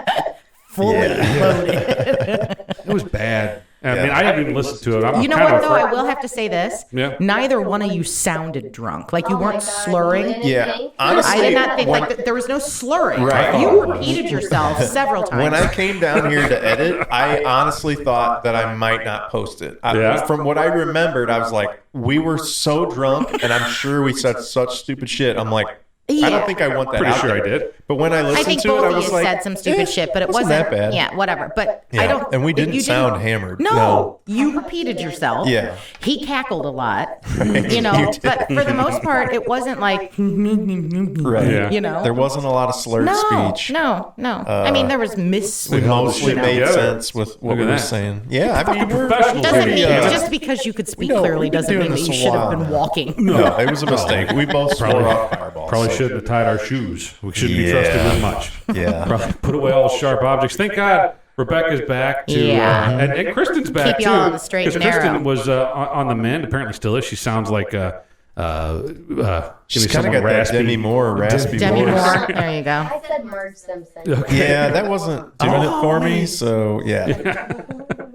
[SPEAKER 3] Fully loaded.
[SPEAKER 2] It was bad. I mean, I haven't even listened to it. I'm
[SPEAKER 3] You know
[SPEAKER 2] kind
[SPEAKER 3] what,
[SPEAKER 2] of
[SPEAKER 3] though? I will have to say this.
[SPEAKER 2] Yeah.
[SPEAKER 3] Neither one of you sounded drunk. Like, you weren't slurring.
[SPEAKER 1] Yeah. Honestly,
[SPEAKER 3] I did not think, there was no slurring.
[SPEAKER 1] Right.
[SPEAKER 3] You repeated yourself several times.
[SPEAKER 1] When I came down here to edit, I honestly thought that I might not post it. From what I remembered, I was like, we were so drunk, and I'm sure we said such stupid shit. I'm like, I don't think I want that
[SPEAKER 2] Pretty
[SPEAKER 1] out
[SPEAKER 2] sure
[SPEAKER 1] there.
[SPEAKER 2] I did.
[SPEAKER 1] But when I listened
[SPEAKER 3] I think
[SPEAKER 1] to it,
[SPEAKER 3] both
[SPEAKER 1] I
[SPEAKER 3] of
[SPEAKER 1] was
[SPEAKER 3] you
[SPEAKER 1] like,
[SPEAKER 3] said some stupid shit, but it wasn't
[SPEAKER 1] that bad.
[SPEAKER 3] Yeah, whatever. But
[SPEAKER 1] Yeah.
[SPEAKER 3] I don't.
[SPEAKER 1] And we didn't
[SPEAKER 3] you
[SPEAKER 1] sound hammered.
[SPEAKER 3] No, you repeated yourself.
[SPEAKER 1] Yeah.
[SPEAKER 3] He cackled a lot. You know, but for the most part, it wasn't like.
[SPEAKER 1] Right.
[SPEAKER 2] Yeah.
[SPEAKER 3] You know,
[SPEAKER 1] There wasn't a lot of slurred speech.
[SPEAKER 3] No. I mean, there was
[SPEAKER 1] We
[SPEAKER 3] misslurred.
[SPEAKER 1] mostly made
[SPEAKER 2] together.
[SPEAKER 1] sense with what
[SPEAKER 2] Look
[SPEAKER 1] we
[SPEAKER 2] at
[SPEAKER 1] were
[SPEAKER 2] that.
[SPEAKER 1] saying. Yeah, I mean, we're
[SPEAKER 2] professionals
[SPEAKER 3] Doesn't
[SPEAKER 2] here.
[SPEAKER 3] mean just because you could speak clearly
[SPEAKER 1] we've been
[SPEAKER 3] doesn't
[SPEAKER 1] doing
[SPEAKER 3] mean that
[SPEAKER 1] this
[SPEAKER 3] you
[SPEAKER 1] a
[SPEAKER 3] should have
[SPEAKER 1] while
[SPEAKER 3] been
[SPEAKER 1] now.
[SPEAKER 3] walking.
[SPEAKER 1] No, it was a mistake. We both swore off fireballs.
[SPEAKER 2] Probably
[SPEAKER 1] so-
[SPEAKER 2] shouldn't have tied our shoes. We shouldn't be trusted with much.
[SPEAKER 1] Yeah.
[SPEAKER 2] Probably put away all sharp objects. Thank God Rebecca's back to,
[SPEAKER 3] Yeah.
[SPEAKER 2] and Kristen's back
[SPEAKER 3] Keep
[SPEAKER 2] too.
[SPEAKER 3] y'all on the straight and
[SPEAKER 2] Kristen
[SPEAKER 3] narrow.
[SPEAKER 2] was on the mend. Apparently still is. She sounds like
[SPEAKER 1] She's kind of got that Demi Moore raspy
[SPEAKER 3] Demi
[SPEAKER 1] voice.
[SPEAKER 3] Moore. There you go.
[SPEAKER 4] I said Marge Simpson.
[SPEAKER 1] Yeah, that wasn't doing it for me. So yeah,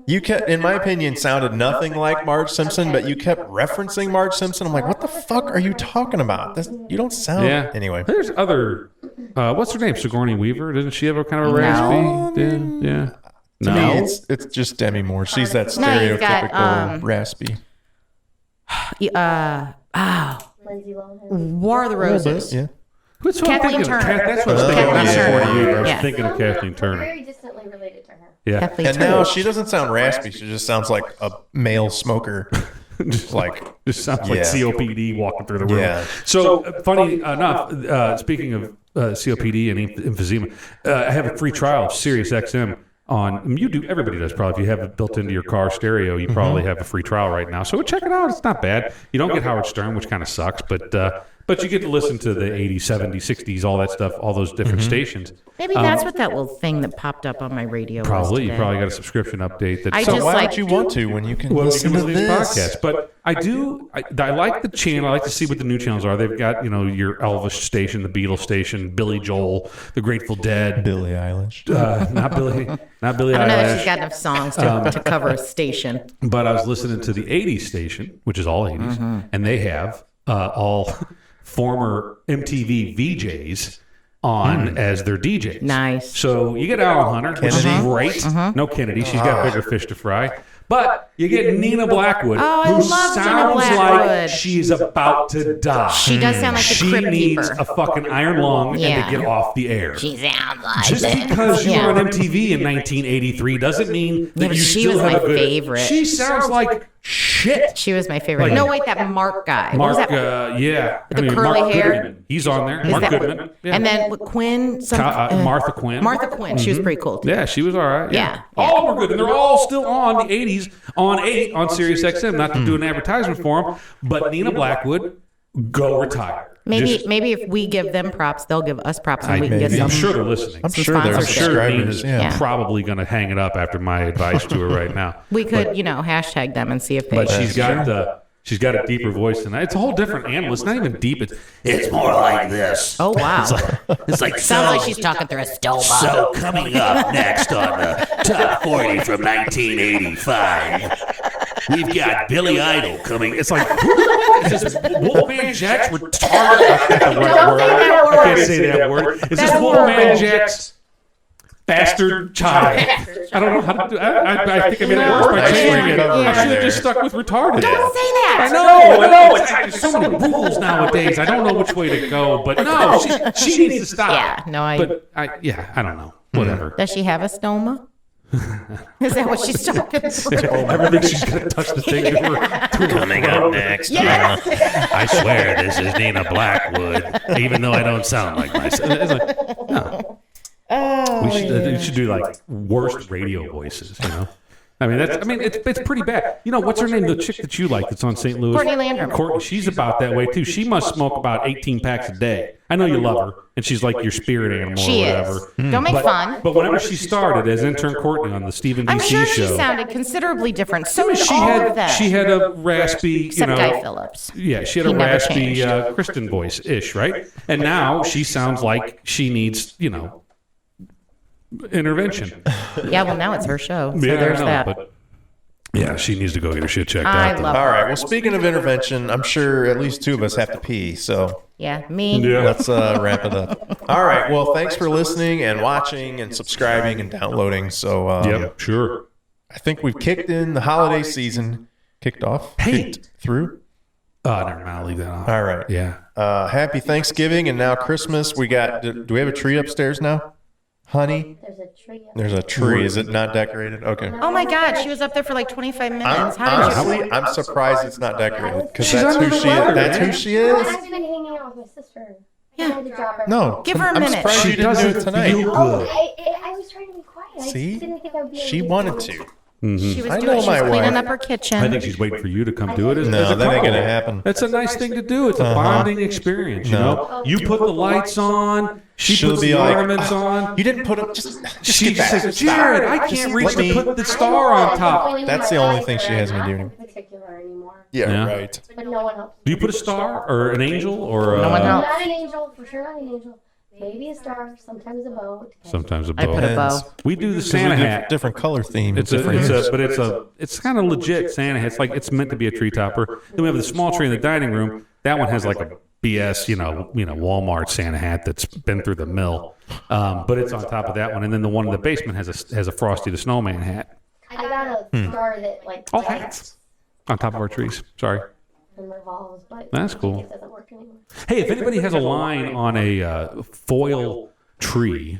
[SPEAKER 1] you kept, in my opinion, sounded nothing like Marge Simpson, but you kept referencing Marge Simpson. I'm like, what the fuck are you talking about? You don't sound.
[SPEAKER 2] Yeah.
[SPEAKER 1] Anyway,
[SPEAKER 2] There's other. What's her name? Sigourney Weaver. Doesn't she have a kind of a raspy? Yeah.
[SPEAKER 1] to
[SPEAKER 2] No.
[SPEAKER 1] me, it's just Demi Moore. She's that
[SPEAKER 3] No, you've
[SPEAKER 1] stereotypical
[SPEAKER 3] got,
[SPEAKER 1] raspy.
[SPEAKER 4] Lindsay Lohan.
[SPEAKER 3] War of the Roses.
[SPEAKER 1] Yeah.
[SPEAKER 2] What's what I'm
[SPEAKER 3] Kathleen
[SPEAKER 2] thinking of?
[SPEAKER 3] Turner.
[SPEAKER 2] That's what I was thinking of.
[SPEAKER 3] Kathleen
[SPEAKER 2] Not
[SPEAKER 3] Turner.
[SPEAKER 2] Sigourney Weaver. I was
[SPEAKER 3] Yeah.
[SPEAKER 2] thinking of Kathleen Turner.
[SPEAKER 4] Very distantly related to her.
[SPEAKER 2] Yeah.
[SPEAKER 3] Kathleen
[SPEAKER 1] And
[SPEAKER 3] Turner.
[SPEAKER 1] now she doesn't sound raspy. She just sounds like a male smoker.
[SPEAKER 2] Just just sounds like
[SPEAKER 1] Yeah.
[SPEAKER 2] COPD walking through the room.
[SPEAKER 1] Yeah.
[SPEAKER 2] So funny enough, speaking of COPD and emphysema, I have a free trial of SiriusXM on. You do. Everybody does probably. If you have it built into your car stereo, you probably have a free trial right now. So check it out. It's not bad. You don't get Howard Stern, which kind of sucks, but you get to listen to the 80s, 70s, 60s, all that stuff, all those different stations.
[SPEAKER 3] Maybe that's what that little thing that popped up on my radio was
[SPEAKER 2] Probably. You
[SPEAKER 3] today.
[SPEAKER 2] probably got a subscription update. That's
[SPEAKER 3] I
[SPEAKER 1] So
[SPEAKER 3] just
[SPEAKER 1] why
[SPEAKER 3] like-
[SPEAKER 1] would you want to when you can
[SPEAKER 2] well,
[SPEAKER 1] listen to
[SPEAKER 2] these
[SPEAKER 1] this?
[SPEAKER 2] podcasts. But I do. I like the channel. I like to see what the new channels are. They've got your Elvis station, the Beatles station, Billy Joel, the Grateful Dead.
[SPEAKER 1] Billie Eilish.
[SPEAKER 2] Not Billy. Not Billy
[SPEAKER 3] I don't know if
[SPEAKER 2] Eilish.
[SPEAKER 3] she's got enough songs to cover a station.
[SPEAKER 2] But I was listening to the 80s station, which is all 80s, and they have all former MTV VJs on as their DJs.
[SPEAKER 3] Nice.
[SPEAKER 2] So you get Alan Hunter, which is great. No Kennedy. She's got bigger fish to fry. But you get Nina Blackwood,
[SPEAKER 3] Oh, I
[SPEAKER 2] who
[SPEAKER 3] love Nina
[SPEAKER 2] sounds like
[SPEAKER 3] Blackwood.
[SPEAKER 2] she's about to die.
[SPEAKER 3] She does sound like the
[SPEAKER 2] She
[SPEAKER 3] Crypt
[SPEAKER 2] needs
[SPEAKER 3] Keeper.
[SPEAKER 2] a fucking iron lung
[SPEAKER 3] Yeah.
[SPEAKER 2] and to get off the air.
[SPEAKER 3] She sounds like
[SPEAKER 2] Just
[SPEAKER 3] this.
[SPEAKER 2] because you
[SPEAKER 3] Yeah.
[SPEAKER 2] were on MTV in 1983 doesn't mean that
[SPEAKER 3] Yeah, but
[SPEAKER 2] you
[SPEAKER 3] she
[SPEAKER 2] still
[SPEAKER 3] was
[SPEAKER 2] have
[SPEAKER 3] my
[SPEAKER 2] a good.
[SPEAKER 3] favorite.
[SPEAKER 2] She sounds like shit.
[SPEAKER 3] She was my favorite.
[SPEAKER 2] Like-
[SPEAKER 3] No, wait, that Mark guy. What
[SPEAKER 2] Mark,
[SPEAKER 3] was that?
[SPEAKER 2] yeah,
[SPEAKER 3] With the curly
[SPEAKER 2] Mark
[SPEAKER 3] hair?
[SPEAKER 2] Goodman. He's on there.
[SPEAKER 3] Is
[SPEAKER 2] Mark
[SPEAKER 3] that-
[SPEAKER 2] Goodman. Yeah.
[SPEAKER 3] And then Quinn.
[SPEAKER 2] Martha Quinn.
[SPEAKER 3] Martha Quinn. She was pretty cool. Too.
[SPEAKER 2] Yeah, she was all right.
[SPEAKER 3] Yeah.
[SPEAKER 2] All of them are good, and they're all still on the 80s on 8 on Sirius XM. Not to do an advertisement for them, but Nina Blackwood, go retire.
[SPEAKER 3] Maybe if we give them props, they'll give us props, and we can get
[SPEAKER 1] maybe.
[SPEAKER 3] some.
[SPEAKER 2] I'm sure they're listening.
[SPEAKER 1] I'm
[SPEAKER 3] some
[SPEAKER 1] sure they're
[SPEAKER 3] sponsorship.
[SPEAKER 1] subscribers.
[SPEAKER 2] Nina's
[SPEAKER 1] Yeah.
[SPEAKER 2] probably going to hang it up after my advice to her right now.
[SPEAKER 3] We could, hashtag them and see if they.
[SPEAKER 2] But she's got a deeper voice than that. It's a whole different animal. It's not even deep. It's more like this.
[SPEAKER 3] Oh wow!
[SPEAKER 5] It's like
[SPEAKER 3] Sounds like she's talking through a stoma.
[SPEAKER 5] So coming up next on the Top 40 from 1985, we've got Billy Idol coming.
[SPEAKER 2] It's like, is this Wolfman Jack's retarded? That's the right word.
[SPEAKER 3] say that word.
[SPEAKER 2] I can't say that word. Is this
[SPEAKER 3] That
[SPEAKER 2] Wolfman
[SPEAKER 3] word.
[SPEAKER 2] Jack's bastard child? I don't know how to do. I think I made it worse by
[SPEAKER 1] Nice
[SPEAKER 2] changing it.
[SPEAKER 1] recovery
[SPEAKER 2] I should have
[SPEAKER 1] there.
[SPEAKER 2] just stuck with retarded.
[SPEAKER 3] Don't say that.
[SPEAKER 2] I know. There's so many rules nowadays. I don't know which way to go. But no, she needs to stop.
[SPEAKER 3] Yeah, no, I-
[SPEAKER 2] But I don't know. Whatever.
[SPEAKER 3] Does she have a stoma? Is that what she's talking about?
[SPEAKER 2] I think she's gonna touch the thing to her.
[SPEAKER 5] Coming up next.
[SPEAKER 3] Yes.
[SPEAKER 5] I swear this is Nina Blackwood, even though I don't sound like myself.
[SPEAKER 2] It's like, no. We should do like worst radio voices, I mean, it's pretty bad. What's her name? The chick that you like that's on St. Louis?
[SPEAKER 3] Courtney Landrum.
[SPEAKER 2] Courtney, she's about that way too. She must smoke about 18 packs a day. I know you love her, and she's like your spirit animal
[SPEAKER 3] She
[SPEAKER 2] or
[SPEAKER 3] is.
[SPEAKER 2] whatever.
[SPEAKER 3] Don't make fun.
[SPEAKER 2] But whenever she started as intern Courtney on the Stephen
[SPEAKER 3] I'm
[SPEAKER 2] DC
[SPEAKER 3] sure
[SPEAKER 2] show,
[SPEAKER 3] she sounded considerably different. So did
[SPEAKER 2] she
[SPEAKER 3] all of them.
[SPEAKER 2] had a raspy,
[SPEAKER 3] Except Guy Phillips.
[SPEAKER 2] Yeah, she had
[SPEAKER 3] He
[SPEAKER 2] a
[SPEAKER 3] never
[SPEAKER 2] raspy
[SPEAKER 3] changed.
[SPEAKER 2] Kristen voice-ish, right? And now she sounds like she needs, intervention.
[SPEAKER 3] Yeah, well, now it's her show. So
[SPEAKER 2] Yeah,
[SPEAKER 3] there's
[SPEAKER 2] I know,
[SPEAKER 3] that.
[SPEAKER 2] but Yeah, she needs to go get her shit checked
[SPEAKER 3] I
[SPEAKER 2] out.
[SPEAKER 3] love
[SPEAKER 1] All
[SPEAKER 3] her.
[SPEAKER 1] right. Well, speaking of intervention, I'm sure at least 2 of us have to pee. So
[SPEAKER 3] Yeah, me.
[SPEAKER 2] Yeah.
[SPEAKER 1] let's wrap it up. All right. Well, thanks for listening and watching and subscribing and downloading. So
[SPEAKER 2] Yep, sure.
[SPEAKER 1] I think we've kicked in the holiday season. Kicked off?
[SPEAKER 2] Hey.
[SPEAKER 1] Kicked through?
[SPEAKER 2] Oh, never mind. I'll leave that off.
[SPEAKER 1] All right.
[SPEAKER 2] Yeah.
[SPEAKER 1] Happy Thanksgiving and now Christmas. We got, do we have a tree upstairs now? Honey?
[SPEAKER 4] There's a tree.
[SPEAKER 1] There's a tree. Is it not decorated? Okay.
[SPEAKER 3] Oh my God, she was up there for like 25 minutes.
[SPEAKER 1] I'm,
[SPEAKER 3] How did you?
[SPEAKER 1] honestly, I'm surprised it's not decorated because
[SPEAKER 2] She's
[SPEAKER 1] that's
[SPEAKER 2] under
[SPEAKER 1] who
[SPEAKER 2] the
[SPEAKER 1] she
[SPEAKER 2] weather,
[SPEAKER 1] is. That's
[SPEAKER 2] man.
[SPEAKER 1] who she
[SPEAKER 4] No,
[SPEAKER 1] is.
[SPEAKER 4] I've been hanging out with my sister.
[SPEAKER 3] Yeah.
[SPEAKER 4] I had to drop her.
[SPEAKER 1] No.
[SPEAKER 3] Give her a
[SPEAKER 1] I'm
[SPEAKER 3] minute.
[SPEAKER 1] surprised
[SPEAKER 2] She
[SPEAKER 1] you didn't do it
[SPEAKER 2] doesn't
[SPEAKER 1] tonight.
[SPEAKER 2] feel
[SPEAKER 4] Oh,
[SPEAKER 2] good.
[SPEAKER 4] I was trying to be quiet.
[SPEAKER 1] See?
[SPEAKER 4] I didn't think I would be able
[SPEAKER 1] She
[SPEAKER 4] to
[SPEAKER 1] wanted
[SPEAKER 4] do
[SPEAKER 1] to.
[SPEAKER 3] She was
[SPEAKER 1] I
[SPEAKER 3] doing.
[SPEAKER 1] know
[SPEAKER 3] She
[SPEAKER 1] my
[SPEAKER 3] was cleaning
[SPEAKER 1] wife.
[SPEAKER 3] up her kitchen.
[SPEAKER 2] I think she's waiting for you to come do it. As a
[SPEAKER 1] No, that ain't
[SPEAKER 2] couple.
[SPEAKER 1] going to happen.
[SPEAKER 2] It's a nice thing to do. It's a bonding experience, you know? You put the lights on. She
[SPEAKER 1] She'll
[SPEAKER 2] puts
[SPEAKER 1] be
[SPEAKER 2] the
[SPEAKER 1] like,
[SPEAKER 2] ornaments on.
[SPEAKER 1] You didn't put it. Just
[SPEAKER 2] She
[SPEAKER 1] get back.
[SPEAKER 2] says, Jared, I
[SPEAKER 1] Just
[SPEAKER 2] can't reach
[SPEAKER 1] let me-
[SPEAKER 2] to put the star on top.
[SPEAKER 1] That's the only thing she has me doing.
[SPEAKER 4] In particular anymore.
[SPEAKER 1] Yeah,
[SPEAKER 2] Yeah.
[SPEAKER 1] right.
[SPEAKER 4] But no one helps.
[SPEAKER 2] Do you put a star or an angel or
[SPEAKER 3] No one helps.
[SPEAKER 4] Not an angel, for sure not an angel. Maybe a star, sometimes a bow. It depends.
[SPEAKER 2] sometimes a
[SPEAKER 3] I
[SPEAKER 2] bow?
[SPEAKER 3] put a bow.
[SPEAKER 2] We do the
[SPEAKER 1] 'Cause we
[SPEAKER 2] Santa
[SPEAKER 1] do
[SPEAKER 2] hat.
[SPEAKER 1] different color theme.
[SPEAKER 2] It's it's kind of legit Santa hat. It's meant to be a tree topper. Then we have the small tree in the dining room. That one has like a BS, Walmart Santa hat that's been through the mill. But it's on top of that one, and then the one in the basement has a Frosty the Snowman hat
[SPEAKER 4] I got a star that like
[SPEAKER 2] all hats on top of our trees. Sorry.
[SPEAKER 4] and revolves, but
[SPEAKER 2] That's cool.
[SPEAKER 4] It doesn't work anymore.
[SPEAKER 2] Hey, if anybody has a line on a foil tree,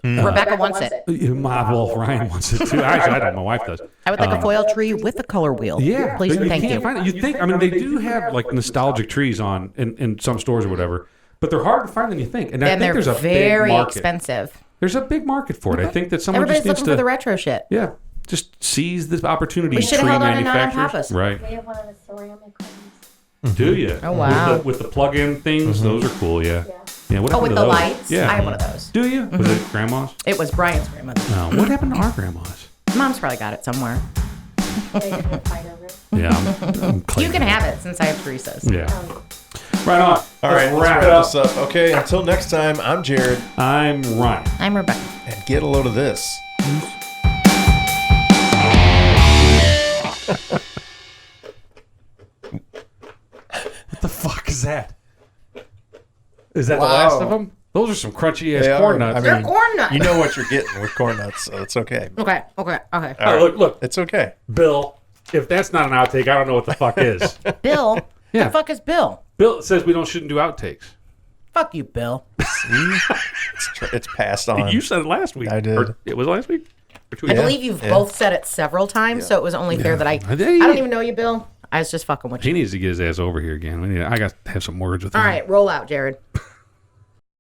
[SPEAKER 3] Rebecca wants it.
[SPEAKER 2] Ryan wants it too. Actually, I don't. My wife does.
[SPEAKER 3] I would like a foil tree with a color wheel.
[SPEAKER 2] Yeah,
[SPEAKER 3] Please
[SPEAKER 2] but
[SPEAKER 3] and thank
[SPEAKER 2] can't
[SPEAKER 3] you.
[SPEAKER 2] Find it. You think? I mean, they do have like nostalgic trees on in some stores or whatever, but they're harder to find than you think. And I
[SPEAKER 3] And
[SPEAKER 2] think
[SPEAKER 3] they're
[SPEAKER 2] there's a big
[SPEAKER 3] very
[SPEAKER 2] market.
[SPEAKER 3] expensive.
[SPEAKER 2] There's a big market for it. I think that someone
[SPEAKER 3] Everybody's
[SPEAKER 2] just needs
[SPEAKER 3] looking for
[SPEAKER 2] to
[SPEAKER 3] the retro shit.
[SPEAKER 2] yeah, just seize this opportunity.
[SPEAKER 3] We
[SPEAKER 2] tree
[SPEAKER 3] should've held on to
[SPEAKER 2] manufacturers,
[SPEAKER 3] non-papas.
[SPEAKER 2] right?
[SPEAKER 4] We have one of the ceramic ones.
[SPEAKER 2] Do you?
[SPEAKER 3] Oh, wow.
[SPEAKER 2] With the plug-in things, those are cool. Yeah. Yeah. What
[SPEAKER 3] Oh,
[SPEAKER 2] happened
[SPEAKER 3] with
[SPEAKER 2] to
[SPEAKER 3] the
[SPEAKER 2] those?
[SPEAKER 3] lights?
[SPEAKER 2] Yeah.
[SPEAKER 3] I have one of those.
[SPEAKER 2] Do you? Was it grandma's?
[SPEAKER 3] It was Brian's grandmother.
[SPEAKER 2] No. What happened to our grandma's?
[SPEAKER 3] Mom's probably got it somewhere.
[SPEAKER 4] They didn't fight over it.
[SPEAKER 2] Yeah. I'm
[SPEAKER 3] You
[SPEAKER 2] claiming
[SPEAKER 3] can
[SPEAKER 2] it.
[SPEAKER 3] have it since I have Teresa's.
[SPEAKER 2] Yeah. Right on.
[SPEAKER 1] All right, let's
[SPEAKER 2] wrap
[SPEAKER 1] wrap
[SPEAKER 2] it up.
[SPEAKER 1] this up. Okay, until next time, I'm Jared,
[SPEAKER 2] I'm Ryan.
[SPEAKER 3] I'm Rebecca.
[SPEAKER 1] and get a load of this.
[SPEAKER 2] What the fuck is that? Is that
[SPEAKER 1] Wow.
[SPEAKER 2] the last of them? Those are some crunchy ass
[SPEAKER 1] They are.
[SPEAKER 2] corn nuts.
[SPEAKER 1] I
[SPEAKER 3] They're
[SPEAKER 1] mean,
[SPEAKER 3] corn nuts.
[SPEAKER 1] You know what you're getting with corn nuts, so it's okay.
[SPEAKER 3] Okay.
[SPEAKER 1] All
[SPEAKER 2] Oh,
[SPEAKER 1] right.
[SPEAKER 2] look,
[SPEAKER 1] It's okay.
[SPEAKER 2] Bill. If that's not an outtake, I don't know what the fuck is.
[SPEAKER 3] Bill.
[SPEAKER 2] Yeah.
[SPEAKER 3] The fuck is Bill?
[SPEAKER 2] Bill says we shouldn't do outtakes.
[SPEAKER 3] Fuck you, Bill.
[SPEAKER 1] It's passed on.
[SPEAKER 2] You said it last week.
[SPEAKER 1] I did.
[SPEAKER 2] Or it was last week? Or 2
[SPEAKER 3] I
[SPEAKER 2] weeks?
[SPEAKER 3] believe you've both said it several times, so it was only fair that I
[SPEAKER 2] Yeah.
[SPEAKER 3] don't even know you, Bill. I was just fucking with you.
[SPEAKER 2] He needs to get his ass over here again. I got to have some words with him.
[SPEAKER 3] All right, roll out, Jared.